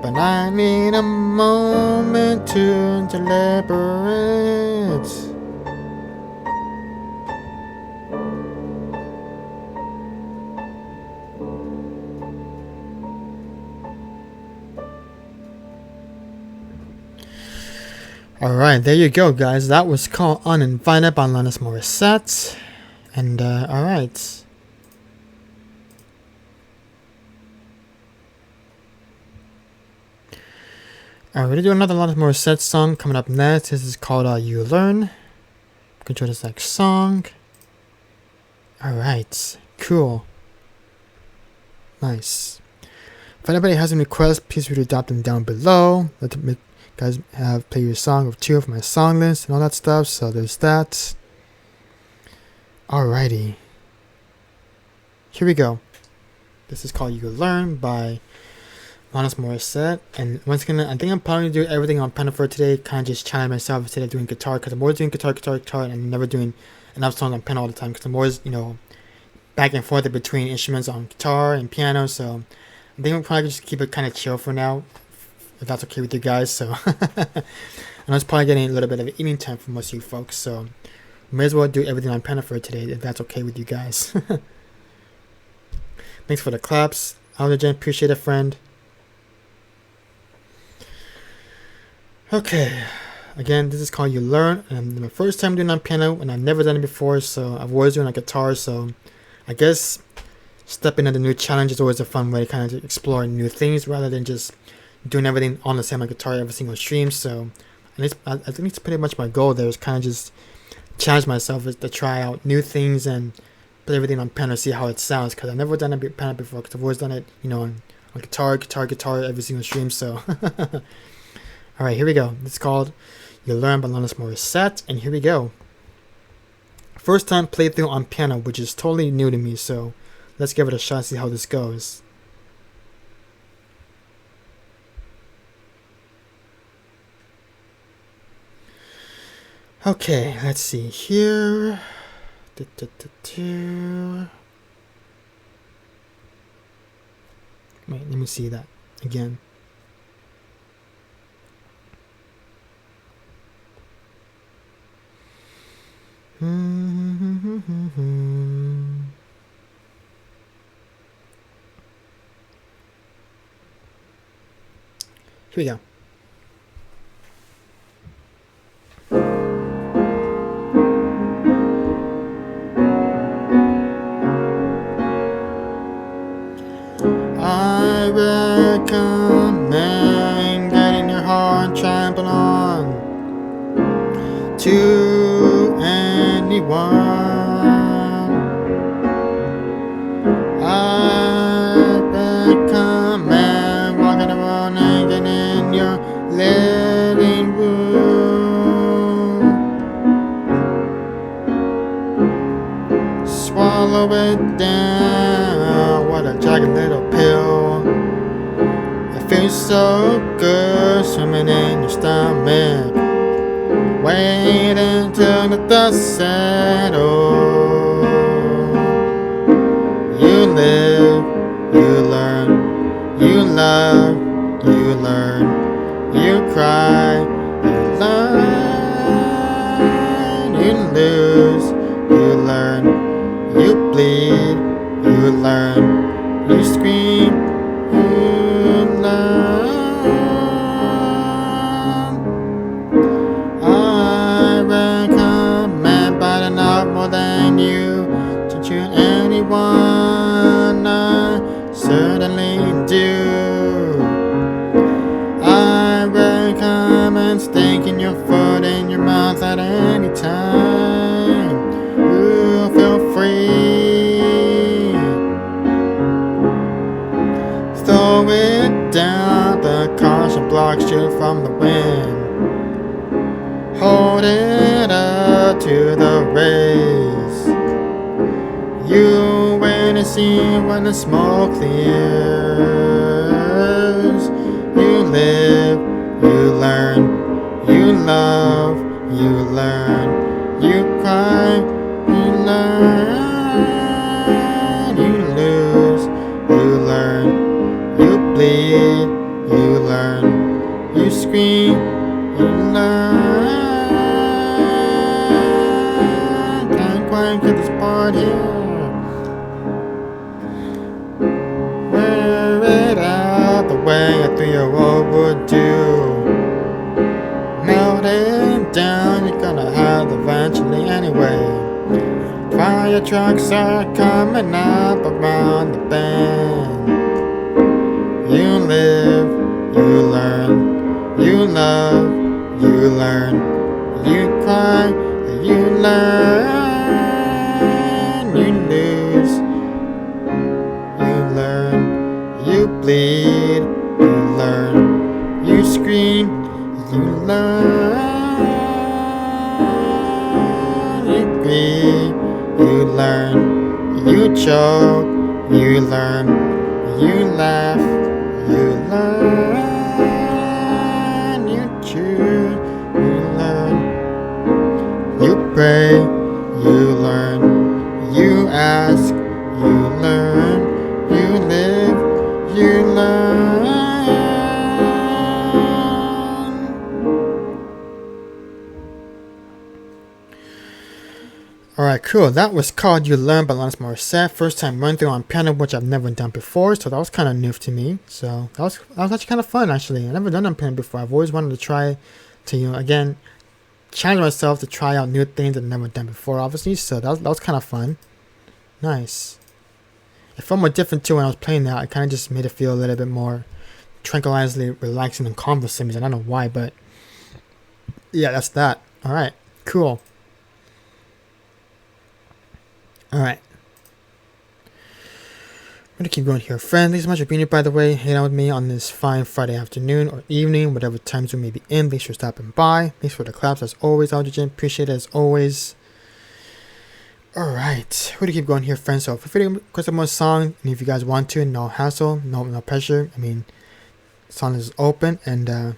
but I need a moment to deliberate. Alright, there you go, guys. That was called Uninvited by Alanis Morissette. And, alright. Alright, we're gonna do another Alanis Morissette song coming up next. This is called You Learn. Control this next song. Alright, cool. Nice. If anybody has any requests, please feel free to drop them down below. Let me guys have play your song of two of my song list and all that stuff, so there's that. Alrighty. Here we go. This is called You Learn by Alanis Morissette. And once again, I think I'm probably gonna do everything on piano for today, kind of just challenge myself instead of doing guitar, because I'm always doing guitar, and I'm never doing enough songs on piano all the time, because I'm always, back and forth between instruments on guitar and piano, so I think I'm probably just keep it kind of chill for now, if that's okay with you guys. So and it's probably getting a little bit of eating time for most of you folks, so may as well do everything on piano for today if that's okay with you guys. Thanks for the claps, Alden. Appreciate it, friend. Okay, again, this is called You Learn, and my first time doing it on piano, and I've never done it before, so I've always done it on guitar, so I guess stepping into new challenge is always a fun way to kind of explore new things rather than just doing everything on the same guitar every single stream. So I think it's pretty much my goal there, is kind of just challenge myself to try out new things and put everything on piano, see how it sounds, because I've never done it piano before, because I've always done it, on guitar every single stream. So alright, here we go. It's called You Learn by Alanis Morissette, and here we go. First time playthrough on piano, which is totally new to me, so let's give it a shot, see how this goes. Okay, let's see here. Wait, let me see that again. Here we go. I recommend getting your heart trampled on to anyone. I recommend walking around and getting in your living room. Swallow it down, what a jagged little pill. It feels so good swimming in your stomach. Wait until the dust settles. You live, you learn, you love, you learn, you cry, you learn, you lose, you learn, you bleed, you learn, you scream, you learn. I recommend biting out more than you to chew anyone. I say it down, the caution blocks you from the wind. Hold it up to the rays. You wait and see when the smoke clears. You live, you learn, you love, you learn, you cry, you learn, you lose, you learn, you bleed, you learn, you scream, you learn. Can't quite get this part here. Wear it out the way a 3-year-old would do. Melt it down, you're gonna have eventually anyway. Fire trucks are coming up around the bend. You live, you learn, you love, you learn, you cry, you learn, you lose, you learn, you bleed, you learn, you scream, you learn, you grieve, you learn, you choke, you learn, you laugh, you learn, you choose, you learn, you pray, you learn, you ask, you learn, you live, you learn. Alright, cool. That was called You Learn by Alanis Morissette. First time running through on piano, which I've never done before, so that was kind of new to me. So that was actually kind of fun, actually. I've never done on piano before. I've always wanted to try to, again, challenge myself to try out new things that I've never done before, obviously. So that was kind of fun. Nice. It felt more different too when I was playing that. It kind of just made it feel a little bit more tranquilizingly relaxing and calm for some reason. I don't know why, but yeah, that's that. Alright, cool. Alright. I'm going to keep going here. Friends, thanks so much for being here, by the way. Hanging out with me on this fine Friday afternoon or evening, whatever times we may be in. Thanks for stopping by. Thanks for the claps as always, Aldrich. Appreciate it as always. Alright. We're going to keep going here, friends. So feel free to request more song. And if you guys want to, no hassle, no pressure. I mean, the song is open. And,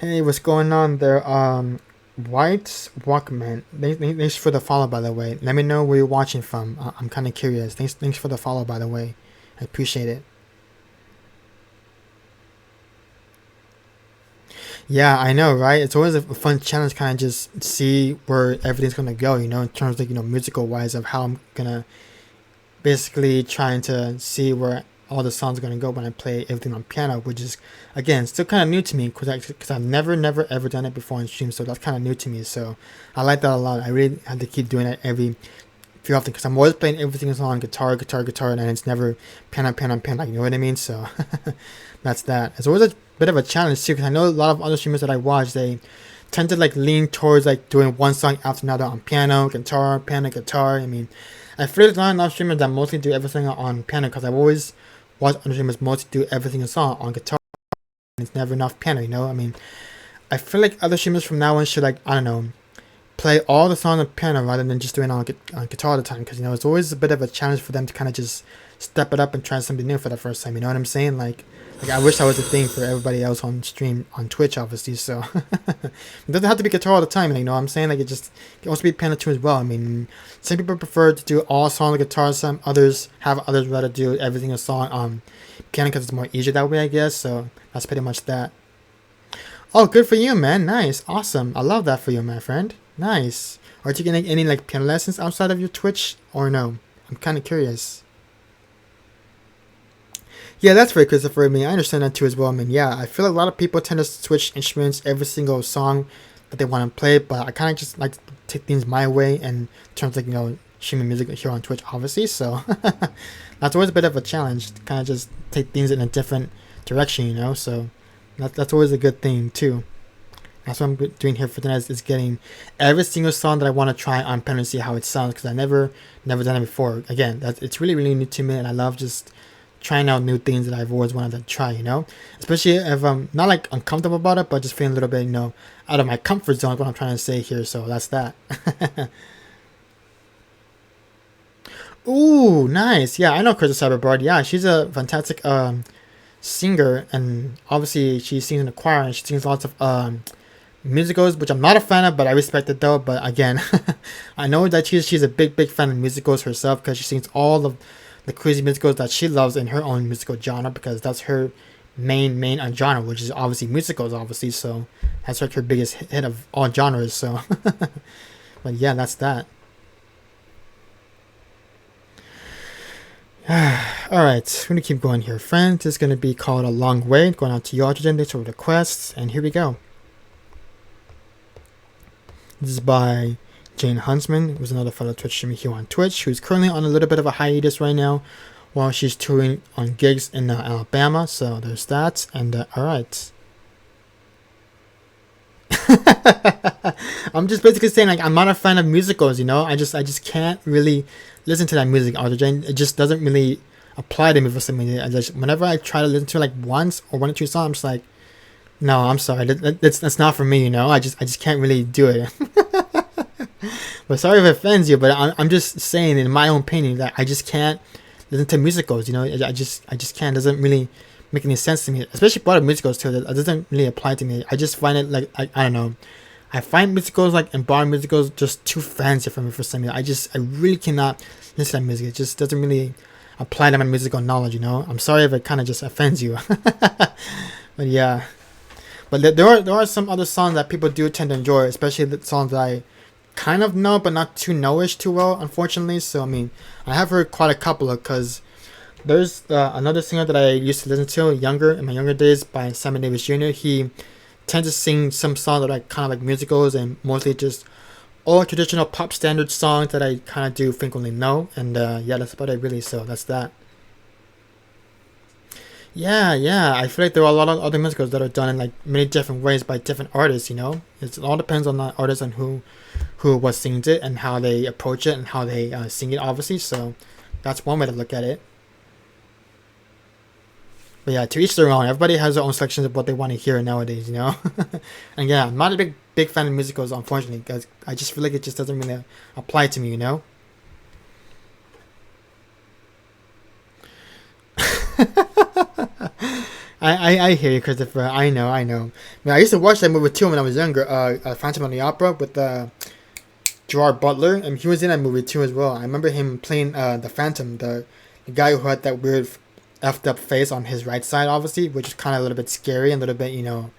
hey, what's going on there? White Walkman. Thanks for the follow, by the way. Let me know where you're watching from. I'm kind of curious. Thanks for the follow, by the way. I appreciate it. Yeah, I know, right? It's always a fun challenge, kind of just see where everything's gonna go. In terms of musical wise, of how I'm gonna basically trying to see where all the songs are going to go when I play everything on piano, which is, again, still kind of new to me because I've never ever done it before on stream, so that's kind of new to me. So I like that a lot. I really have to keep doing it every few often because I'm always playing everything on guitar, and it's never piano, you know what I mean? So that's that. It's always a bit of a challenge too because I know a lot of other streamers that I watch, they tend to lean towards doing one song after another on piano, guitar. I mean, I feel there's not enough streamers that mostly do everything on piano because I've always watched other streamers mostly do everything on guitar, and it's never enough piano, I mean, I feel like other streamers from now on should, I don't know, play all the songs on piano rather than just doing it on guitar all the time, because, it's always a bit of a challenge for them to kind of just step it up and try something new for the first time, you know what I'm saying? Like I wish that was a thing for everybody else on stream, on Twitch, obviously, so it doesn't have to be guitar all the time, you know what I'm saying? It can also be piano too as well. I mean, some people prefer to do all songs on guitar, some others rather do everything a song on piano because it's more easier that way, I guess, so that's pretty much that. Oh, good for you, man. Nice. Awesome. I love that for you, my friend. Nice. Are you taking any piano lessons outside of your Twitch or no? I'm kind of curious. Yeah, that's very Christopher. I mean, I understand that too as well. I mean, yeah, I feel like a lot of people tend to switch instruments every single song that they want to play, but I kind of just like to take things my way in terms of, streaming music here on Twitch, obviously. So that's always a bit of a challenge to kind of just take things in a different direction, so that's always a good thing too. That's what I'm doing here for tonight is getting every single song that I want to try on piano and see how it sounds because I never done it before. Again, it's really, really new to me, and I love just trying out new things that I've always wanted to try, you know? Especially if I'm not like uncomfortable about it, but just feeling a little bit, you know, out of my comfort zone is what I'm trying to say here. So that's that. Ooh, nice. Yeah, I know Crystal Cyberbard. Yeah, she's a fantastic singer, and obviously she sings in the choir and she sings lots of musicals, which I'm not a fan of, but I respect it though. But again, I know that she's a big fan of musicals herself because she sings all of the crazy musicals that she loves in her own musical genre because that's her main genre, which is obviously musicals, obviously. So that's like her biggest hit of all genres. So, but yeah, that's that. All right, we're gonna keep going here, friends. This is gonna be called A Long Way. Going out to Yojigen. Thanks for the requests, and here we go. This is by Jane Huntsman, who's another fellow Twitch streamer here on Twitch, who's currently on a little bit of a hiatus right now while she's touring on gigs in Alabama. So there's that. And all right. I'm just basically saying like I'm not a fan of musicals, you know. I just can't really listen to that music. It just doesn't really apply to me for some reason. Whenever I try to listen to it like once or one or two songs, I'm just like, no, I'm sorry, that's not for me, you know. I just can't really do it. But sorry if it offends you, but I'm just saying in my own opinion that I just can't listen to musicals, you know. I just can't. It doesn't really make any sense to me, especially part of musicals too. That doesn't really apply to me. I just find it like I don't know. I find musicals like and bar musicals just too fancy for me for some reason. I really cannot listen to that music. It just doesn't really apply to my musical knowledge, you know. I'm sorry if it kind of just offends you. But yeah. But there are some other songs that people do tend to enjoy, especially the songs that I kind of know but not too know-ish too well, unfortunately. So I mean, I have heard quite a couple of, because there's another singer that I used to listen to in my younger days by Simon Davis Jr. He tends to sing some songs that are kind of like musicals and mostly just all traditional pop standard songs that I kind of do frequently know. And yeah, that's about it really. So that's that. Yeah. I feel like there are a lot of other musicals that are done in like many different ways by different artists. You know, it all depends on the artist and who was sings it and how they approach it and how they sing it. Obviously, so that's one way to look at it. But yeah, to each their own. Everybody has their own selections of what they want to hear nowadays. You know, and yeah, I'm not a big fan of musicals, unfortunately, because I just feel like it just doesn't really apply to me. You know. I hear you, Christopher. I know. I mean, I used to watch that movie too when I was younger. Phantom of the Opera with Gerard Butler, and he was in that movie too as well. I remember him playing the Phantom, the guy who had that weird effed up face on his right side, obviously, which is kind of a little bit scary and a little bit, you know,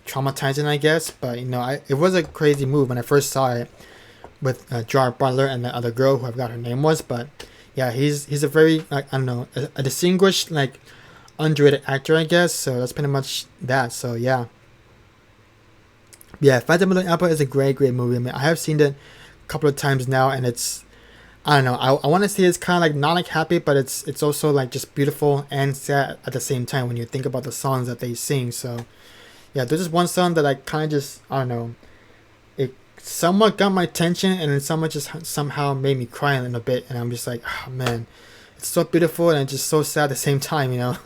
traumatizing, I guess. But you know, it was a crazy move when I first saw it with Gerard Butler and the other girl who I forgot her name was. But yeah, he's a very like I don't know a distinguished like underrated actor, I guess. So that's pretty much that. So yeah. Yeah, Phantom of the Opera is a great movie. I mean, I have seen it a couple of times now, and it's I don't know. I want to say it's kind of like not like happy, but it's also like just beautiful and sad at the same time when you think about the songs that they sing. So yeah, there's just one song that I kind of just I don't know. It somewhat got my attention, and then somewhat just somehow made me cry a little bit, and I'm just like, oh man, it's so beautiful and it's just so sad at the same time, you know.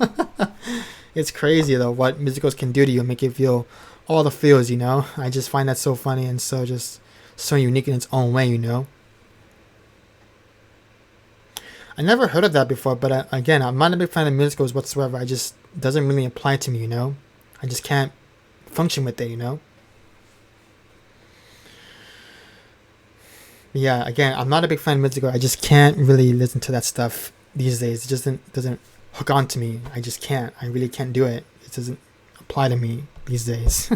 It's crazy though what musicals can do to you, make you feel all the feels, you know. I just find that so funny and so unique in its own way, you know. I never heard of that before, but again, I'm not a big fan of musicals whatsoever. I just doesn't really apply to me, you know. I just can't function with it, you know. But yeah, again, I'm not a big fan of musical. I just can't really listen to that stuff these days. It just doesn't hook on to me. I just can't. I really can't do it. It doesn't apply to me these days.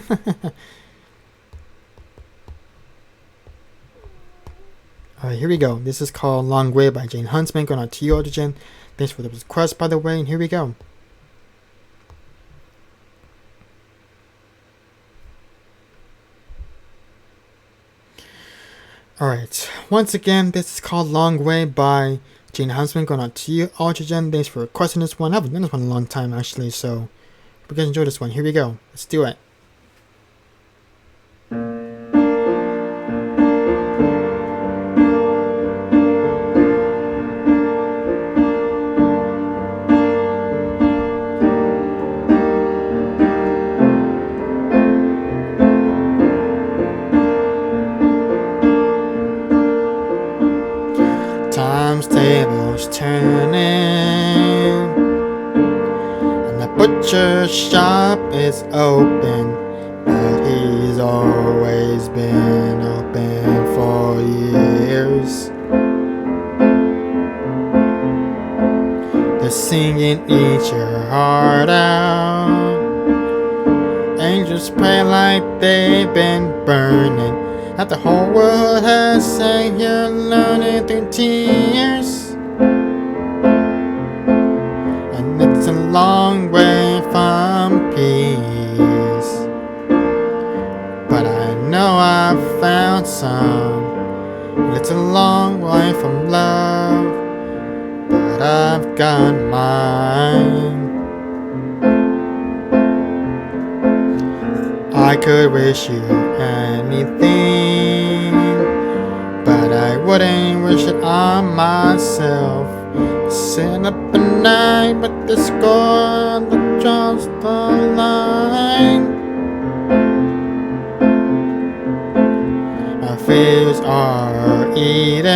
Alright, here we go. This is called Long Way by Jane Huntsman. Going on to you, Odogen. Thanks for the request, by the way, and here we go. Alright, once again, this is called Long Way by Jane Huntsman. Going on to you, Odogen. Thanks for requesting this one. I haven't done this one in a long time, actually, so if you guys enjoy this one, here we go. Let's do it. butcher shop is open, but he's always been open for years. The singing eats your heart out. Angels pray like they've been burning, that the whole world has sang here, learning through tears. And it's a long way from peace, but I know I've found some. And it's a long way from love, but I've got mine. I could wish you anything, but I wouldn't wish it on myself. Sit up at night with the score that draws the line. My fears are eating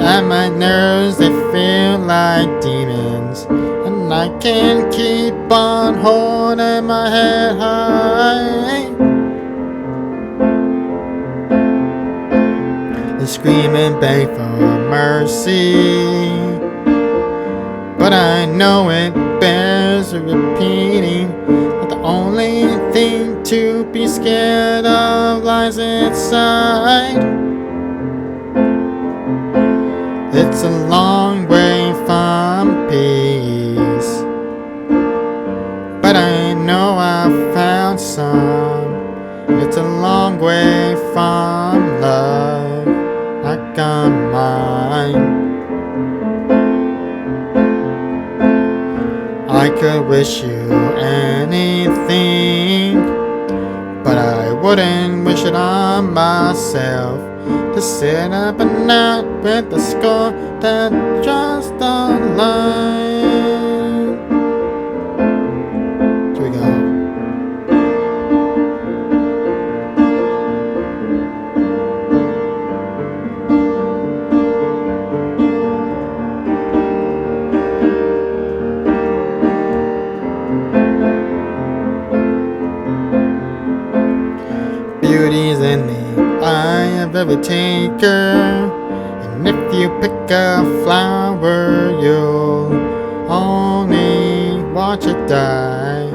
at my nerves, they feel like demons, and I can't keep on holding my head high. They scream and beg for mercy, but I know it bears repeating, that the only thing to be scared of lies inside. It's a long way from peace, but I know I've found some. It's a long way from love, I got mine. I could wish you anything, but I wouldn't wish it on myself. To sit up at night with the score that draws the line. Here we go. Beauty's in the eye of every taker, and if you pick a flower, you'll only watch it die.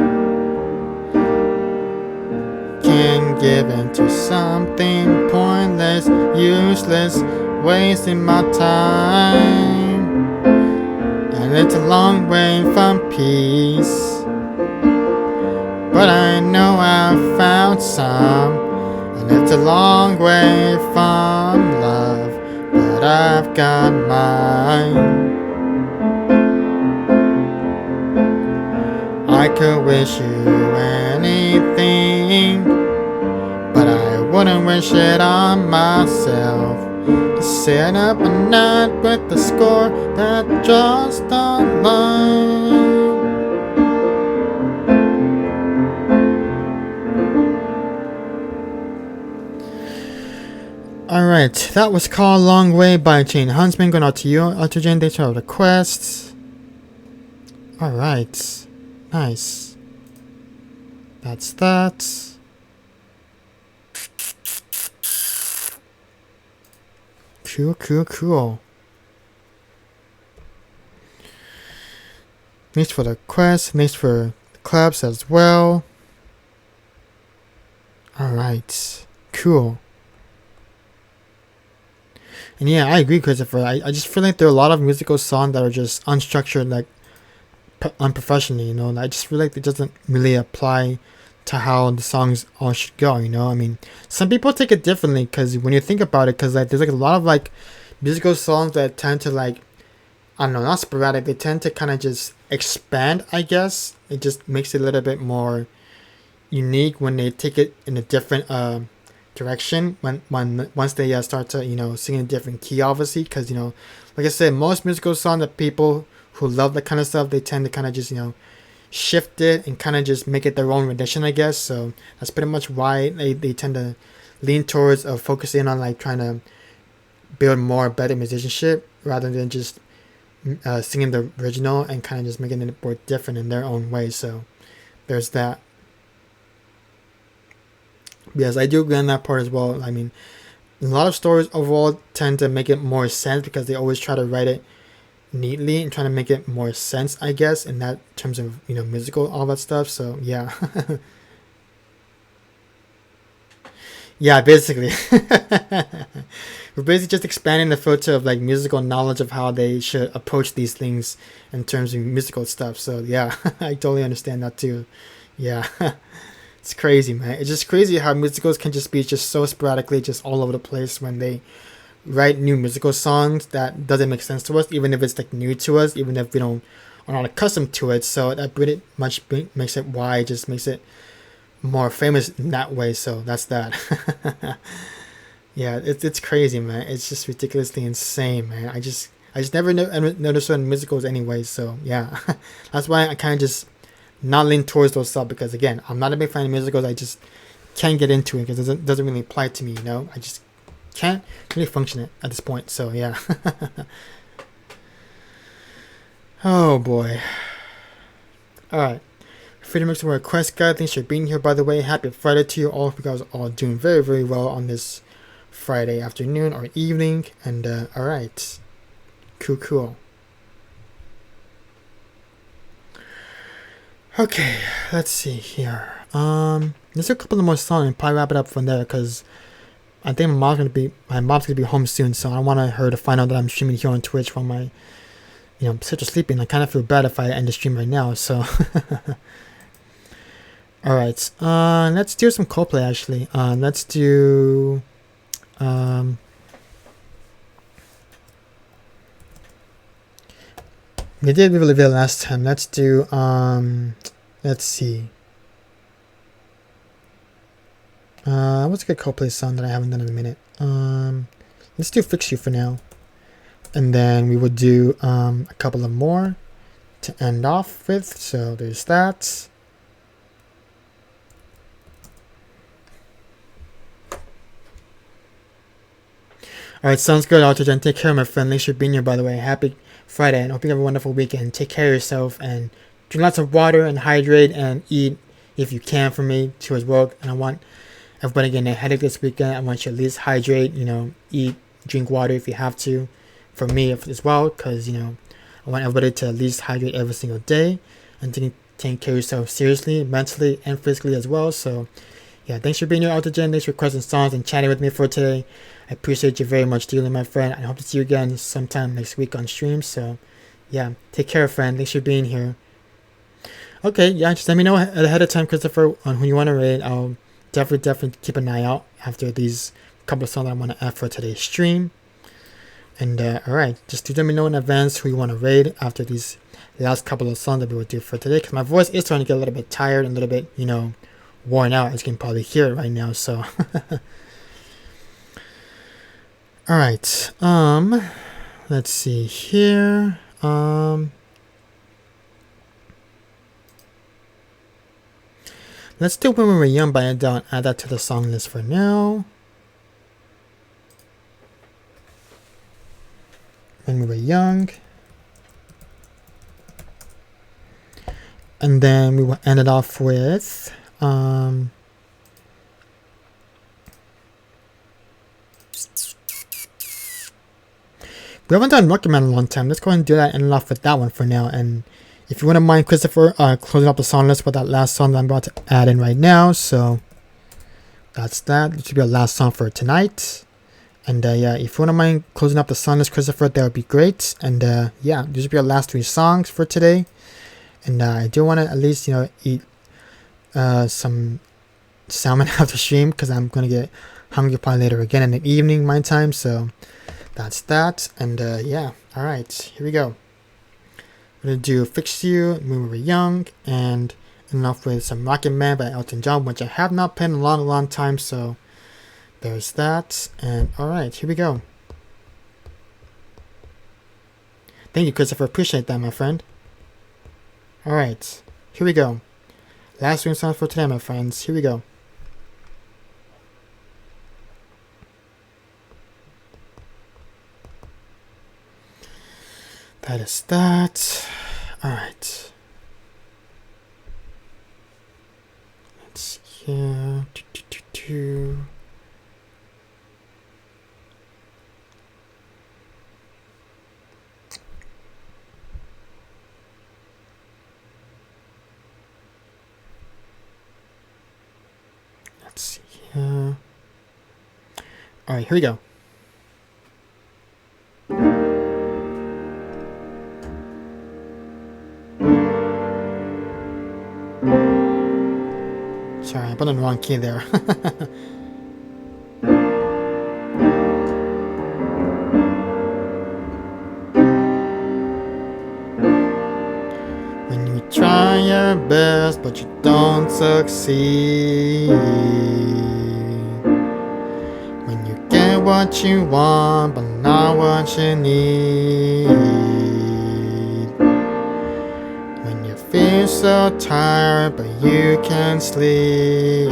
Can't give into something pointless, useless, wasting my time. And it's a long way from peace, but I know I've found some. And it's a long way from love, but I've got mine. I could wish you anything, but I wouldn't wish it on myself. To sit up at night with the score that draws the line. Alright, that was called Long Way by Jane Huntsman. Going out to you, to Jane. Thanks for the requests. Alright, nice. That's that. Cool. Thanks for the requests. Thanks for the claps as well. Alright, cool. And yeah, I agree, Christopher. I just feel like there are a lot of musical songs that are just unstructured, like unprofessionally, you know. And I just feel like it doesn't really apply to how the songs all should go, you know. I mean, some people take it differently, because when you think about it, because like there's like a lot of like musical songs that tend to like, I don't know, not sporadic. They tend to kind of just expand, I guess. It just makes it a little bit more unique when they take it in a different direction when once they start to, you know, sing in a different key, obviously, because, you know, like I said, most musical songs that people who love that kind of stuff, they tend to kind of just, you know, shift it and kind of just make it their own rendition, I guess. So that's pretty much why they tend to lean towards focusing on like trying to build more better musicianship rather than just singing the original and kind of just making it more different in their own way. So there's that. Yes, I do agree on that part as well. I mean, a lot of stories overall tend to make it more sense because they always try to write it neatly and trying to make it more sense, I guess, in that terms of, you know, musical, all that stuff. So yeah. Yeah, basically. We're basically just expanding the filter of like musical knowledge of how they should approach these things in terms of musical stuff. So yeah, I totally understand that too. Yeah. It's crazy, man. It's just crazy how musicals can just be just so sporadically just all over the place when they write new musical songs that doesn't make sense to us, even if it's like new to us, even if we don't are not accustomed to it. So that pretty much makes it why it just makes it more famous in that way. So that's that. Yeah, it's crazy, man. It's just ridiculously insane, man. I just never noticed on musicals anyway. So yeah, that's why I kind of just not lean towards those stuff because again, I'm not a big fan of musicals. I just can't get into it because it doesn't really apply to me. You know, I just can't really function it at this point. So yeah. Oh boy. All right. Freedom Mixer Request Guide. Thanks for being here, by the way. Happy Friday to you all. Hope you guys are all doing very, very well on this Friday afternoon or evening. And all right. Cool. Okay, let's see here. There's a couple of more songs and probably wrap it up from there because I think my mom's gonna be home soon, so I want her to find out that I'm streaming here on Twitch while my sister's sleeping. I kind of feel bad if I end the stream right now. So, all right. Let's do some Coldplay actually. Let's do. We did Reveal last time. Let's do. Let's see. What's a good Coldplay song that I haven't done in a minute? Let's do Fix You for now. And then we would do a couple of more to end off with. So there's that. Alright, sounds good, Autogen. Take care, my friend. Thanks for being here, by the way. Happy Friday, and hope you have a wonderful weekend. Take care of yourself, and drink lots of water, and hydrate, and eat if you can for me, too, as well. And I want everybody getting a headache this weekend. I want you to at least hydrate, eat, drink water if you have to. For me as well, because, I want everybody to at least hydrate every single day, and take care of yourself seriously, mentally, and physically as well. So, yeah, thanks for being here, Autogen. Thanks for requesting songs and chatting with me for today. I appreciate you very much, dearly, my friend. I hope to see you again sometime next week on stream. So, yeah, take care, friend. Thanks for being here. Okay, yeah, just let me know ahead of time, Christopher, on who you want to raid. I'll definitely keep an eye out after these couple of songs I want to add for today's stream. And, alright, just let me know in advance who you want to raid after these last couple of songs that we will do for today. Because my voice is starting to get a little bit tired and a little bit, worn out, as you can probably hear it right now. So, all right. Let's see here. Let's do When We Were Young by Adele and add that to the song list for now. When We Were Young. And then we will end it off with we haven't done Rocket Man in a long time. Let's go ahead and do that and end off with that one for now. And if you wouldn't mind, Christopher, closing up the song list with that last song that I'm about to add in right now. So that's that. This will be our last song for tonight. And yeah, if you wouldn't mind closing up the song list, Christopher, that would be great. And yeah, these will be our last 3 songs for today. And I do want to at least, eat some salmon after stream because I'm going to get hungry probably later again in the evening, my time. So that's that. And yeah, all right, here we go. I'm going to do Fix You, When We Were Young, and enough with some Rocket Man by Elton John, which I have not played in a long time. So there's that. And all right, here we go. Thank you, Christopher. Appreciate that, my friend. All right, here we go. Last ring song for today, my friends. Here we go. ahead as that. Alright. Let's see here. Let's see here. Alright, here we go. Sorry, I put in the wrong key there. When you try your best but you don't succeed, when you get what you want but not what you need, when you feel so tired but you can't sleep,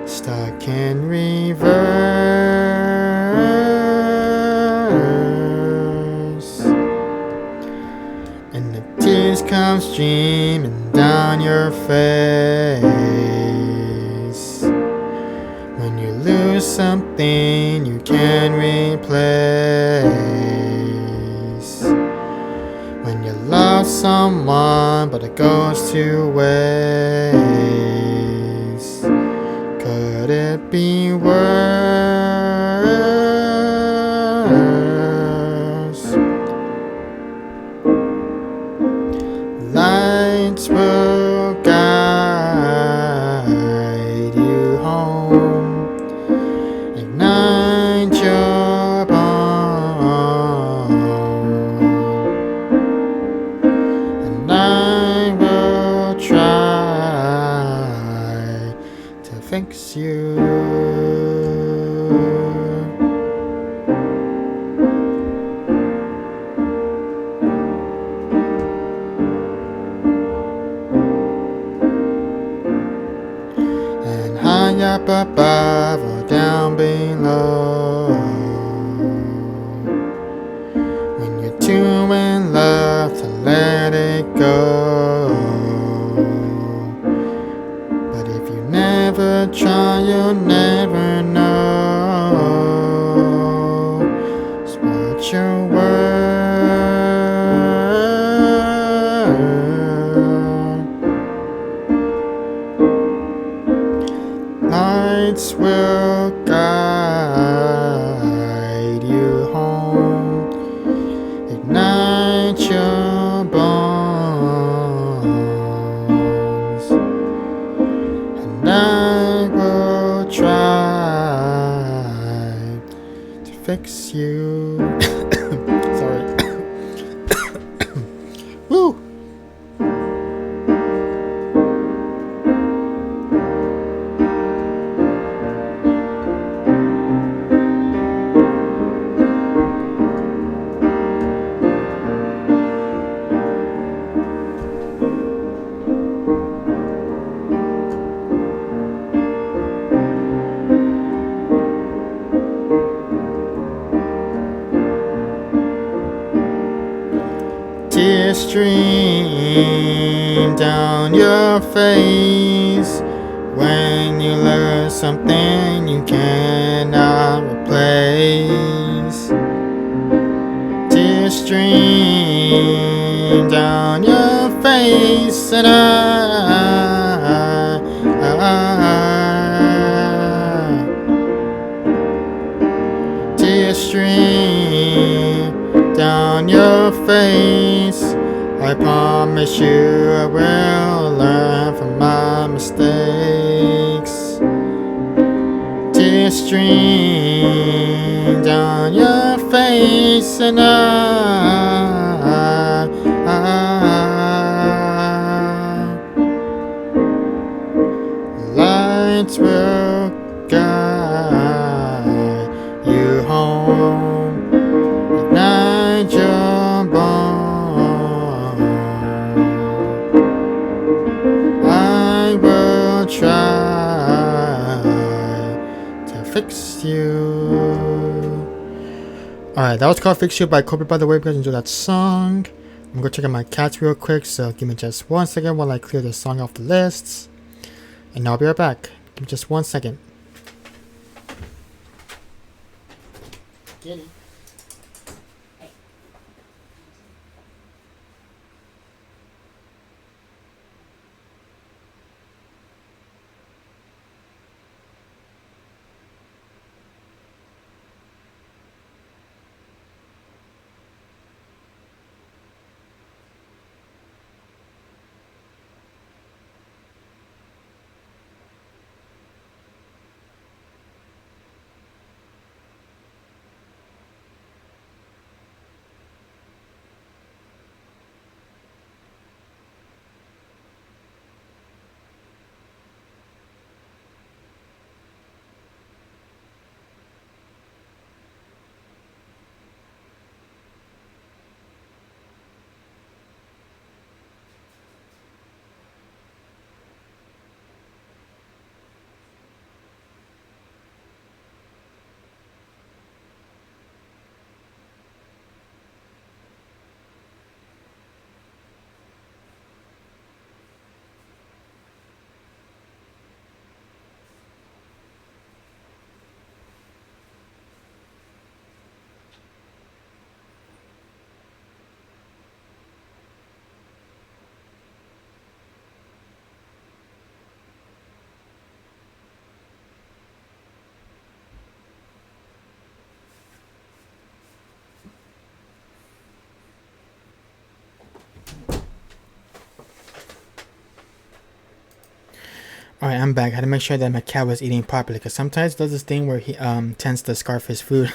stuck in reverse, and the tears come streaming down your face. When you lose something you can't replace, when you love someone but it goes to waste, could it be worse? Lights will guide you home, ignite your bone, and I will try to fix you. And high up above or down below, when you're too in love to let it go. But if you never try, you'll never know just what you're worth. Lights will guide you home, ignite your bones, and I will try to fix you. Sorry. Woo! Tears stream down your face when you lose something you cannot replace. Tears stream down your face, and tears stream down your face. I promise you I will learn from my mistakes. Tears stream down your face, and lights will guide you home, ignite your bone. I will try to fix you. Alright, that was called Fix You by Kobe, by the way. If you guys enjoyed that song, I'm gonna check out my cats real quick, so give me just 1 second while I clear the song off the list. And I'll be right back. Give me just 1 second. Get it. Alright, I'm back. I had to make sure that my cat was eating properly, because sometimes it does this thing where he tends to scarf his food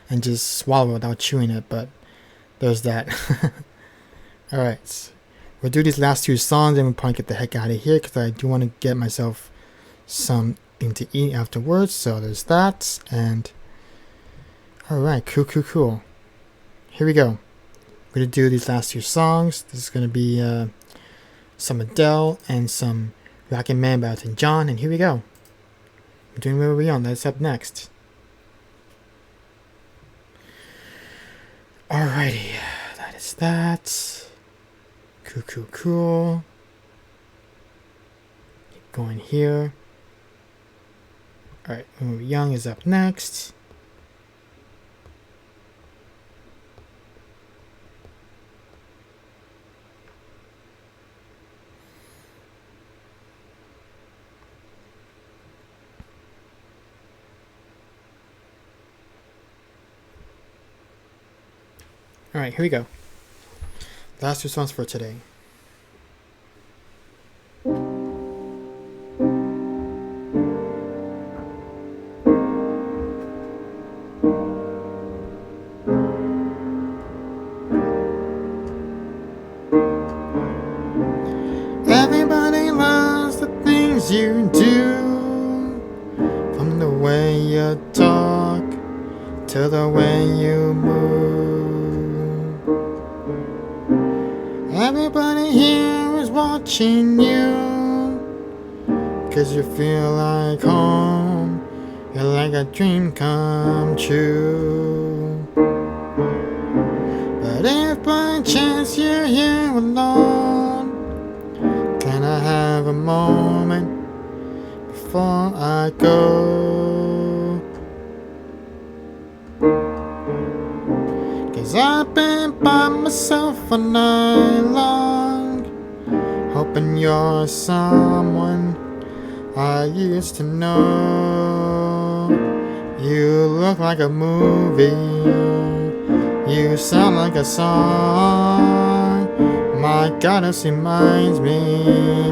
and just swallow it without chewing it, but there's that. Alright, we'll do these last 2 songs and we'll probably get the heck out of here, because I do want to get myself something to eat afterwards, so there's that. And alright, cool. Here we go. We're going to do these last 2 songs. This is going to be some Adele and some Rockin' Man by Elton John, and here we go. We're doing Where We On. That's up next. Alrighty, that is that. Cool. Keep going here. Alright, When We're Young is up next. Alright, here we go. Last 2 songs for today. Everybody loves the things you do, from the way you talk to the way you move. Everybody here is watching you, 'cause you feel like home. You're like a dream come true. But if by chance you're here alone, can I have a moment before I go? 'Cause I've been by myself all night long, hoping you're someone I used to know. You look like a movie, you sound like a song. My God, this reminds me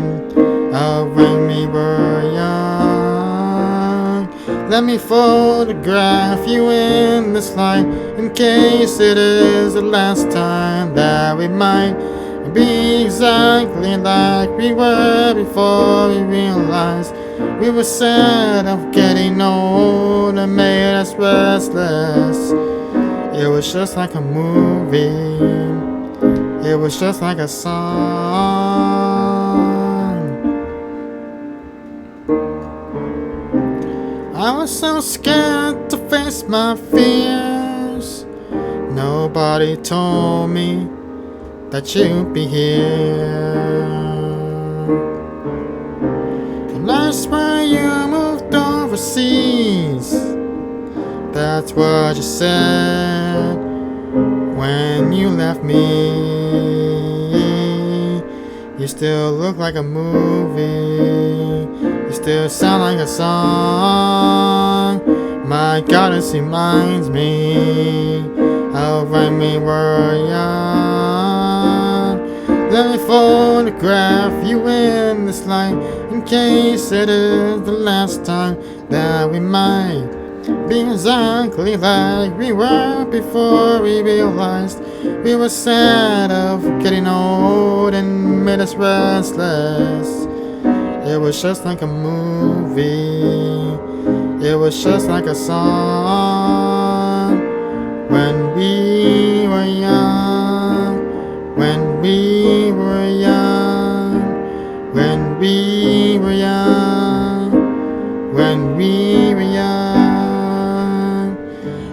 of when we were young. Let me photograph you in this light, in case it is the last time that we might be exactly like we were before we realized we were sad of getting old and made us restless. It was just like a movie, it was just like a song. I was so scared to face my fears, Nobody told me that you'd be here. And I swear you moved overseas. That's what you said when you left me. You still look like a movie. You still sound like a song. My God, it reminds me of when we were young. Let me photograph you in this light, in case it is the last time that we might be exactly like we were before we realized we were sad of getting old and made us restless. It was just like a movie. It was just like a song. When we were young. When we were young. When we were young. When we were young.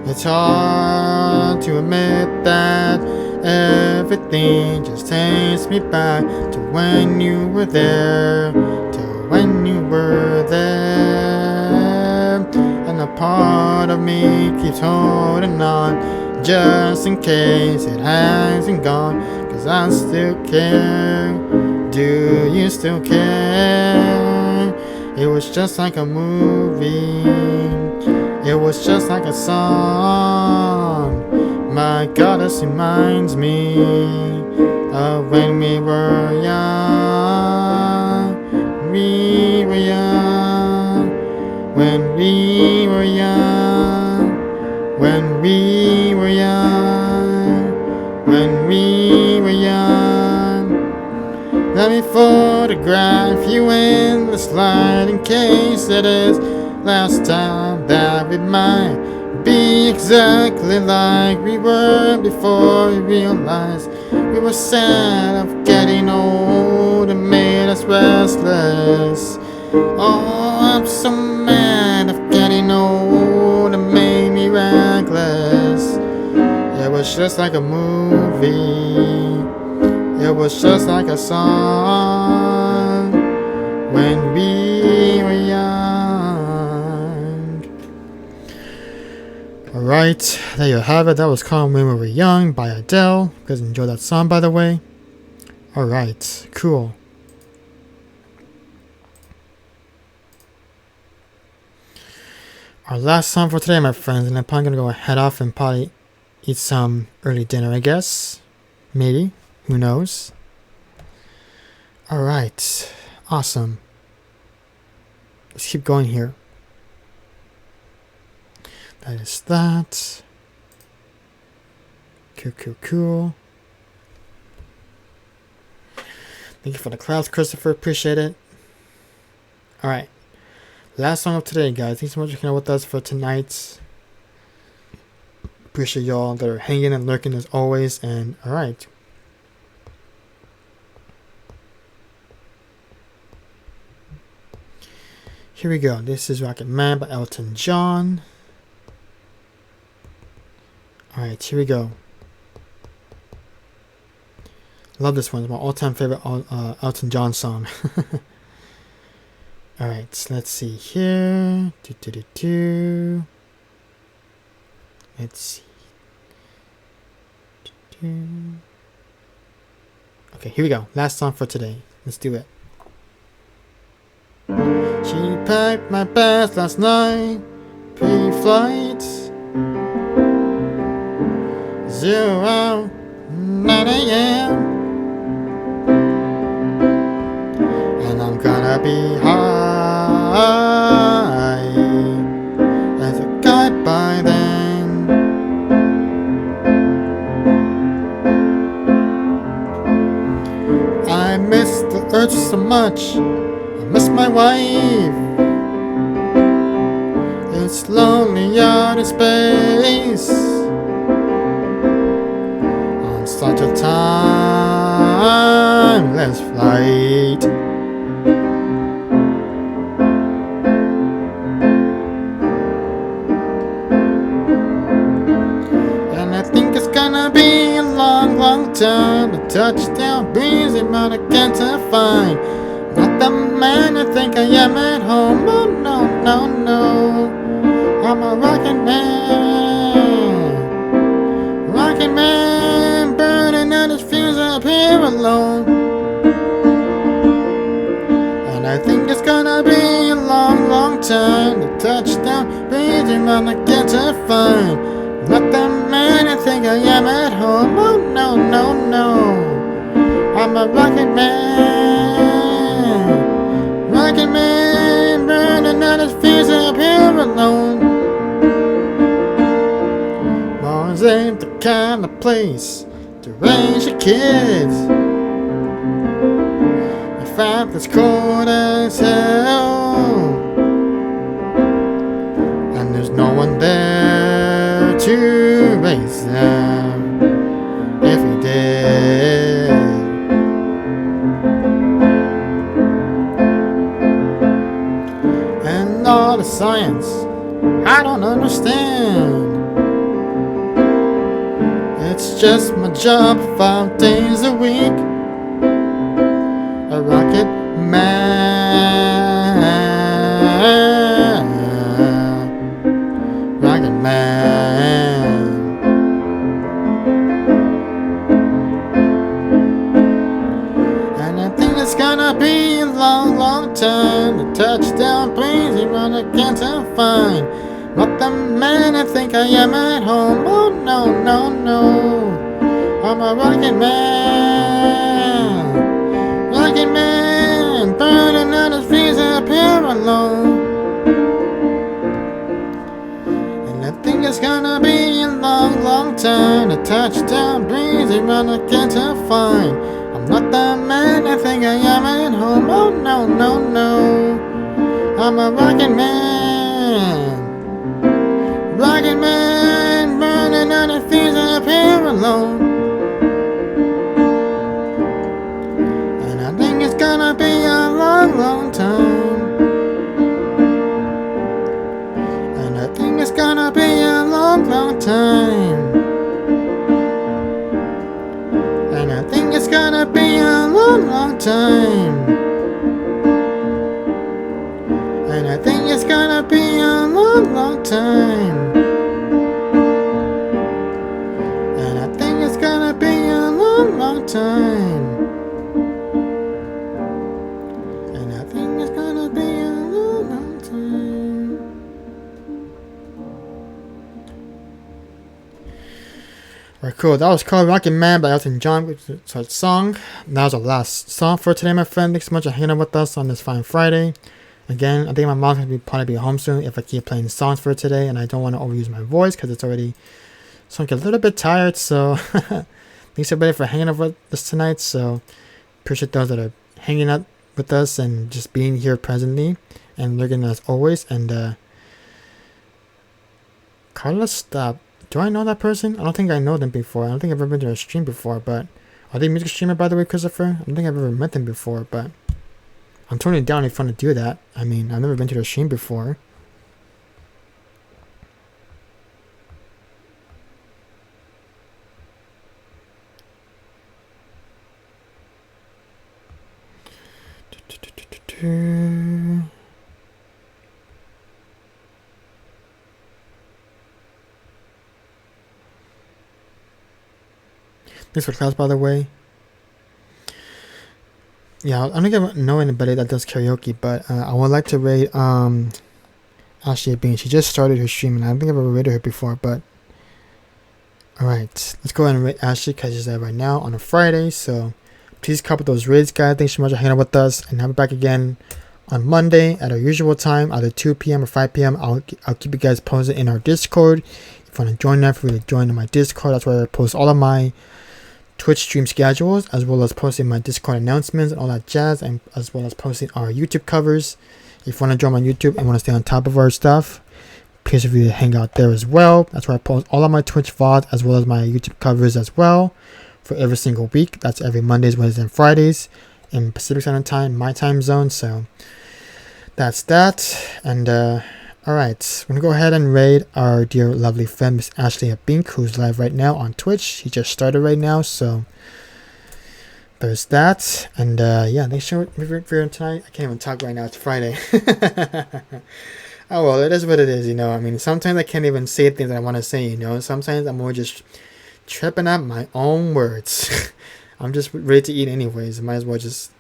It's hard to admit that everything just takes me back to when you were there, to when you were there. And a part of me keeps holding on, just in case it hasn't gone, 'cause I still care. Do you still care? It was just like a movie. It was just like a song. My God, this reminds me of when we were young. We were young. When we were young. When we were young. When we were young. Let me photograph you in the slide, in case it is last time that we might be exactly like we were before we realized we were sad of getting old and made us restless. Oh, I'm so mad of getting old and made me reckless. It was just like a movie. It was just like a song. When we were young. Alright, there you have it. That was called When We Were Young by Adele. You guys enjoyed that song, by the way? Alright, cool. Our last song for today, my friends, and I'm probably gonna go head off and probably eat some early dinner, I guess. Maybe. Who knows? Alright, awesome. Let's keep going here. That is that. Cool. Thank you for the clouds, Christopher. Appreciate it. Alright. Last song of today, guys. Thanks so much for hanging out with us for tonight. Appreciate y'all that are hanging and lurking as always. And alright. Here we go. This is Rocket Man by Elton John. Alright, here we go. Love this one. It's my all-time favorite Elton John song. Alright, let's see here. Let's see. Okay, here we go. Last song for today. Let's do it. She packed my bags last night, pre-flight. 9 a.m. And I'm gonna be high as a kite by then. I miss the earth so much. I miss my wife. It's lonely out in space on such a timeless flight. And I think it's gonna touchdown breeze amount again to find. Not the man I think I am at home. Oh no, no, no. I'm a rockin' man. Rockin' man, burning out his fuse up here alone. And I think it's gonna be a long, long time. The touchdown breeze amount again to find. Not the man I think I am at home. Oh no, no, no. I'm a rockin' man. Rockin' man, burning out his fuse up here alone. Mars ain't the kind of place to raise your kids. In fact, it's cold as hell. And there's no one there to raise them if he did. And all the science I don't understand. It's just my job 5 days a week. A rocket man. Rocket man. And I think it's gonna be a long, long time. The touchdown plays he run again to find. Not the man I think I am at home. Oh no, no, no. I'm a rocket man. Rocket man, burning out his feet up here alone. And I think it's gonna be a long, long time. The touchdown breeze run again to find. I'm not the man I think I am at home. Oh no, no, no. I'm a rocket man. Rocket man, burning out his feet up here alone. And I think it's gonna be a long, long time. And I think it's gonna be a long, long time. And I think it's gonna be a long, long time. And I think it's gonna be a long, long time. And I think it's gonna be a long, long time. And I think it's gonna be a long, long time. Alright, cool. That was called Rocket Man by Elton John. It's a song. That was our last song for today, my friend. Thanks so much for hanging out with us on this fine Friday. Again, I think my mom's gonna probably be home soon if I keep playing songs for today, and I don't want to overuse my voice because it's already starting to get a little bit tired. So, thanks everybody for hanging out with us tonight. So, appreciate those that are hanging out with us and just being here presently and looking as always. And Carlos, stop. Do I know that person? I don't think I know them before. I don't think I've ever been to a stream before. But are they a music streamer, by the way, Christopher? I don't think I've ever met them before, but I'm totally down if you want to do that. I mean, I've never been to their stream before. Thanks for class, by the way. Yeah, I don't think I know anybody that does karaoke, but I would like to rate Ashley Bean. She just started her stream, and I don't think I've ever rated her before, but alright, let's go ahead and rate Ashley because she's there right now on a Friday. So please copy those rates, guys. Thanks so much for hanging out with us, and have it back again on Monday at our usual time, either 2 p.m. or 5 p.m. I'll keep you guys posted in our Discord. If you want to join that, feel free to join in my Discord. That's where I post all of my Twitch stream schedules, as well as posting my Discord announcements and all that jazz, and as well as posting our YouTube covers. If you want to join my YouTube and want to stay on top of our stuff, please feel free to hang out there as well. That's where I post all of my Twitch VODs as well as my YouTube covers as well for every single week. That's every Mondays, Wednesdays, and Fridays in Pacific Standard Time, my time zone. So that's that. And alright, I'm going to go ahead and raid our dear lovely friend, Miss Ashley Abink, who's live right now on Twitch. She just started right now, so there's that. And yeah, thanks for tonight. I can't even talk right now. It's Friday. Oh well, it is what it is, you know. I mean, sometimes I can't even say things that I want to say, you know. Sometimes I'm more just tripping up my own words. I'm just ready to eat anyways. I might as well just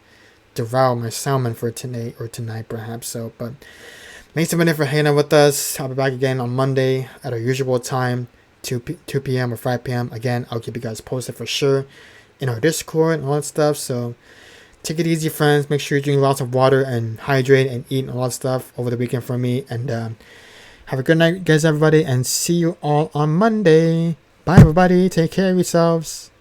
devour my salmon for today or tonight perhaps. So, but thanks a minute for hanging out with us. I'll be back again on Monday at our usual time, 2 p.m. or 5 p.m. Again, I'll keep you guys posted for sure in our Discord and all that stuff. So take it easy, friends. Make sure you drink lots of water and hydrate and eat and all that stuff over the weekend for me. And have a good night, guys, everybody. And see you all on Monday. Bye, everybody. Take care of yourselves.